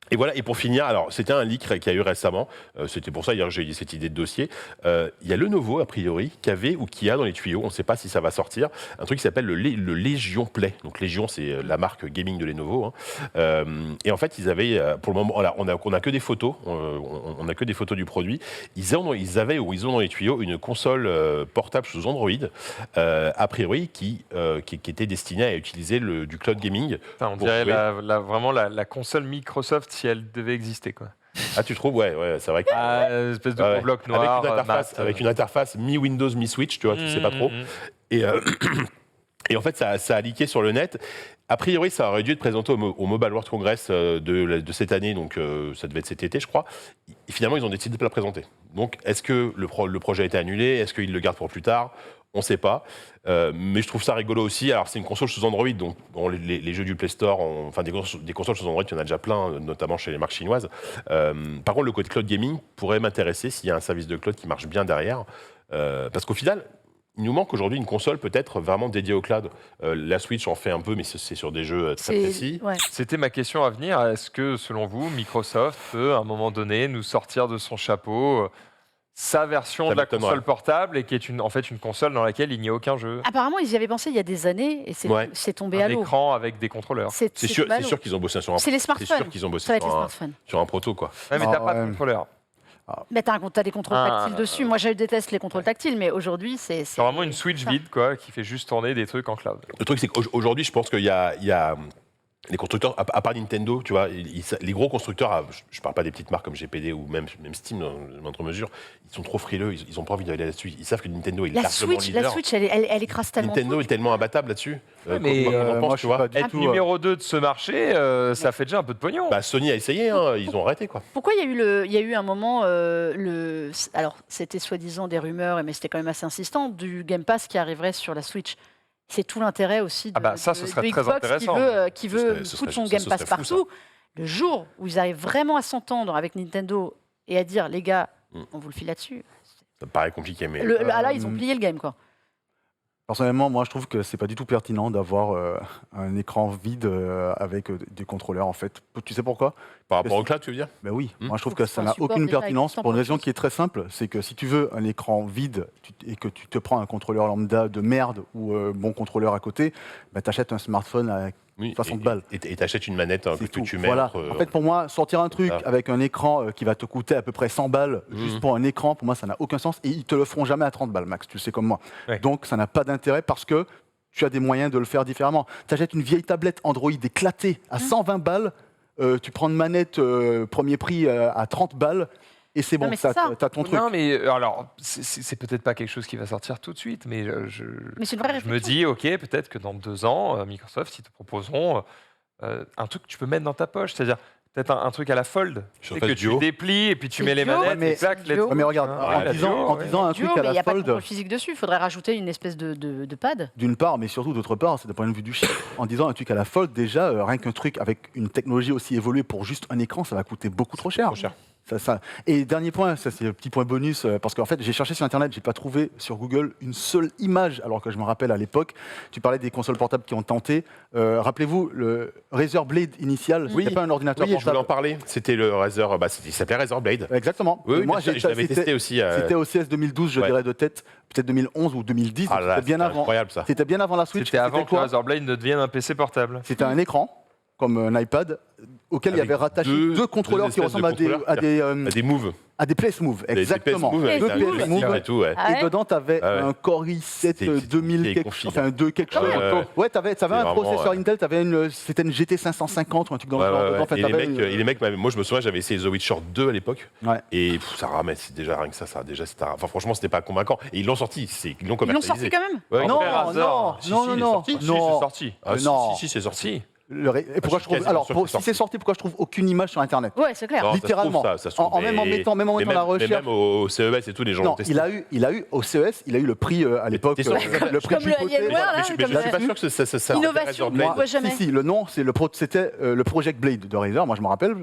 Et voilà, et pour finir, alors c'était un leak qu'il y a eu récemment, c'était pour ça hier j'ai eu cette idée de dossier. Il y a Lenovo, a priori, qui avait ou qui a dans les tuyaux, on ne sait pas si ça va sortir, un truc qui s'appelle le Legion Play. Donc Legion, c'est la marque gaming de Lenovo. Et en fait, ils avaient, pour le moment, on a que des photos, on a que des photos du produit. Ils ont dans les tuyaux une console portable sous Android, a priori, qui était destinée à utiliser du cloud gaming. Enfin, on dirait vraiment la console Microsoft si elle devait exister, quoi. Ah, tu trouves? Ouais, c'est vrai que... espèce de gros bloc noir. Avec une interface mi-Windows, mi-Switch, tu vois, tu sais pas trop. Et en fait, ça a leaké sur le net. A priori, ça aurait dû être présenté au Mobile World Congress de cette année, donc ça devait être cet été, je crois. Et finalement, ils ont décidé de ne pas le présenter. Donc, est-ce que le projet a été annulé? Est-ce qu'ils le gardent pour plus tard? On ne sait pas. Mais je trouve ça rigolo aussi. Alors, c'est une console sous Android, donc les jeux du Play Store, des consoles sous Android, il y en a déjà plein, notamment chez les marques chinoises. Par contre, le côté cloud gaming pourrait m'intéresser s'il y a un service de cloud qui marche bien derrière. Parce qu'au final, il nous manque aujourd'hui une console peut-être vraiment dédiée au cloud. La Switch en fait un peu, mais c'est sur des jeux très précis. Ouais. C'était ma question à venir. Est-ce que, selon vous, Microsoft peut, à un moment donné, nous sortir de son chapeau sa version Ça de la m'étonnerait. console portable et qui est en fait une console dans laquelle il n'y a aucun jeu. Apparemment, ils y avaient pensé il y a des années et Ouais. c'est tombé Un à l'eau. écran avec des contrôleurs. C'est sûr, tombé à l'eau. qu'ils ont bossé sur un. C'est les C'est smartphones. sûr qu'ils ont bossé Ça va être les sur smartphones. un proto, quoi. Ouais, mais Ah, t'as pas de ouais. contrôleur. Mais t'as des contrôles Ah, tactiles dessus. Moi, je déteste les contrôles tactiles, mais aujourd'hui, c'est. C'est vraiment une Switch ça. vide quoi, qui fait juste tourner des trucs en cloud. Le truc, c'est qu'aujourd'hui, je pense qu'il y a les constructeurs, à part Nintendo, tu vois, les gros constructeurs, je parle pas des petites marques comme GPD ou même Steam dans une moindre mesure, ils sont trop frileux, ils ont pas envie d'aller là-dessus. Ils savent que Nintendo est La largement Switch, leader. elle écrase tellement. de Nintendo est trucs. tellement imbattable là-dessus. mais, Comment on moi, pense, je tu suis vois pas du Être tout, numéro 2 de ce marché, ça fait déjà un peu de pognon. Bah, Sony a essayé, hein, ils ont arrêté, quoi. Pourquoi il y a eu un moment, alors c'était soi-disant des rumeurs, mais c'était quand même assez insistant, du Game Pass qui arriverait sur la Switch. C'est tout l'intérêt aussi de, Ah bah ça, ce serait de très Xbox intéressant. qui veut Ce foutre serait- son ça, Game ce Pass serait fou, partout. Le jour où ils arrivent vraiment à s'entendre avec Nintendo et à dire, les gars, on vous le file là-dessus. Ça me paraît compliqué, mais. Là, ils ont plié le game, quoi. Personnellement, moi, je trouve que c'est pas du tout pertinent d'avoir un écran vide avec des contrôleurs, en fait. Tu sais pourquoi? Par rapport au cloud, tu veux dire? Ben oui, moi je trouve Faut que que ce ça soit un n'a support aucune déjà pertinence existant pour une pour raison tous. qui est très simple, c'est que si tu veux un écran vide et que tu te prends un contrôleur lambda de merde ou bon contrôleur à côté, ben t'achètes un smartphone à Oui, 60 balles. Et t'achètes une manette que C'est tout. tu mets Voilà. entre. En fait, pour moi, sortir un truc Ah. avec un écran qui va te coûter à peu près 100 balles juste pour un écran, pour moi, ça n'a aucun sens et ils te le feront jamais à 30 balles, Max, tu sais comme moi. Ouais. Donc, ça n'a pas d'intérêt parce que tu as des moyens de le faire différemment. Tu achètes une vieille tablette Android éclatée à 120 balles, tu prends une manette premier prix à 30 balles et c'est Non, bon, mais c'est t'as ça. t'as ton truc. Non, mais alors, c'est peut-être pas quelque chose qui va sortir tout de suite, mais Mais c'est une vraie je me réflexion. dis, ok, peut-être que dans 2 ans, Microsoft, ils te proposeront un truc que tu peux mettre dans ta poche, c'est-à-dire peut-être un truc à la fold, Sur c'est que face tu duo. déplies et puis tu C'est mets les duo, manettes, mais- exact, c'est duo. Ouais, mais regarde, Ouais, la duo, en ouais. disant un Duo, truc à mais il n'y la a pas de fold, contrôle physique dessus. Il faudrait rajouter une espèce de pad. d'une part, mais surtout d'autre part, c'est d'un point de vue du chiffre. En disant un truc à la fold, déjà, rien qu'un truc avec une technologie aussi évoluée pour juste un écran, ça va coûter beaucoup trop cher. Trop cher. Ça. Et dernier point, ça c'est le petit point bonus, parce qu'en fait j'ai cherché sur internet, j'ai pas trouvé sur Google une seule image, alors que je me rappelle à l'époque, tu parlais des consoles portables qui ont tenté. Rappelez-vous, le Razer Blade initial, Oui. c'était pas un ordinateur Oui, je voulais portable. en parler. C'était le Razer, il s'appelait Razer Blade. Exactement. Oui, Moi, bien sûr, je l'avais c'était- testé aussi. C'était au CS 2012, je Ouais. dirais de tête, peut-être 2011 ou 2010, Ah donc là, c'était bien avant. incroyable ça. C'était bien avant la Switch. C'était avant que quoi Razer Blade ne devienne un PC portable. C'était un écran, comme un iPad, auquel il y Avec avait rattaché deux- deux contrôleurs deux qui espèces de ressemblent Des moves. à des Place Move. Des Exactement. PS Move, avec Deux un PS joystick Move. et tout, ouais. Ah ouais Et dedans, tu avais Ah ouais. un Core i7 C'était 2000 compliqué, quelque chose, enfin un 2 quelque chose. Ouais. Tu avais un vraiment, processeur ouais. Intel, c'était une GT 550 ou un truc dans le Ouais, genre. ouais, dedans. ouais. Enfin, Et t'avais les mecs, moi je me souviens, j'avais essayé The Witcher 2 à l'époque, Ouais. et ça ramait, c'est déjà rien que ça déjà, enfin franchement, c'était pas convainquant. Et ils l'ont sorti, ils l'ont Ils l'ont commercialisé. sorti quand même. Ouais, Non, Après, Razer, non, si, non, si, non, il est non, sorti. Si, non. c'est sorti. Ah, Non. si, c'est sorti. Si. Et pourquoi Je je suis trouve alors quasiment sûr que si c'est c'est sorti, pourquoi je trouve aucune image sur internet? Ouais, c'est clair. Non, ça se Littéralement. trouve, ça se trouve, Même en mais- mettant mais la même- recherche. Mais même au CES et tout, les gens Non, l'ont testé. il a eu au CES, il a eu le prix à l'époque, t'es sûr le prix Comme le chipoté. Alienware, là, Mais je comme suis pas sûr que ça Innovation. Razer Blade. On voit jamais. Si, le nom, c'était le Project Blade de Razer. Moi, je me rappelle,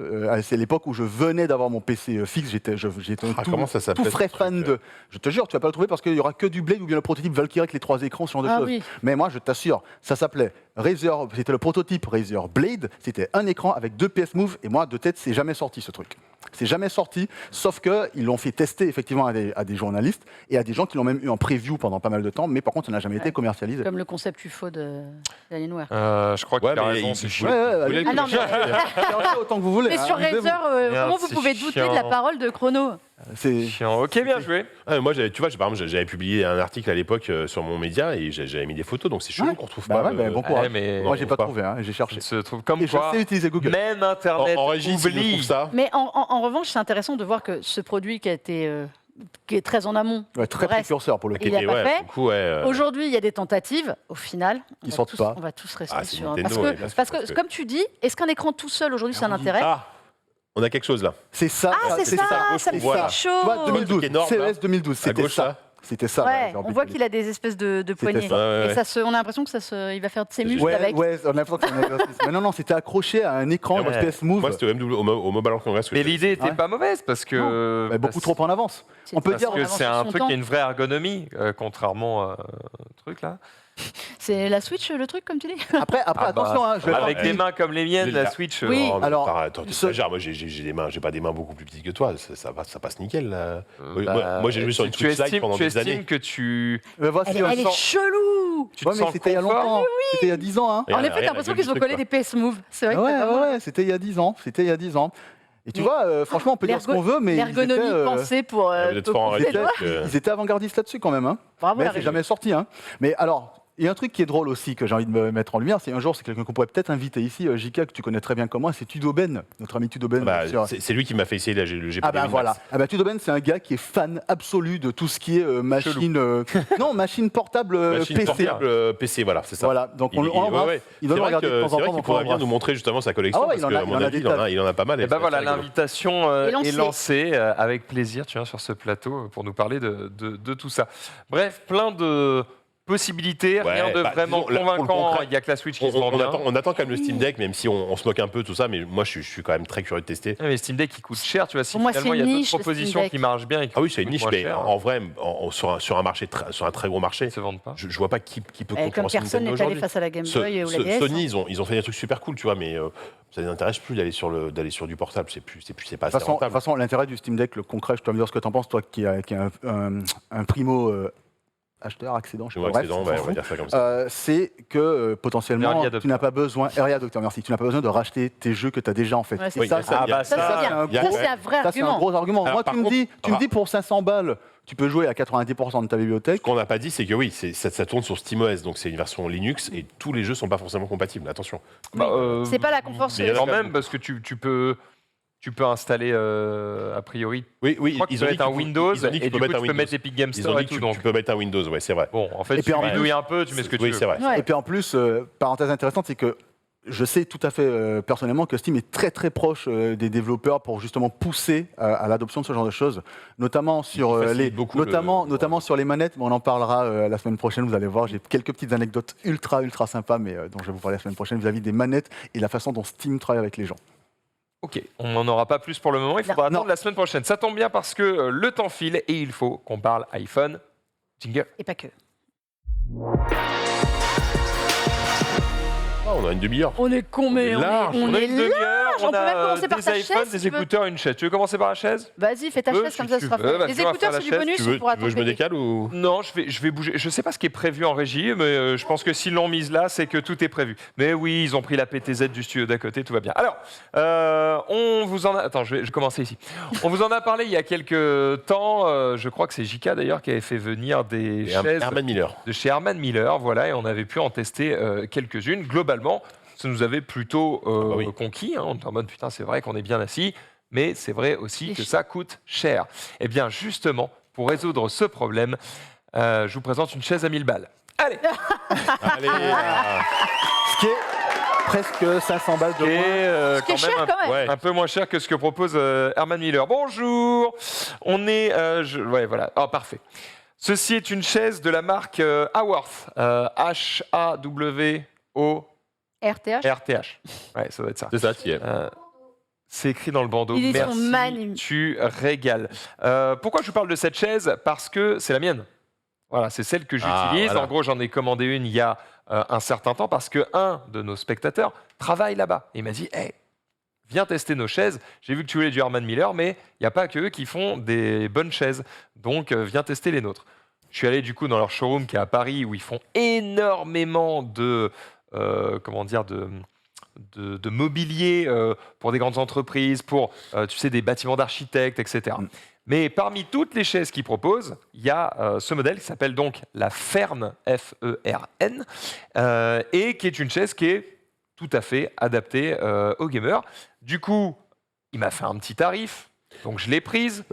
c'est l'époque où je venais d'avoir mon PC fixe. J'étais un Ah, comment ça tout s'appelle frais ce fan truc, de. Je te jure, tu vas pas le trouver parce qu'il y aura que du Blade ou bien le prototype Valkyrie avec les 3 écrans, ce genre de Ah choses. oui. Mais moi, je t'assure, ça s'appelait Razer. C'était le prototype Razer Blade. C'était un écran avec 2 PS Move. Et moi, de tête, c'est jamais sorti ce truc. C'est jamais sorti, sauf qu'ils l'ont fait tester effectivement à des journalistes et à des gens qui l'ont même eu en preview pendant pas mal de temps. Mais par contre, ça n'a jamais été commercialisé. Comme le concept UFO d'Alienware. Je crois qu'il Ouais, a mais raison, c'est il- chiant. Ouais, Ah non, mais, Cherchez autant que vous voulez. mais hein, sur amusez-vous. Razer, Merde, comment vous c'est pouvez douter de la chiant. parole de Chrono? C'est Chiant. Ok, bien joué. Ah, moi, tu vois, par exemple, j'avais publié un article à l'époque sur mon média et j'avais mis des photos, donc c'est chelou Ouais. qu'on retrouve Bah pas. ouais, bah, bon courage. Ouais, mais Moi, j'ai pas pas. trouvé, hein, j'ai cherché. il se trouve comme Et je quoi. sais utiliser Google. Même Internet En régie, si je oublie. trouve ça. Mais en revanche, c'est intéressant de voir que ce produit qui a été qui est très en amont, Ouais, très reste. précurseur pour le coup. Il a Et pas ouais, fait. du coup, ouais, Aujourd'hui, il y a des tentatives. Au final, Ils sortent pas. on va tous rester Ah, c'est sur. Nintendo, Parce ouais, que, bien sûr, parce parce que, que- comme tu dis, est-ce qu'un écran tout seul aujourd'hui, c'est un intérêt? Ah, on a quelque chose là. C'est ça. Ah, c'est c'est ça, ça, à gauche, ça qu'on me voit, là. fait chaud. Tu vois, 2012, truc énorme, là. CES 2012, c'était gauche, ça. là. C'était ça. Ouais, on voit qu'il a des espèces de poignées. ça. Ouais, ouais, Et ça on a l'impression que il va faire de ses muscles Ouais, avec. ouais, on a l'impression que c'est un exercice. Mais non, c'était accroché à un écran Ouais. de PS Move. Moi, c'était au Mobile World Congress. que Mais je- l'idée était Ouais. pas mauvaise parce que. Mais beaucoup parce- trop en avance. On peut Parce dire. Parce que avance c'est sur un son truc temps. qui a une vraie ergonomie, contrairement à un truc là. C'est la Switch, le truc, comme tu dis. Après, attention, hein, je vais Avec faire- des mains comme les miennes, la Switch. Oui. Non, mais Alors, attends, t'exagères. Moi, j'ai pas des mains beaucoup plus petites que toi. Ça passe nickel. Là. Moi, j'ai joué sur une tu Switch Lite pendant tu des années. estimes que tu voici, Elle est ouais, chelou. tu te mais sens c'était il y a confort. longtemps. C'était il y a 10 ans. Hein. Et En rien, effet, t'as la l'impression gueule qu'ils du ont truc, collé quoi. des PS Move. C'est vrai que Ouais, t'as vraiment- ouais, c'était il y a 10 ans. C'était il y a 10 ans. Et tu Mais- vois, franchement, on peut dire ce qu'on veut, mais L'ergonomie pensée pour. Vous êtes fort en pousser le doigt. réalité. ils étaient avant-gardistes là-dessus quand même. Hein. Bravo, Mais la c'est régie. jamais sorti. Hein. Mais alors, il y a un truc qui est drôle aussi que j'ai envie de me mettre en lumière. C'est un jour, c'est quelqu'un qu'on pourrait peut-être inviter ici, JK, que tu connais très bien comme moi, c'est Tudoben, notre ami Tudoben. Bah, sur- c'est lui qui m'a fait essayer le GP Ah ben 2000 voilà. Max. Ah ben Tudoben, c'est un gars qui est fan absolu de tout ce qui est machine, non, machine portable Machine PC. portable, PC, voilà, c'est ça. Voilà. Donc on Il l'embrasse. ouais. Il doit C'est nous vrai regarder de temps en c'est vrai temps. qu'il donc on pourrait bien l'embrasse. nous montrer justement sa collection, Ah ouais, parce il en a- qu'à il mon en a avis, des tas. il en a pas mal. Et ben voilà, c'est rigolo. l'invitation Est lancée. est lancée avec plaisir, tu vois, sur ce plateau pour nous parler de tout ça. Bref, plein de possibilités, Ouais, rien de bah, vraiment disons, là, pour le convaincant. contraire, Il n'y a que la Switch qui se vend bien. On attend quand même le Steam Deck, même si on se moque un peu tout ça, mais moi je suis quand même très curieux de tester. Ah, mais Steam Deck qui coûte cher, tu vois, si Pour moi, finalement c'est il y a une d'autres niche, le propositions Steam Deck. qui marchent bien et qui Ah oui, c'est une coûtent niche, moins mais cher, en vrai, sur un marché, sur un très gros marché, ils se vendent pas. je vois pas qui peut Comme concurrencer personne Nintendo n'est allé aujourd'hui. face à la Game Boy ou la DS. Sony, hein. ils ont fait des trucs super cool, tu vois, mais ça les intéresse plus d'aller sur du portable. C'est pas De assez toute rentable. façon, l'intérêt du Steam Deck, le concret, je dois me dire ce que tu en penses, toi qui es un primo acheteur, accédant, je sais Ou pas, accident, bref, ouais, on on s'en va fout. dire ça comme ça. C'est que potentiellement, Early adopter. tu n'as pas besoin, Early adopter, merci, tu n'as pas besoin de racheter tes jeux que tu as déjà en fait. Ouais, c'est Et ça, ça. Ah bah Ça, ça, c'est bien. il y a- Ça, c'est un vrai ça, c'est un argument. gros argument. Alors, Moi, par tu me contre, dis pour 500 balles, tu peux jouer à 90% de ta bibliothèque. Ce qu'on n'a pas dit, c'est que oui, ça tourne sur SteamOS, donc c'est une version Linux et tous les jeux sont pas forcément compatibles. Attention. Bah, C'est pas la confort mais il y en a quand quand même, même parce que tu peux installer a priori. Oui, Je crois que ils ça ont va dit être un qu'ils pou- Windows ils ont dit et qu'ils du coup peuvent tu mettre un peux Windows. mettre Epic Game Ils ont Store dit et que tout. tu Donc peux mettre un Windows, ouais, c'est vrai. bon, en fait, Et puis tu en plus- bidouilles un peu, tu mets ce que tu Oui, veux. c'est vrai. Ouais. Et puis en plus, parenthèse intéressante, c'est que je sais tout à fait personnellement que Steam est très très proche des développeurs pour justement pousser à l'adoption de ce genre de choses, notamment sur facilite beaucoup notamment sur les manettes. Mais on en parlera la semaine prochaine. Vous allez voir, j'ai quelques petites anecdotes ultra sympas, mais dont je vais vous parler la semaine prochaine vis-à-vis des manettes et la façon dont Steam travaille avec les gens. Ok, on n'en aura pas plus pour le moment, il faudra Non. attendre la semaine prochaine. Ça tombe bien parce que le temps file et il faut qu'on parle iPhone. Jingle. Et pas que. Ah, on a une demi-heure. On est con, mais large. on a est une là. demi-heure, on on peut même a commencer par des ta iPhones, chaise, des si tu veux. écouteurs, une chaise. Tu veux commencer par la chaise? Vas-y, fais ta veux, chaise, si comme ça, tu ce sera veux. fait. Vas-y, Les on va écouteurs, faire c'est du la chaise. bonus, on pourra Tu veux que je me décale ou Non, je vais bouger. Je sais pas ce qui est prévu en régie, mais je pense que s'ils l'ont mise là, c'est que tout est prévu. Mais oui, ils ont pris la PTZ du studio d'à côté, tout va bien. Alors, on vous en a... Attends, je vais commencer ici. On vous en a parlé il y a quelques temps. Je crois que c'est JK d'ailleurs qui avait fait venir des chaises Herman Miller. de chez Herman Miller, voilà, et on avait pu en tester quelques-unes. Globalement, ça nous avait plutôt bah oui. conquis. Hein. On était en mode, putain, c'est vrai qu'on est bien assis, mais c'est vrai aussi Et que cher. ça coûte cher. Eh bien, justement, pour résoudre ce problème, je vous présente une chaise à 1000 balles. Allez, Allez, Ce qui est presque 500 balles de et moins. Ce qui est cher quand même. ouais. un peu moins cher que ce que propose Herman Miller. Bonjour, on est... ouais, voilà, oh, parfait. Ceci est une chaise de la marque Haworth, H-A-W-O... RTH. RTH. Ouais, ça doit être ça. C'est ça, tu y es. C'est écrit dans le bandeau. Ils sont Merci, magnifiques. tu régales. Pourquoi je vous parle de cette chaise? Parce que c'est la mienne. Voilà, c'est celle que j'utilise. voilà. En gros, j'en ai commandé une il y a un certain temps parce qu'un de nos spectateurs travaille là-bas. Et il m'a dit, hey, viens tester nos chaises. J'ai vu que tu voulais du Herman Miller, mais il n'y a pas que eux qui font des bonnes chaises. Donc, viens tester les nôtres. Je suis allé du coup dans leur showroom qui est à Paris où ils font énormément de... comment dire, de mobilier pour des grandes entreprises, pour tu sais, des bâtiments d'architectes, etc. Mais parmi toutes les chaises qu'ils proposent, il y a ce modèle qui s'appelle donc la Fern, F-E-R-N, et qui est une chaise qui est tout à fait adaptée aux gamers. Du coup, il m'a fait un petit tarif, donc je l'ai prise.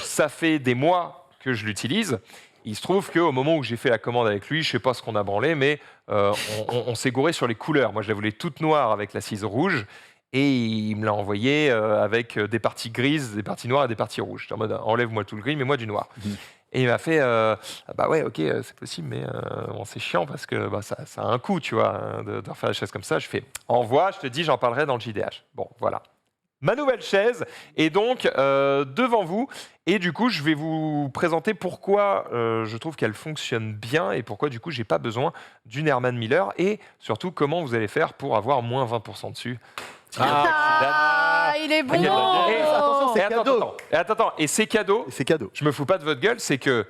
Ça fait des mois que je l'utilise. Il se trouve qu'au moment où j'ai fait la commande avec lui, je ne sais pas ce qu'on a branlé, mais on s'est gouré sur les couleurs. Moi, je la voulais toute noire avec l'assise rouge, et il me l'a envoyée avec des parties grises, des parties noires et des parties rouges. J'étais en mode, enlève-moi tout le gris, mais moi du noir. Et il m'a fait, bah ouais, ok, c'est possible, mais bon, c'est chiant parce que bah, ça a un coût, tu vois, de refaire des choses comme ça. Je fais, envoie, je te dis, j'en parlerai dans le JDH. Bon, voilà. ma nouvelle chaise est donc devant vous. Et du coup, je vais vous présenter pourquoi je trouve qu'elle fonctionne bien et pourquoi du coup, j'ai pas besoin d'une Herman Miller et surtout comment vous allez faire pour avoir moins 20% dessus. Ah, il est bon. Et attention, c'est attends, attends, et c'est cadeau. C'est cadeau. Je me fous pas de votre gueule, c'est que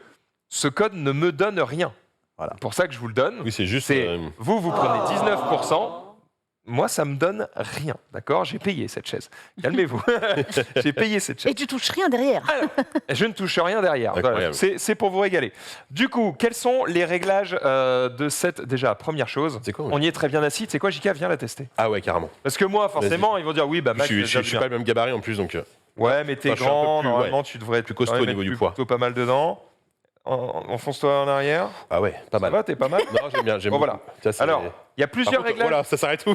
ce code ne me donne rien. Voilà. C'est pour ça que je vous le donne. Oui, c'est juste. C'est vous prenez 19%. Moi, ça me donne rien, d'accord? J'ai payé cette chaise. Calmez-vous. J'ai payé cette chaise. Et tu touches rien derrière. Je ne touche rien derrière. Voilà. Incroyable. C'est pour vous régaler. Du coup, quels sont les réglages de cette... Déjà, première chose, C'est quoi, on y est très bien assis. C'est quoi, JK? Viens la tester. Ah ouais, carrément. Parce que moi, forcément, ils vont dire oui, bah Max, Je suis pas le même gabarit en plus, donc. Ouais, mais t'es Enfin, je suis un peu grand, plus- normalement, ouais, tu devrais être plus costaud quand même au niveau être du poids. plutôt pas mal dedans. Enfonce-toi en arrière. Ah ouais, pas Ça mal. va, t'es pas mal? Non, j'aime bien. J'aime Bon, beaucoup. voilà. Ça, c'est- Alors, il y a Par plusieurs contre, réglages. voilà, ça s'arrête où?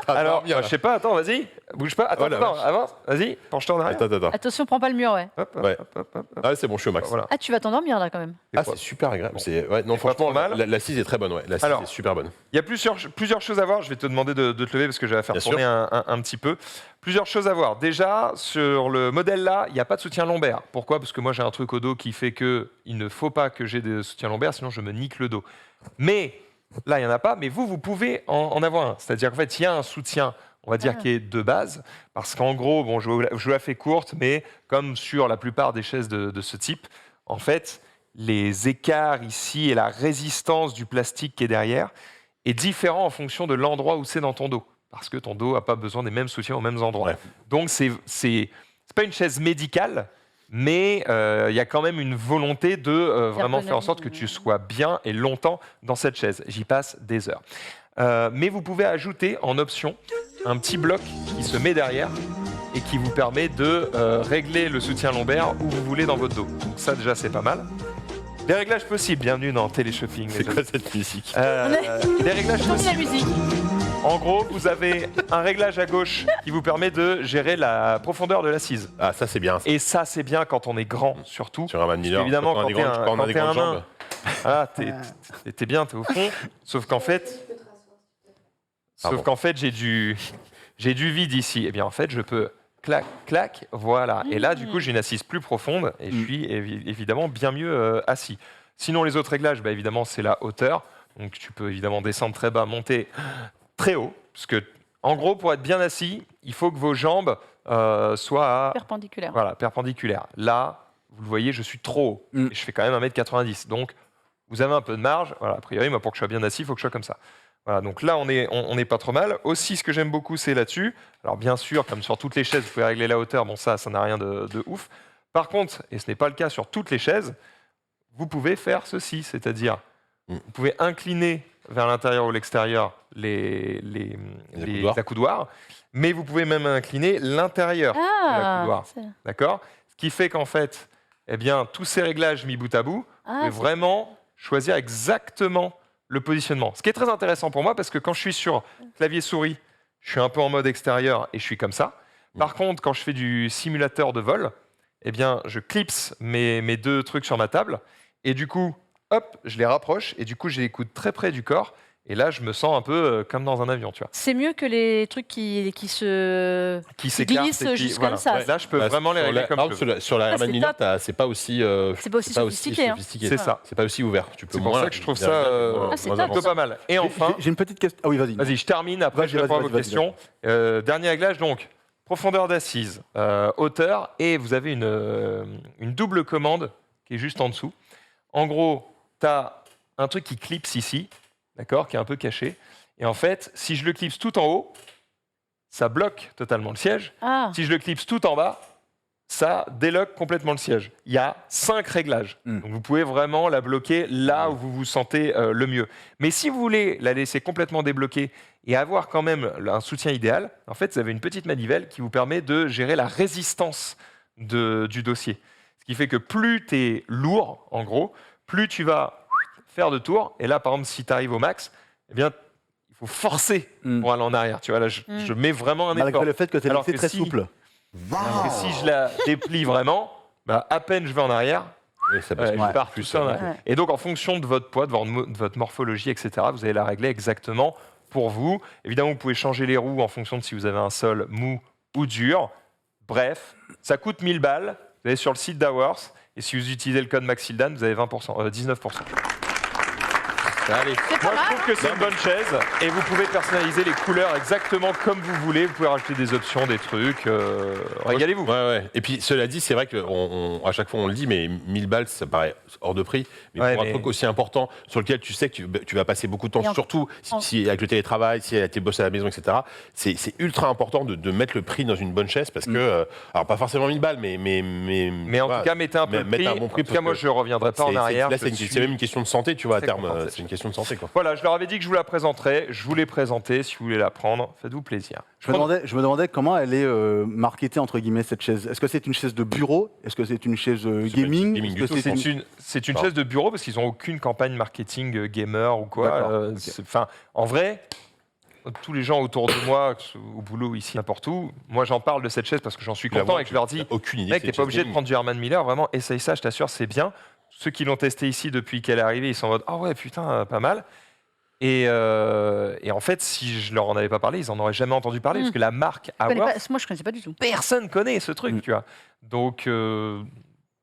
Alors, bien, je sais pas, attends, vas-y. Bouge pas. Attends, Oh la attends, vache. avance. Vas-y, penche-toi en arrière. Attends. Attention, prends pas le mur, ouais. Hop, hop, Ouais. hop, hop, hop, hop. Ah, c'est bon, je suis au max. Voilà. Ah, tu vas t'endormir là quand même. Ah, c'est super agréable. Ouais, non, C'est pas franchement, trop mal. l'assise est très bonne. Ouais. L'assise Alors, est super bonne. Il y a plusieurs choses à voir. Je vais te demander de te lever parce que je vais faire Bien tourner un petit peu. Plusieurs choses à voir. Déjà, sur le modèle là, il n'y a pas de soutien lombaire. Pourquoi? Parce que moi, j'ai un truc au dos qui fait qu'il ne faut pas que j'ai de soutien lombaire, sinon je me nique le dos. Mais là, il n'y en a pas. Mais vous pouvez en avoir un. C'est-à-dire qu'en fait, il y a un soutien, on va dire, qui est de base. Parce qu'en gros, bon, je vous la fais courte, mais comme sur la plupart des chaises de ce type, en fait, les écarts ici et la résistance du plastique qui est derrière est différent en fonction de l'endroit où c'est dans ton dos. Parce que ton dos n'a pas besoin des mêmes soutiens aux mêmes endroits. Ouais. Donc, c'est pas une chaise médicale, mais il y a quand même une volonté de vraiment faire en sorte que tu sois bien et longtemps dans cette chaise. J'y passe des heures. Mais vous pouvez ajouter en option un petit bloc qui se met derrière et qui vous permet de régler le soutien lombaire où vous voulez dans votre dos. Donc ça déjà c'est pas mal. Les réglages possibles, bienvenue dans Téléshopping. C'est quoi cette musique? Les réglages Tourne la possibles. musique. En gros, vous avez un réglage à gauche qui vous permet de gérer la profondeur de l'assise. Ah, ça, c'est bien. Ça. Et ça, c'est bien quand on est grand, surtout. Sur un Man Miller. Évidemment, quand on a des quand t'es grandes- un- quand on a quand des t'es grandes un nain. jambes. Ah, t'es bien, t'es au fond. Sauf qu'en fait, j'ai du vide ici. Et bien, en fait, je peux clac, clac, voilà. Et là, du coup, j'ai une assise plus profonde et je suis évidemment bien mieux assis. Sinon, les autres réglages, bah, évidemment, c'est la hauteur. Donc, tu peux évidemment descendre très bas, monter très haut. Parce que, en gros, pour être bien assis, il faut que vos jambes soient Perpendiculaire. perpendiculaires. Là, vous le voyez, je suis trop haut. Et je fais quand même 1m90. Donc, vous avez un peu de marge. Voilà, a priori, moi, pour que je sois bien assis, il faut que je sois comme ça. Voilà, donc là, on est pas trop mal. Aussi, ce que j'aime beaucoup, c'est là-dessus. Alors, bien sûr, comme sur toutes les chaises, vous pouvez régler la hauteur. Bon, ça n'a rien de ouf. Par contre, et ce n'est pas le cas sur toutes les chaises, vous pouvez faire ceci, c'est-à-dire, vous pouvez incliner vers l'intérieur ou l'extérieur les accoudoirs, mais vous pouvez même incliner l'intérieur de l'accoudoir. D'accord? Ce qui fait qu'en fait, eh bien, tous ces réglages mis bout à bout, vous pouvez vraiment choisir exactement le positionnement. Ce qui est très intéressant pour moi, parce que quand je suis sur clavier souris, je suis un peu en mode extérieur et je suis comme ça. Par contre, quand je fais du simulateur de vol, eh bien, je clipse mes deux trucs sur ma table et du coup, hop, je les rapproche et du coup, j'ai les coudes très près du corps. Et là, je me sens un peu comme dans un avion, tu vois. C'est mieux que les trucs qui s'écartent glissent et juste comme ça. Ouais, là, je peux vraiment les régler comme je veux. Sur la Herman c'est Miller, top. c'est pas aussi. C'est pas aussi sophistiqué. Hein. C'est ça. C'est pas aussi ouvert. Tu peux C'est pour moins- ça que je trouve bien- ça moins- c'est moins top. plutôt avancé. pas mal. Et enfin, J'ai une petite question. Ah oui, vas-y. vas-y, je termine, après je Vas-y, réponds à vas-y, vos vas-y, questions. Dernier réglage, donc, profondeur d'assise, hauteur, et vous avez une double commande qui est juste en dessous. En gros, tu as un truc qui clipse ici, d'accord, qui est un peu caché. Et en fait, si je le clipse tout en haut, ça bloque totalement le siège. Ah, Si je le clipse tout en bas, ça déloque complètement le siège. Il y a 5 réglages. Donc vous pouvez vraiment la bloquer là où vous vous sentez le mieux. Mais si vous voulez la laisser complètement débloquée et avoir quand même un soutien idéal, en fait, vous avez une petite manivelle qui vous permet de gérer la résistance du dossier. Ce qui fait que plus tu es lourd, en gros, plus tu vas faire de tours. Et là, par exemple, si tu arrives au max, eh bien, il faut forcer pour aller en arrière. Tu vois, là, je mets vraiment un effort. Malgré le fait que tu Alors es que très si- souple. Alors que si je la déplie vraiment, bah, à peine je vais en arrière, Oui, ça passe je plus. pars tout seul. Ouais. Et donc, en fonction de votre poids, de votre morphologie, etc., vous allez la régler exactement pour vous. Évidemment, vous pouvez changer les roues en fonction de si vous avez un sol mou ou dur. Bref, ça coûte 1000 balles. Vous allez sur le site d'Hours. Et si vous utilisez le code MAXILDAN, vous avez 19%. Allez, C'est moi pas je trouve que c'est une bonne chaise et vous pouvez personnaliser les couleurs exactement comme vous voulez. Vous pouvez rajouter des options, des trucs. Régalez-vous. Ouais. Et puis, cela dit, c'est vrai qu'à chaque fois on le dit, mais 1000 balles, ça paraît hors de prix. Mais pour un truc aussi important sur lequel tu sais que tu vas passer beaucoup de temps, surtout si avec le télétravail, si tu bosses à la maison, etc., c'est ultra important de mettre le prix dans une bonne chaise parce que, alors pas forcément 1000 balles, mais en tout cas, mettez un peu le prix. un bon prix. En tout cas, moi, je ne reviendrai pas en arrière. Là, c'est même une question de santé, tu vois, à terme. C'est une question de santé, quoi. Voilà, je leur avais dit que je vous la présenterai. Je vous l'ai présentée. Si vous voulez la prendre, faites-vous plaisir. Je me demandais comment elle est marketée, entre guillemets, cette chaise. Est-ce que c'est une chaise de bureau? Est-ce que c'est une chaise gaming? gaming du tout. C'est une chaise de bureau parce qu'ils n'ont aucune campagne marketing gamer ou quoi. Enfin, en vrai, tous les gens autour de moi, au boulot, ici, n'importe où, moi j'en parle de cette chaise parce que j'en suis content et que je leur dis, mec, t'es pas obligé de prendre du Herman Miller, vraiment, essaye ça, je t'assure, c'est bien. Ceux qui l'ont testé ici depuis qu'elle est arrivée, ils sont en mode, ah ouais, putain, pas mal. Et en fait, si je leur en avais pas parlé, ils en auraient jamais entendu parler parce que la marque Hours, moi, je connaissais pas du tout. personne connaît ce truc, tu vois. Donc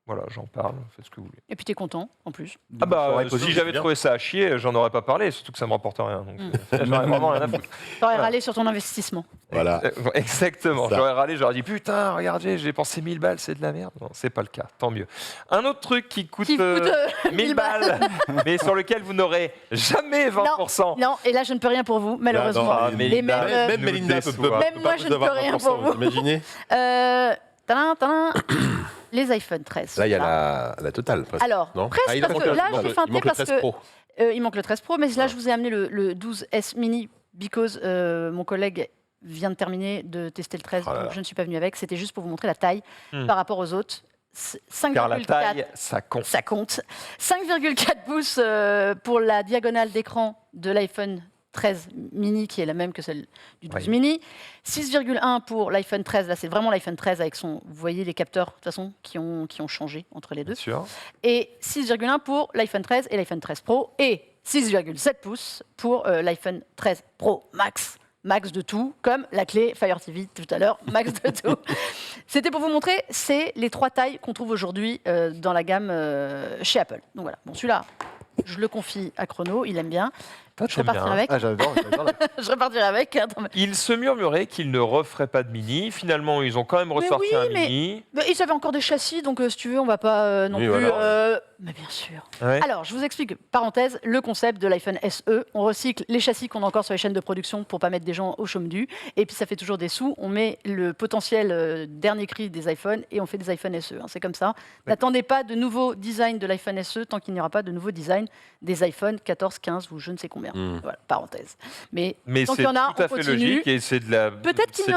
voilà, j'en parle, faites ce que vous voulez. Et puis t'es content en plus. Ah bah, si j'avais trouvé ça à chier, j'en aurais pas parlé, surtout que ça me rapporte rien. Donc j'en aurais vraiment rien à foutre. T'aurais râlé sur ton investissement. Voilà. Exactement. Ça. J'aurais râlé, j'aurais dit putain, regardez, j'ai dépensé 1000 balles, c'est de la merde. Non, c'est pas le cas, tant mieux. Un autre truc qui coûte 1000 balles, mais sur lequel vous n'aurez jamais 20%. Non, et là je ne peux rien pour vous, malheureusement. Même Melinda peut même moi je ne peux rien pour vous. Imaginez. Les iPhone 13. Là, il y a la totale. Presque. Alors, non presque, parce que là, j'ai feinté parce que il manque le 13 Pro, mais là, je vous ai amené le 12S Mini, because mon collègue vient de terminer de tester le 13, donc je ne suis pas venue avec. C'était juste pour vous montrer la taille par rapport aux autres. 5,4. Car la taille, ça compte. Ça compte. 5,4 pouces pour la diagonale d'écran de l'iPhone 13 mini, qui est la même que celle du 12 mini. 6,1 pour l'iPhone 13. Là, c'est vraiment l'iPhone 13 avec son... Vous voyez les capteurs, de toute façon, qui ont changé entre les deux. Bien sûr. Et 6,1 pour l'iPhone 13 et l'iPhone 13 Pro. Et 6,7 pouces pour l'iPhone 13 Pro Max. Max de tout, comme la clé Fire TV tout à l'heure, max de tout. C'était pour vous montrer, c'est les 3 tailles qu'on trouve aujourd'hui dans la gamme chez Apple. Donc voilà, bon, celui-là, je le confie à Chrono, il aime bien. Je repartirai avec. Ah, j'adore. Je repartirai avec. Attends, Il se murmurait qu'ils ne referaient pas de mini. Finalement, ils ont quand même ressorti un mini. Mais ils avaient encore des châssis, donc si tu veux, on va pas non plus... Voilà. Mais bien sûr. Ouais. Alors, je vous explique, parenthèse, le concept de l'iPhone SE. On recycle les châssis qu'on a encore sur les chaînes de production pour pas mettre des gens au chaume du. Et puis, ça fait toujours des sous. On met le potentiel dernier cri des iPhones et on fait des iPhone SE. Hein, c'est comme ça. N'attendez pas de nouveaux designs de l'iPhone SE tant qu'il n'y aura pas de nouveaux designs des iPhone 14, 15 ou je ne sais combien. Voilà, parenthèse. Mais tant c'est qu'il y en a, tout à on fait continue. logique et c'est de la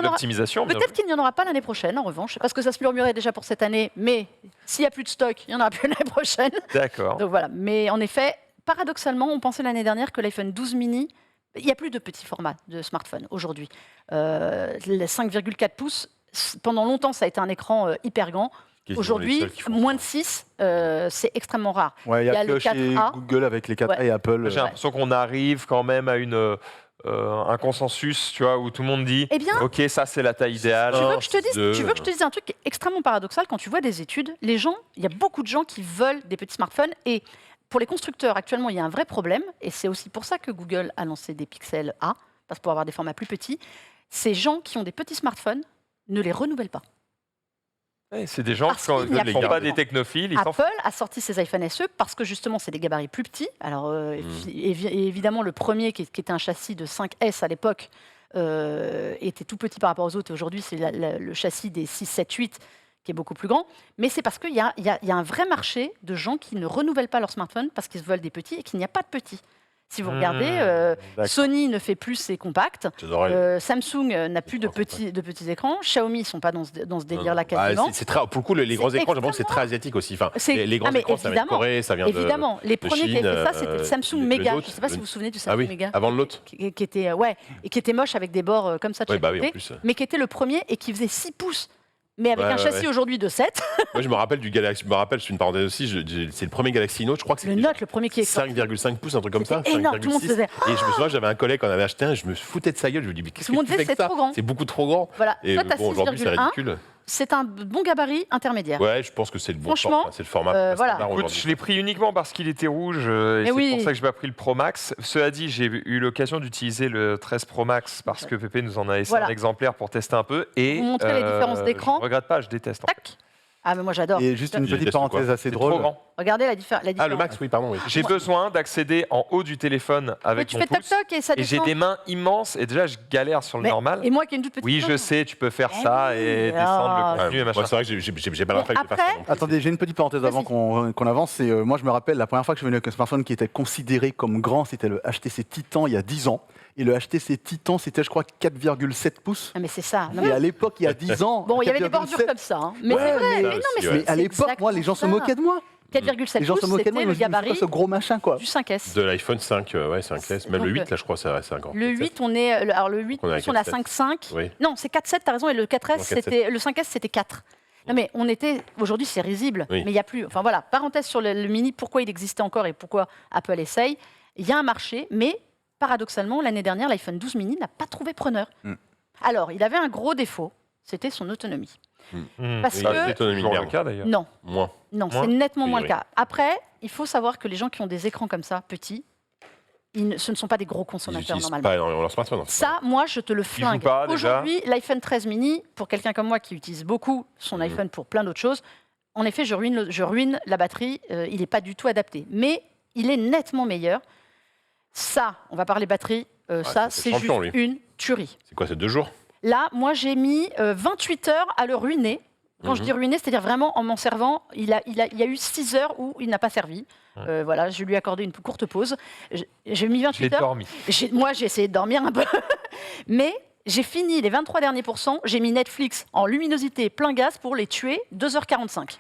l'optimisation. Peut-être qu'il n'y en aura pas l'année prochaine, en revanche, parce que ça se murmurait déjà pour cette année, mais s'il n'y a plus de stock, il n'y en aura plus l'année prochaine. D'accord. Donc voilà. Mais en effet, paradoxalement, on pensait l'année dernière que l'iPhone 12 mini, il n'y a plus de petits formats de smartphone aujourd'hui. Les 5,4 pouces, pendant longtemps, ça a été un écran hyper grand. Aujourd'hui, moins de 6, c'est extrêmement rare. Ouais, il y a que le chez 4A. Google avec les 4A et Apple. J'ai l'impression qu'on arrive quand même à un consensus, tu vois, où tout le monde dit Eh bien, ok, ça c'est la taille idéale. Tu veux que je te dise un truc qui est extrêmement paradoxal quand tu vois des études, il y a beaucoup de gens qui veulent des petits smartphones et pour les constructeurs actuellement il y a un vrai problème et c'est aussi pour ça que Google a lancé des Pixel A, parce pour avoir des formats plus petits. Ces gens qui ont des petits smartphones ne les renouvellent pas. Ouais, c'est des gens Parce qui qu'il n'y a ne sont pas pas des technophiles. Ils Apple a sorti ses iPhone SE parce que justement c'est des gabarits plus petits. Alors et évidemment le premier qui était un châssis de 5S à l'époque était tout petit par rapport aux autres. Et aujourd'hui c'est le châssis des 6, 7, 8 qui est beaucoup plus grand. Mais c'est parce qu'il y a un vrai marché de gens qui ne renouvellent pas leur smartphone parce qu'ils veulent des petits et qu'il n'y a pas de petits. Si vous regardez, Sony ne fait plus ses compacts, Samsung n'a plus de petits écrans, Xiaomi ne sont pas dans ce délire-là quasiment. Pour le coup, les gros écrans, j'ai l'impression que c'est très asiatique aussi. Enfin, les grands écrans, ça vient de Corée, ça vient de Évidemment, les premiers Chine, qui avaient fait ça, c'était le Samsung Mega. Je ne sais pas si vous vous souvenez du Samsung Mega. Avant l'autre. Qui était moche avec des bords comme ça de chaque côté, mais qui était le premier et qui faisait 6 pouces. mais avec Ouais, un ouais, châssis ouais. aujourd'hui de 7. Moi, je me rappelle du Galaxy. Je me rappelle, c'est une parenthèse aussi. C'est le premier Galaxy Note. Je crois que Le c'était Note, le premier qui est sorti. 5,5 pouces, un truc comme ça. C'était énorme, tout le monde 5,6. faisait. Et je me souviens, j'avais un collègue qui en avait acheté un. Et je me foutais de sa gueule. Je me dis, mais qu'est-ce Tout le que monde tu fais disait, avec c'est ça? trop grand. C'est beaucoup trop grand. Voilà. Et Toi, t'as bon, aujourd'hui, c'est 6,1. ridicule. C'est un bon gabarit intermédiaire. Ouais, je pense que c'est le bon Franchement, format. C'est le format voilà. standard Écoute, aujourd'hui. je l'ai pris uniquement parce qu'il était rouge et Mais c'est oui. pour ça que je n'ai pas pris le Pro Max. Cela dit, j'ai eu l'occasion d'utiliser le 13 Pro Max parce que Pépé nous en a laissé Voilà. un exemplaire pour tester un peu. Et Vous montrez les différences d'écran. Je ne regrette pas, je déteste. En fait. Tac. Ah, mais moi j'adore. Et juste une Il petite déteste quoi? parenthèse assez C'est trop drôle. grand. Regardez la différence. Ah, le Max, oui, pardon. Oui. J'ai besoin d'accéder en haut du téléphone Mais avec tu mon fais pouce. toc-toc et ça Et j'ai descend. des mains immenses et déjà je galère sur le Mais- normal. Et moi qui ai une toute petite Oui, je main. sais, tu peux faire Eh ça oui, et ah. descendre le Ouais, contenu et moi, machin. c'est vrai que j'ai pas la Mais feuille de faire ça. après- non plus. Attendez, j'ai une petite parenthèse Vas-y. avant qu'on avance. C'est, moi, je me rappelle, la première fois que je suis venu avec un smartphone qui était considéré comme grand, c'était le HTC Titan il y a 10 ans. Et le HTC Titan, c'était, je crois, 4,7 pouces. Ah, mais c'est ça. Non, Et mais- à l'époque, il y a 10 ans. Bon, il y avait des 4,7. bordures comme ça. Hein. Mais Ouais, c'est vrai. ça Mais non, aussi, mais ouais. Mais à l'époque, moi, les gens se moquaient de moi. 4,7 Les gens se pouces, moquaient de moi. c'était Ils le me disaient, c'est gabarit quoi ce gros machin, quoi. du 5S. De l'iPhone 5, ouais, 5S. Même Donc, le 8, là, je crois, c'est encore. Le 8, on est. Alors le 8, On est à on a 4,7. 5,5. Oui. Non, c'est 4,7, t'as raison. Et le 4S, Non, 4,7. c'était. Le 5S, c'était 4. Non, mais on était. Aujourd'hui, c'est risible. Oui. Mais il n'y a plus. Enfin voilà, parenthèse sur le mini, pourquoi il existait encore et pourquoi Apple essaye. Il y a un marché, mais paradoxalement, l'année dernière, l'iPhone 12 mini n'a pas trouvé preneur. Mm. Alors, il avait un gros défaut, c'était son autonomie. Parce Oui, que- c'est l'autonomie Toujours de le merde. cas d'ailleurs. Non, Moins. non, Moins c'est nettement Oui, moins oui. le cas. Après, il faut savoir que les gens qui ont des écrans comme ça, petits, ce ne sont pas des gros Ils consommateurs n'utilisent normalement. pas énormément leur smartphone. en fait. Ça, moi, je te le jouent flingue. pas, déjà. Aujourd'hui, l'iPhone 13 mini, pour quelqu'un comme moi qui utilise beaucoup son iPhone pour plein d'autres choses, en effet, je ruine la batterie. Il n'est pas du tout adapté. Mais il est nettement meilleur. Ça, on va parler batterie. Ça, c'est c'est juste champion, lui. une tuerie. C'est quoi, c'est 2 jours? Là, moi, j'ai mis 28 heures à le ruiner. Quand je dis ruiner, c'est-à-dire vraiment en m'en servant, il y a eu 6 heures où il n'a pas servi. Voilà, je lui ai accordé une courte pause. J'ai mis J'ai 28 heures. dormi. Moi, j'ai essayé de dormir un peu. Mais j'ai fini les 23 derniers pourcents. J'ai mis Netflix en luminosité plein gaz pour les tuer 2h45.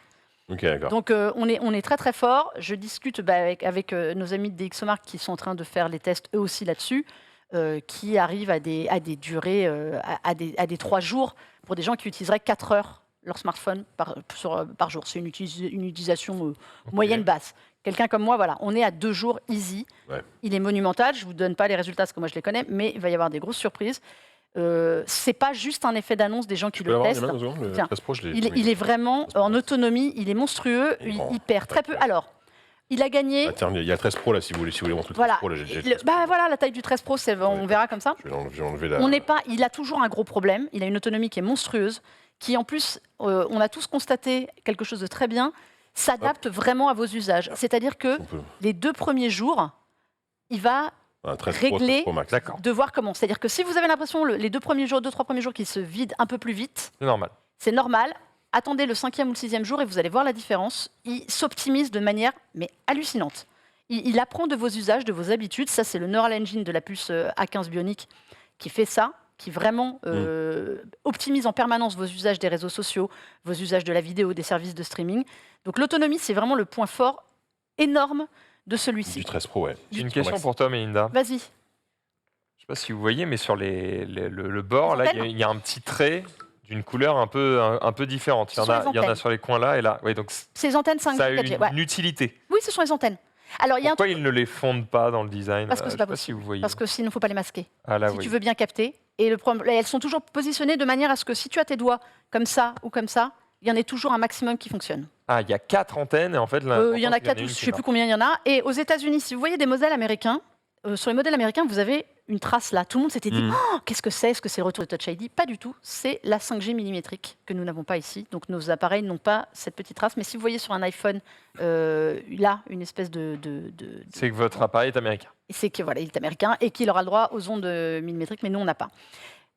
Ok, d'accord. Donc, on est très très fort. Je discute avec nos amis de DxOMark qui sont en train de faire les tests eux aussi là-dessus, qui arrivent à des durées, à des 3 jours pour des gens qui utiliseraient 4 heures leur smartphone par jour. C'est une utilisation moyenne basse. Quelqu'un comme moi, voilà, on est à 2 jours easy. Ouais. Il est monumental. Je ne vous donne pas les résultats parce que moi je les connais, mais il va y avoir des grosses surprises. C'est pas juste un effet d'annonce des gens qui Tu peux le l'avoir, testent. Emma, 2 secondes, le Tiens. 13 Pro, je l'ai. Il est vraiment en autonomie, il est monstrueux, Il est il, grand. il perd très peu. Alors, il a gagné. Ah, tiens, il y a le 13 Pro là, si vous voulez montrer le 13 Voilà. Pro. Là, j'ai le 13 Pro. Voilà, la taille du 13 Pro, on Ouais. verra comme ça. Je vais enlever la. On n'est pas, il a toujours un gros problème. Il a une autonomie qui est monstrueuse, qui en plus, on a tous constaté quelque chose de très bien, s'adapte vraiment à vos usages. C'est-à-dire que On peut- les 2 premiers jours, il va Un 13 Régler. Pro, 13 Pro Max. D'accord, de voir comment. C'est-à-dire que si vous avez l'impression les 2 premiers jours, 2-3 premiers jours, qu'il se vide un peu plus vite, c'est normal. c'est normal. Attendez le 5e ou le 6e jour et vous allez voir la différence. Il s'optimise de manière mais hallucinante. Il apprend de vos usages, de vos habitudes. Ça, c'est le Neural Engine de la puce A15 Bionic qui fait ça, qui vraiment optimise en permanence vos usages des réseaux sociaux, vos usages de la vidéo, des services de streaming. Donc l'autonomie, c'est vraiment le point fort énorme de celui-ci. Du 13 Pro, ouais. J'ai une Pro question Max. pour toi, Melinda. Vas-y. Je sais pas si vous voyez, mais sur le bord, Les là, antennes il y a un petit trait d'une couleur un peu différente. Ce sont les Il y en a antennes. sur les coins là et là. Ouais, donc Ces antennes 5G, ça a 4G. une Ouais. utilité. Oui, ce sont les antennes. Alors, il y a un Pourquoi ils ne les fondent pas dans le design Parce que c'est Je pas sais pas si vous voyez. parce que sinon, il ne faut pas les masquer. Ah là, Si oui. tu veux bien capter. Et le problème, elles sont toujours positionnées de manière à ce que si tu as tes doigts comme ça ou comme ça, il y en ait toujours un maximum qui fonctionne. Ah, il y a 4 antennes et en fait, là, Il y en a 4 ou une je ne qui sais plus combien il y en a. Et aux États-Unis, si vous voyez des modèles américains, sur les modèles américains, vous avez une trace là. Tout le monde s'était dit oh, qu'est-ce que c'est? Est-ce que c'est le retour de Touch ID? Pas du tout. C'est la 5G millimétrique que nous n'avons pas ici. Donc nos appareils n'ont pas cette petite trace. Mais si vous voyez sur un iPhone, là, une espèce de C'est que votre appareil est américain. c'est qu'il voilà, il est américain et qu'il aura le droit aux ondes millimétriques, mais nous, on n'a pas.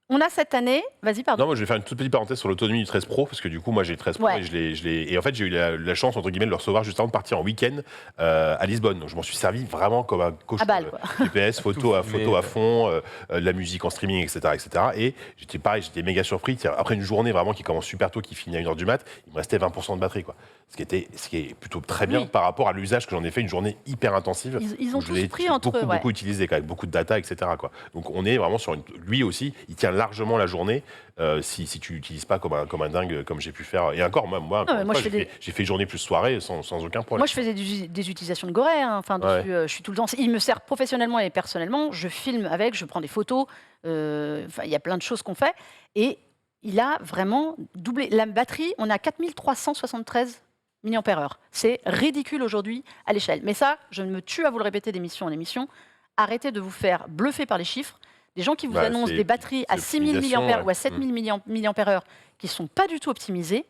On a cette année, vas-y, pardon. Non, moi je vais faire une toute petite parenthèse sur l'autonomie du 13 Pro, parce que du coup, moi j'ai le 13 Pro Ouais. et en fait, j'ai eu la chance, entre guillemets, de le recevoir juste avant de partir en week-end à Lisbonne. Donc je m'en suis servi vraiment comme un coach. À balle, quoi. GPS, photo à filmé, fond, de la musique en streaming, etc. etc. Et j'étais méga surpris. Tiens, après une journée vraiment qui commence super tôt, qui finit à 1h du mat, il me restait 20% de batterie, quoi. Ce qui est plutôt très bien Oui. par rapport à l'usage que j'en ai fait, une journée hyper intensive. Ils ont où je tous l'ai pris entre eux, beaucoup ouais. utilisé, avec beaucoup de data, etc. quoi. Donc on est vraiment sur lui aussi, il tient largement la journée si tu n'utilises pas comme un dingue, comme j'ai pu faire. Et encore, moi j'ai fait journée plus soirée sans aucun problème. Moi, je faisais des utilisations de Gorée. Hein. Enfin, dessus, je suis tout le temps. Il me sert professionnellement et personnellement. Je filme avec, je prends des photos. Il y a plein de choses qu'on fait. Et il a vraiment doublé. La batterie, on a 4373 mAh. C'est ridicule aujourd'hui à l'échelle. Mais ça, je me tue à vous le répéter d'émission en émission. Arrêtez de vous faire bluffer par les chiffres. Des gens qui vous annoncent des batteries à 6000 mAh ou à 7000 mAh qui ne sont pas du tout optimisées,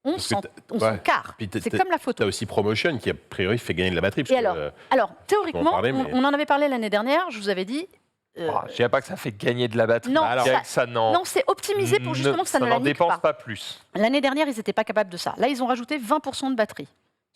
on s'en carre. C'est comme la photo. Tu as aussi Promotion qui, a priori, fait gagner de la batterie. Et alors, théoriquement, on en avait parlé l'année dernière, je vous avais dit... je ne dirais pas que ça fait gagner de la batterie. Non, non, c'est optimisé pour justement que ça ne la nique dépense pas plus. L'année dernière, ils n'étaient pas capables de ça. Là, ils ont rajouté 20% de batterie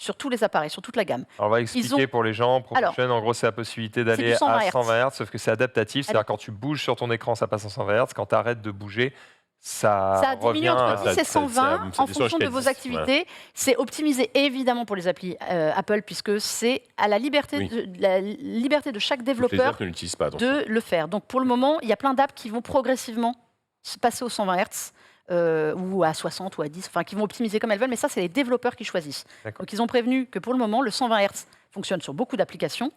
sur tous les appareils, sur toute la gamme. Alors, on va expliquer pour les gens. Promotion, en gros, c'est la possibilité d'aller à 120 Hz, sauf que c'est adaptatif. C'est-à-dire quand tu bouges sur ton écran, ça passe en 120 Hz. Quand tu arrêtes de bouger, ça diminue entre 10 et 120 en fonction de vos activités. Ouais. C'est optimisé évidemment pour les applis Apple, puisque c'est à la liberté de chaque développeur de le faire. Donc pour le moment, il y a plein d'apps qui vont progressivement passer aux 120 Hz. Ou à 60 ou à 10, enfin qui vont optimiser comme elles veulent, mais ça c'est les développeurs qui choisissent. Donc ils ont prévenu que pour le moment le 120 Hz fonctionne sur beaucoup d'applications,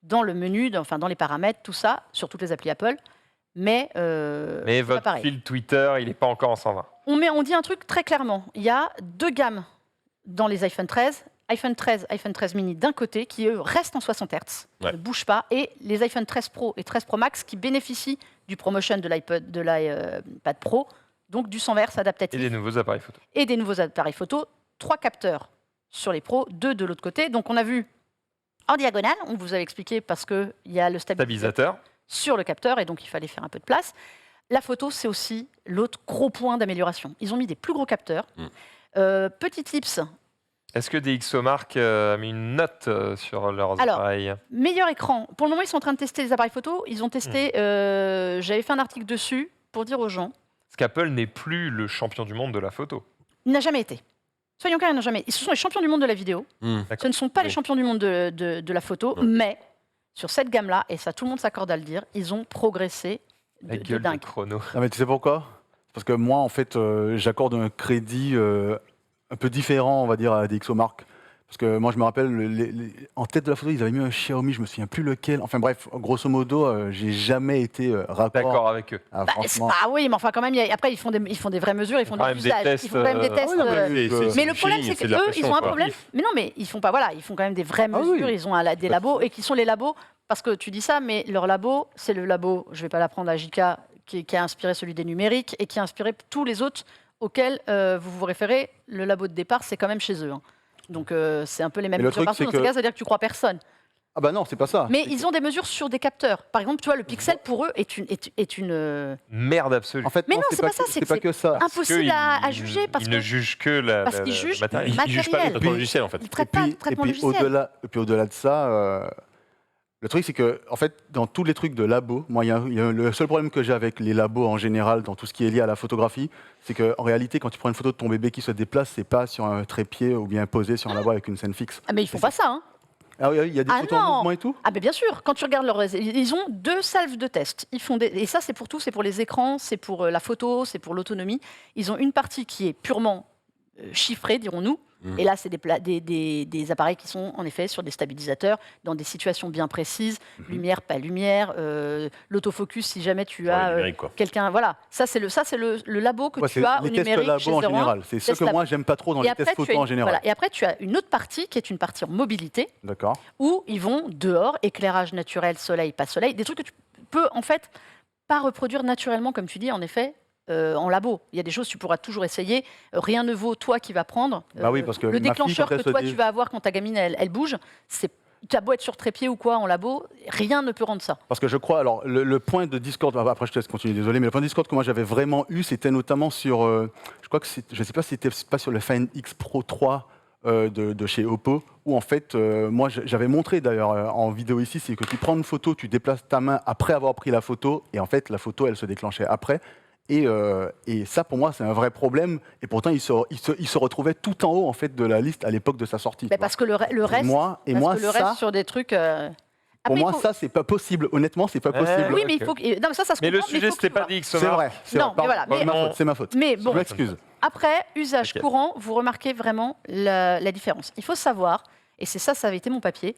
dans le menu, dans les paramètres, tout ça, sur toutes les applis Apple, mais votre fil Twitter, il n'est pas encore en 120. On dit un truc très clairement, il y a deux gammes dans les iPhone 13, iPhone 13 mini d'un côté, qui eux restent en 60 Hz, ne bougent pas, et les iPhone 13 Pro et 13 Pro Max qui bénéficient du promotion de l'iPad Pro, donc du 120 Hz adaptatif. Et des nouveaux appareils photo. 3 capteurs sur les pros, 2 de l'autre côté. Donc on a vu en diagonale, on vous avait expliqué parce qu'il y a le stabilisateur sur le capteur et donc il fallait faire un peu de place. La photo, c'est aussi l'autre gros point d'amélioration. Ils ont mis des plus gros capteurs. Petit tips. Est-ce que DxOMark a mis une note sur leurs appareils ? Meilleur écran. Pour le moment, ils sont en train de tester les appareils photo. Ils ont testé, j'avais fait un article dessus pour dire aux gens. Parce qu'Apple n'est plus le champion du monde de la photo. Il n'a jamais été. Soyons clairs, il n'a jamais été. Ce sont les champions du monde de la vidéo. Ce ne sont pas les champions du monde de la photo, mais sur cette gamme-là, et ça tout le monde s'accorde à le dire, ils ont progressé de dingue. Chrono. Ah, mais tu sais pourquoi ? Parce que moi, en fait, j'accorde un crédit un peu différent, on va dire, à DxOMark. Parce que moi, je me rappelle, en tête de la photo, ils avaient mis un Xiaomi, je me souviens plus lequel. Enfin bref, grosso modo, j'ai jamais été raccord. D'accord avec eux. Oui, mais enfin quand même, après ils font des vraies mesures, ils font des usages, ils font quand même des tests. Mais le problème, c'est qu'eux, ils ont un problème. Mais non, mais ils font pas. Voilà, ils font quand même des vraies mesures. Ils ont des labos et qui sont les labos. Parce que tu dis ça, mais leur labo, c'est le labo. Je vais pas l'apprendre à JK, qui a inspiré celui des numériques et qui a inspiré tous les autres auxquels vous vous référez. Le labo de départ, c'est quand même chez eux. Donc c'est un peu les mêmes mesures partout. Dans ce cas, ça veut dire que tu crois personne. Ah bah non, c'est pas ça. Mais ils ont des mesures sur des capteurs. Par exemple, tu vois, le Pixel pour eux est une merde absolue. En fait, mais non, c'est pas ça. C'est pas que ça. Impossible à juger parce qu'ils ne jugent que le matériel. Ils jugent pas le traitement logiciel en fait. Ils traitent pas le traitement logiciel. Et puis au-delà de ça. Le truc, c'est que, en fait, dans tous les trucs de labo, moi, le seul problème que j'ai avec les labos en général, dans tout ce qui est lié à la photographie, c'est qu'en réalité, quand tu prends une photo de ton bébé qui se déplace, c'est pas sur un trépied ou bien posé sur un labo avec une scène fixe. Ah, mais ils font pas ça, hein. Ah oui, il y a des photos en mouvement et tout. Ah, mais bien sûr, quand tu regardes ils ont 2 salves de tests. Et ça, c'est pour tout, c'est pour les écrans, c'est pour la photo, c'est pour l'autonomie. Ils ont une partie qui est purement chiffrée, dirons-nous. Et là, c'est des appareils qui sont en effet sur des stabilisateurs dans des situations bien précises, lumière, pas lumière, l'autofocus si jamais tu as quelqu'un. Voilà, ça c'est le labo que tu as au numérique. Les tests labo en général, c'est ce que moi j'aime pas trop dans les tests photo en général. Voilà. Et après, tu as une autre partie qui est une partie en mobilité, d'accord, où ils vont dehors, éclairage naturel, soleil, pas soleil, des trucs que tu peux en fait pas reproduire naturellement comme tu dis en effet. En labo. Il y a des choses que tu pourras toujours essayer. Rien ne vaut toi qui vas prendre. Parce que le déclencheur que toi tu vas avoir quand ta gamine elle bouge, tu as beau être sur trépied ou quoi en labo, rien ne peut rendre ça. Parce que je crois, alors le point de Discord, après je te laisse continuer, désolé, mais le point de Discord que moi j'avais vraiment eu, c'était notamment sur, je crois que je ne sais pas si c'était pas sur le Find X Pro 3 de chez Oppo, où en fait, moi j'avais montré d'ailleurs en vidéo ici, c'est que tu prends une photo, tu déplaces ta main après avoir pris la photo, et en fait la photo elle se déclenchait après. Et ça, pour moi, c'est un vrai problème. Et pourtant, il se retrouvait tout en haut en fait de la liste à l'époque de sa sortie. Parce que le reste, sur des trucs. Pour Après, moi, il faut- ça, c'est pas possible. Honnêtement, c'est pas possible. Oui, mais ok. il faut que... Non, mais ça se Mais le comprend, il sujet, faut c'était que tu pas vois. dit que C'est vrai. Non, mais voilà, mais- C'est ma faute. Mais Je bon, m'excuse. après, usage Ok. courant, vous remarquez vraiment la différence. Il faut savoir, et c'est ça, ça avait été mon papier,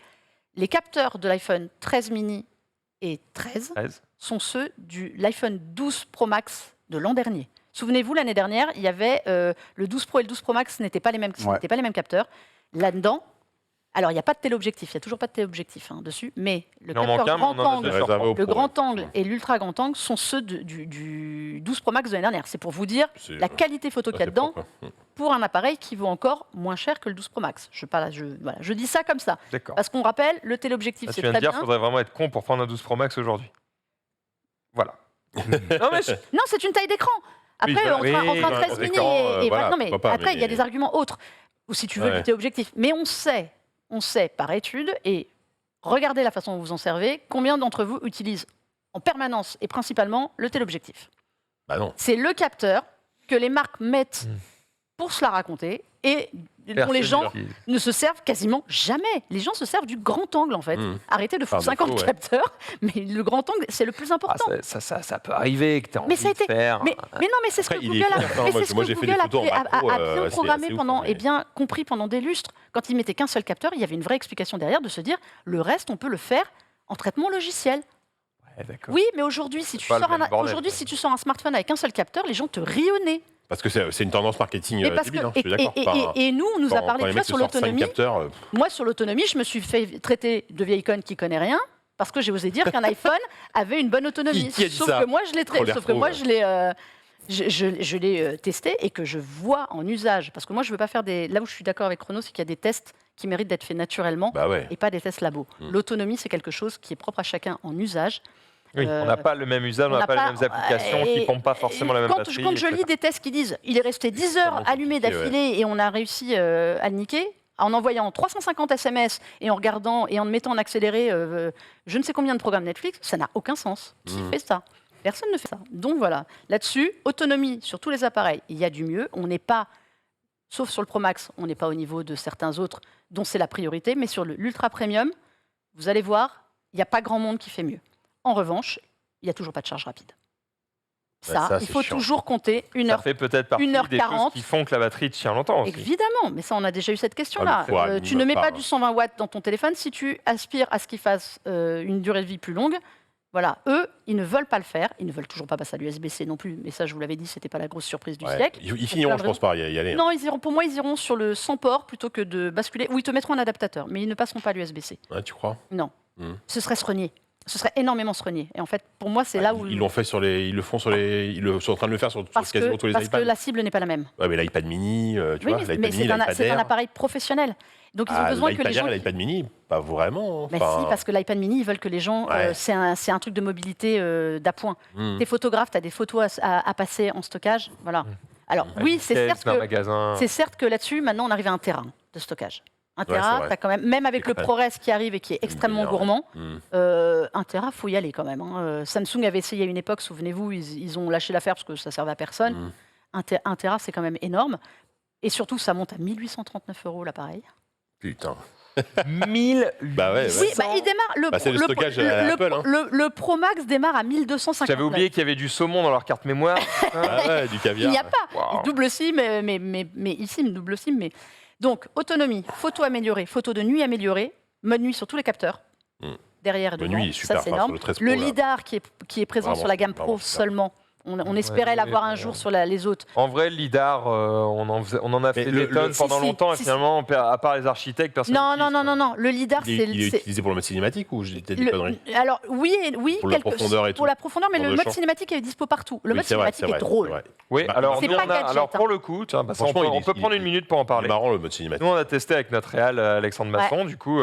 les capteurs de l'iPhone 13 mini et 13 13. sont ceux de l'iPhone 12 Pro Max de l'an dernier. Souvenez-vous, l'année dernière, il y avait le 12 Pro et le 12 Pro Max, ce n'étaient pas les mêmes, Ouais. n'étaient pas les mêmes capteurs. Là-dedans, alors il n'y a pas de téléobjectif, il n'y a toujours pas de téléobjectif dessus, mais le Il en capteur manque un, mais grand on en a angle, déjà Réservé au le pro, grand ouais. angle et l'ultra grand angle sont ceux du 12 Pro Max de l'année dernière. C'est pour vous dire C'est- la qualité photo ça, qu'il y a c'est dedans propre, hein. pour un appareil qui vaut encore moins cher que le 12 Pro Max. Je dis ça comme ça. D'accord. Parce qu'on rappelle, le téléobjectif, Là, c'est tu viens de très dire bien. qu'il faudrait vraiment être con pour prendre un 12 Pro Max aujourd'hui. Voilà. non, mais Non, c'est une taille d'écran. Après, Oui, voilà. entre un Oui, 13 un mini écran, et voilà, non, mais pourquoi pas, après, il y a mais- des arguments autres. Ou si tu veux, Ouais. du téléobjectif. Mais on sait par étude, et regardez la façon dont vous en servez, combien d'entre vous utilisent en permanence et principalement le téléobjectif. Bah non. C'est le capteur que les marques mettent pour se la raconter et dont les gens Personne ne se servent quasiment jamais. Les gens se servent du grand angle, en fait. Mm. Arrêtez de foutre Par 50 défaut, ouais. capteurs, mais le grand angle, c'est le plus Ah, important. ça peut arriver que tu aies Mais envie ça a été- de faire. Mais non, mais c'est ce que Après, il est Google a, efficace, hein. mais Moi, c'est ce moi, que j'ai fait des Google a, photos en a- macro, a bien c'est programmé assez ouf, pendant hein, et mais- bien compris pendant des lustres. Quand ils mettaient qu'un seul capteur, il y avait une vraie explication derrière de se dire le reste, on peut le faire en traitement logiciel. Ouais, d'accord. Oui, mais aujourd'hui, si tu pas le sors même bordel, aujourd'hui, quoi. si tu sors un smartphone avec un seul capteur, les gens te rient au nez. Parce que c'est une tendance marketing Mais parce débile, que- hein, je suis d'accord. Enfin, et nous, on nous a quand parlé les tu vois, mecs sur te sortent cinq l'autonomie. capteurs, Moi, sur l'autonomie, je me suis fait traiter de vieille conne qui connaît rien parce que j'ai osé dire qu'un iPhone avait une bonne autonomie. Qui a dit Sauf ça que moi, je l'ai Trop l'air sauf que faux, moi, ouais. je l'ai testé et que je vois en usage. Parce que moi, je veux pas faire des. Là où je suis d'accord avec Chrono, c'est qu'il y a des tests qui méritent d'être faits naturellement bah ouais. et pas des tests labo. L'autonomie, c'est quelque chose qui est propre à chacun en usage. Oui, on n'a pas le même usage, on n'a pas les mêmes applications qui ne pompent pas forcément la même quand, batterie. Quand je etc. lis des tests qui disent il est resté 10 heures Extrêmement allumé compliqué, d'affilée et on a réussi à le niquer, en envoyant 350 SMS et en regardant et en mettant en accéléré je ne sais combien de programmes Netflix, ça n'a aucun sens. Qui fait ça? Personne ne fait ça. Donc voilà, là-dessus, autonomie sur tous les appareils, il y a du mieux. On n'est pas, sauf sur le Pro Max, on n'est pas au niveau de certains autres dont c'est la priorité, mais sur l'Ultra Premium, vous allez voir, il n'y a pas grand monde qui fait mieux. En revanche, il n'y a toujours pas de charge rapide. Ça, ça, il c'est faut chiant. toujours compter une Ça heure. fait peut-être partie 1h40. des choses qui font que la batterie tient longtemps aussi. Évidemment, mais ça, on a déjà eu cette question-là. Ah, mais faut à Tu ne mets minimum pas pas, du 120 watts dans ton téléphone si tu aspires à ce qu'il fasse une durée de vie plus longue. Voilà, eux, ils ne veulent pas le faire. Ils ne veulent toujours pas passer à l'USB-C non plus. Mais ça, je vous l'avais dit, c'était pas la grosse surprise du Ouais. siècle. Ils finiront, je pense, par y aller. hein. Non, pour moi, ils iront sur le sans port plutôt que de basculer. Ou ils te mettront un adaptateur, mais ils ne passeront pas à l'USB-C. Ouais, tu crois Non, Hmm. ce serait se renier. Ce serait énormément se renier. Et en fait, pour moi, c'est Ah, là où ils l'ont fait sur les, ils le font sur les, sont en train de le faire sur parce quasiment que, tous les parce que iPads. la cible n'est pas la même. Ouais, mais l'iPad mini, tu Oui, vois, mais l'iPad mini, c'est un l'iPad c'est un Air. appareil professionnel. Donc ils ont besoin que les L'iPad gens. Air et l'iPad mini, pas vraiment. Mais Enfin, si, parce que l'iPad mini, ils veulent que les gens. Ouais. C'est un truc de mobilité d'appoint. hmm. T'es photographe, tu as des photos à passer en stockage. Voilà. Alors, oui, c'est certes, un que, magasin. c'est certes que là-dessus, maintenant, on arrive à 1 Tera de stockage. 1 c'est Tera, vrai. t'as quand même, même avec C'est le quand même- ProRes qui arrive et qui est extrêmement bien, ouais. gourmand, Hmm. 1 Tera, faut y aller quand même. hein. Samsung avait essayé à une époque, souvenez-vous, ils ont lâché l'affaire parce que ça servait à personne. Hmm. 1 Tera, c'est quand même énorme. Et surtout, ça monte à 1839 € l'appareil. Putain. 1000. Bah ouais, ouais. Oui, bah, il démarre. Bah, c'est le stockage à Apple, hein. le Pro Max démarre à 1250. J'avais oublié qu'il y avait du saumon dans leur carte mémoire. Ah ouais, du Il caviar. n'y a pas. Waouh. Double SIM, mais eSIM, double SIM. Mais... Donc, autonomie, photo améliorée, photo de nuit améliorée, mode nuit sur tous les capteurs. Hmm. Derrière et Le devant, nuit, il est super. ça c'est Enfin, énorme. sur le 13 Pro, Le là. LiDAR qui est présent Vraiment, sur la gamme vraiment Pro super. seulement. On espérait Ouais, l'avoir un ouais. jour sur les autres. En vrai, le LIDAR, on en a fait Mais des tonnes Si, pendant si, longtemps et si, finalement, à part les architectes, personne Non, non, n'utilise, non, non, quoi. non. Le LiDAR, Il est c'est. utilisé pour le mode cinématique ou j'ai peut-être des conneries Alors oui, oui, Pour la profondeur et pour tout. la profondeur, mais Pour le le mode champ. cinématique est dispo partout. Le Oui, mode c'est vrai, cinématique c'est est vrai, drôle. c'est vrai. Oui, Bah, alors, c'est nous, pas on a- gadget, alors hein. pour le coup, tiens, bah, ça, on Franchement, peut, il on peut est- prendre il- une minute pour en C'est parler. marrant le mode cinématique. Nous, on a testé avec notre réal Alexandre Masson. Du coup,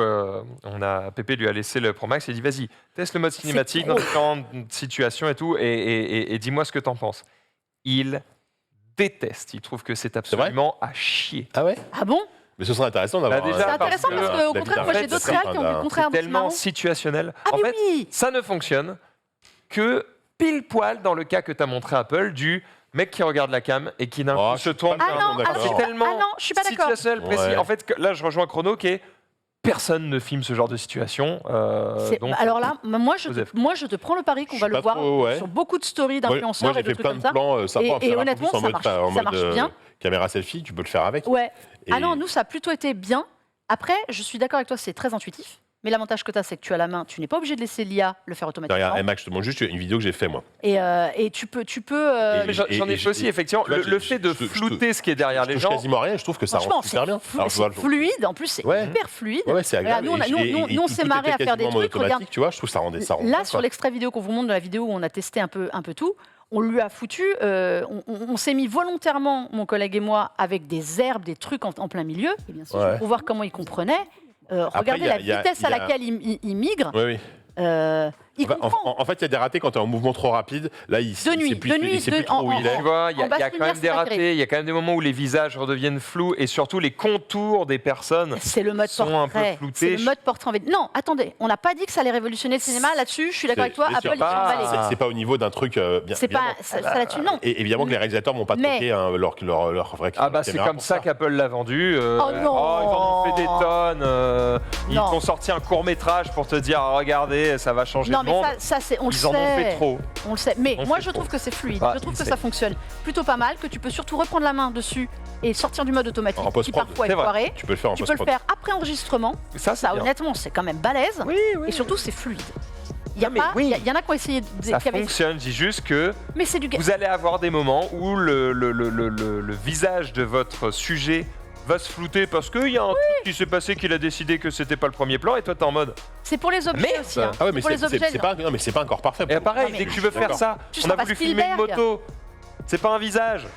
Pépé lui a laissé le Pro Max et dit vas-y, teste le mode cinématique dans trop. différentes situations et tout, et dis-moi ce que t'en penses. Il déteste. Il trouve que c'est absolument à chier. Ah ouais. Ah bon? Mais ce serait intéressant d'avoir. Bah, déjà, C'est intéressant parce parce que qu'au la contraire, moi j'ai vitesse, d'autres c'est réals qui ont dit le contraire. C'est donc c'est tellement marrant. situationnel. Ah En mais fait, oui. ça ne fonctionne que pile poil dans le cas que tu as montré Apple du mec qui regarde la cam et qui d'un Oh, coup je se suis tourne pas Ah vers non, d'accord. alors, C'est tellement ah non, je suis pas d'accord. situationnel, précis. Ouais. En fait, là, je rejoins Chrono qui est personne ne filme ce genre de situation. Donc, Alors là, moi Joseph. je te prends le pari qu'on Je va suis le pas voir trop, ouais. sur beaucoup de stories Moi, d'influenceurs j'ai et de fait trucs plein comme de ça. plans sympas Et à faire honnêtement, en ça mode, marche bien. Caméra selfie, tu peux le faire avec. Ouais. Et- Ah non, nous, ça a plutôt été bien. Après, je suis d'accord avec toi, c'est très intuitif. Mais l'avantage que tu as, c'est que tu as la main. Tu n'es pas obligé de laisser l'IA le faire automatiquement. Regarde, Max, je te montre juste une vidéo que j'ai fait moi. Et tu peux. Mais j'en ai fait aussi, effectivement, tu vois, le fait de flouter ce qui est derrière Je les touche gens. quasiment rien, je trouve que ça Franchement, rend super bien. Alors, je vois, c'est fluide. En plus, c'est Ouais. hyper fluide. Ouais, c'est agréable. Regarde, nous, on s'est marré à faire des trucs. Regarde, Tu vois, je trouve que ça rend là, bien, sur quoi. l'extrait vidéo qu'on vous montre, de la vidéo où on a testé un peu tout, on lui a foutu. On s'est mis volontairement, mon collègue et moi, avec des herbes, des trucs en plein milieu, et bien sûr, Ouais. pour voir comment il comprenait. Regardez il y a- la vitesse à laquelle il migre. Oui, oui. Il comprend. En fait, il y a des ratés quand tu es en mouvement trop rapide. Là, il sait nuit, plus, de nuit, il sait plus trop où en- il est. Tu vois, il y En a basse quand lumière, même des c'est pas ratés, terrible. il y a quand même des moments où les visages redeviennent flous et surtout les contours des personnes C'est le mode sont un peu portrait. floutés. C'est le mode portrait en vidéo. Non, attendez, on n'a pas dit que ça allait révolutionner le cinéma. Là-dessus, je suis d'accord avec toi. Bien sûr. Apple, ils sont Pas- emballés. C'est pas au niveau d'un truc bien. C'est bien pas bon. ça là-dessus, non. Et évidemment que les réalisateurs vont pas Mais- troquer leur vrai Ah bah c'est caméra comme pour ça qu'Apple l'a vendu. Oh non. ils en ont fait des tonnes. Ils Non. ont sorti un court métrage pour te dire regardez, ça va changer Non, le mais monde. ça c'est, on le Ils en ont fait sait. trop. On le sait. Mais On moi, fait je trop. trouve que c'est fluide. Ah, Je trouve il que sait. ça fonctionne plutôt pas mal. Que tu peux surtout reprendre la main dessus et sortir du mode automatique, En qui post-prod, parfois est c'est vrai. foiré. Tu peux le faire en Tu peux le post-prod. faire après enregistrement. Ça, c'est Ça, bien. honnêtement, c'est quand même balèze. Oui, oui. Et surtout, c'est fluide. Il y a Non, mais pas, oui. il y en a qui ont essayé, Ça qui avaient- fonctionne. Je dis juste que mais c'est du. vous allez avoir des moments où le visage de votre sujet va se flouter parce qu'il y a un truc qui s'est passé qu'il a décidé que c'était pas le premier plan et toi t'es en mode. C'est pour les objets Merde. aussi. Hein. Ah ouais, mais pour les objets. c'est pas, non, mais c'est pas encore parfait. Et pareil, Non, mais dès que tu veux faire d'accord. ça, Tu on seras a pas voulu filmer une Spielberg. moto. C'est pas un visage.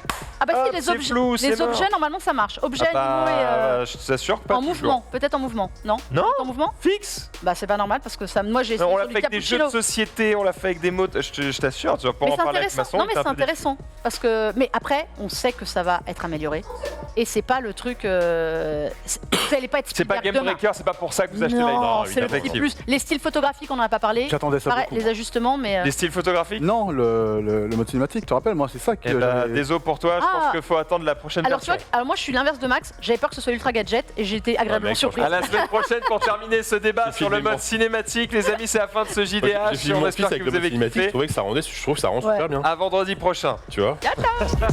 Ah bah Hop, si, les c'est objets, flou, c'est les mort. objets normalement ça marche. Objets, Ah bah, animaux et je t'assure que pas en toujours. mouvement, peut-être en mouvement. Non. Non, En mouvement fixe. Bah c'est pas normal parce que ça, moi j'ai essayé On l'a sur fait du avec des jeux de cappuccino. société, on l'a fait avec des motos. Je t'assure, tu vas pas Mais en c'est parler avec intéressant. Masson. Non mais il était c'est un peu intéressant parce que mais après on sait que ça va être amélioré et c'est pas le truc. Ça allait pas être. C'est pas Spielberg Game demain. Breaker, c'est pas pour ça que vous achetez Non, l'iPhone. c'est le petit Effectivement. plus. Les styles photographiques, on n'en a pas parlé. J'attendais ça Pareil, beaucoup. les ajustements, mais. Les styles photographiques. Non, le mode cinématique, tu te rappelles, moi, c'est ça que Eh ben, j'avais- désolé pour toi, je Ah. pense qu'il faut attendre la prochaine Alors tu version. vois, alors moi je suis l'inverse de Max. J'avais peur que ce soit ultra gadget et j'ai été agréablement mec, surpris. À la semaine prochaine pour terminer ce débat J'ai sur le filmé mode mon- cinématique. Les amis, c'est la fin de ce J'ai JDH. filmé On mon espère fils que avec vous le avez cinématique, je kiffé. trouvais que ça rendait, je trouve que ça rend Ouais. super bien. À vendredi prochain. Tu vois. Ciao, ciao.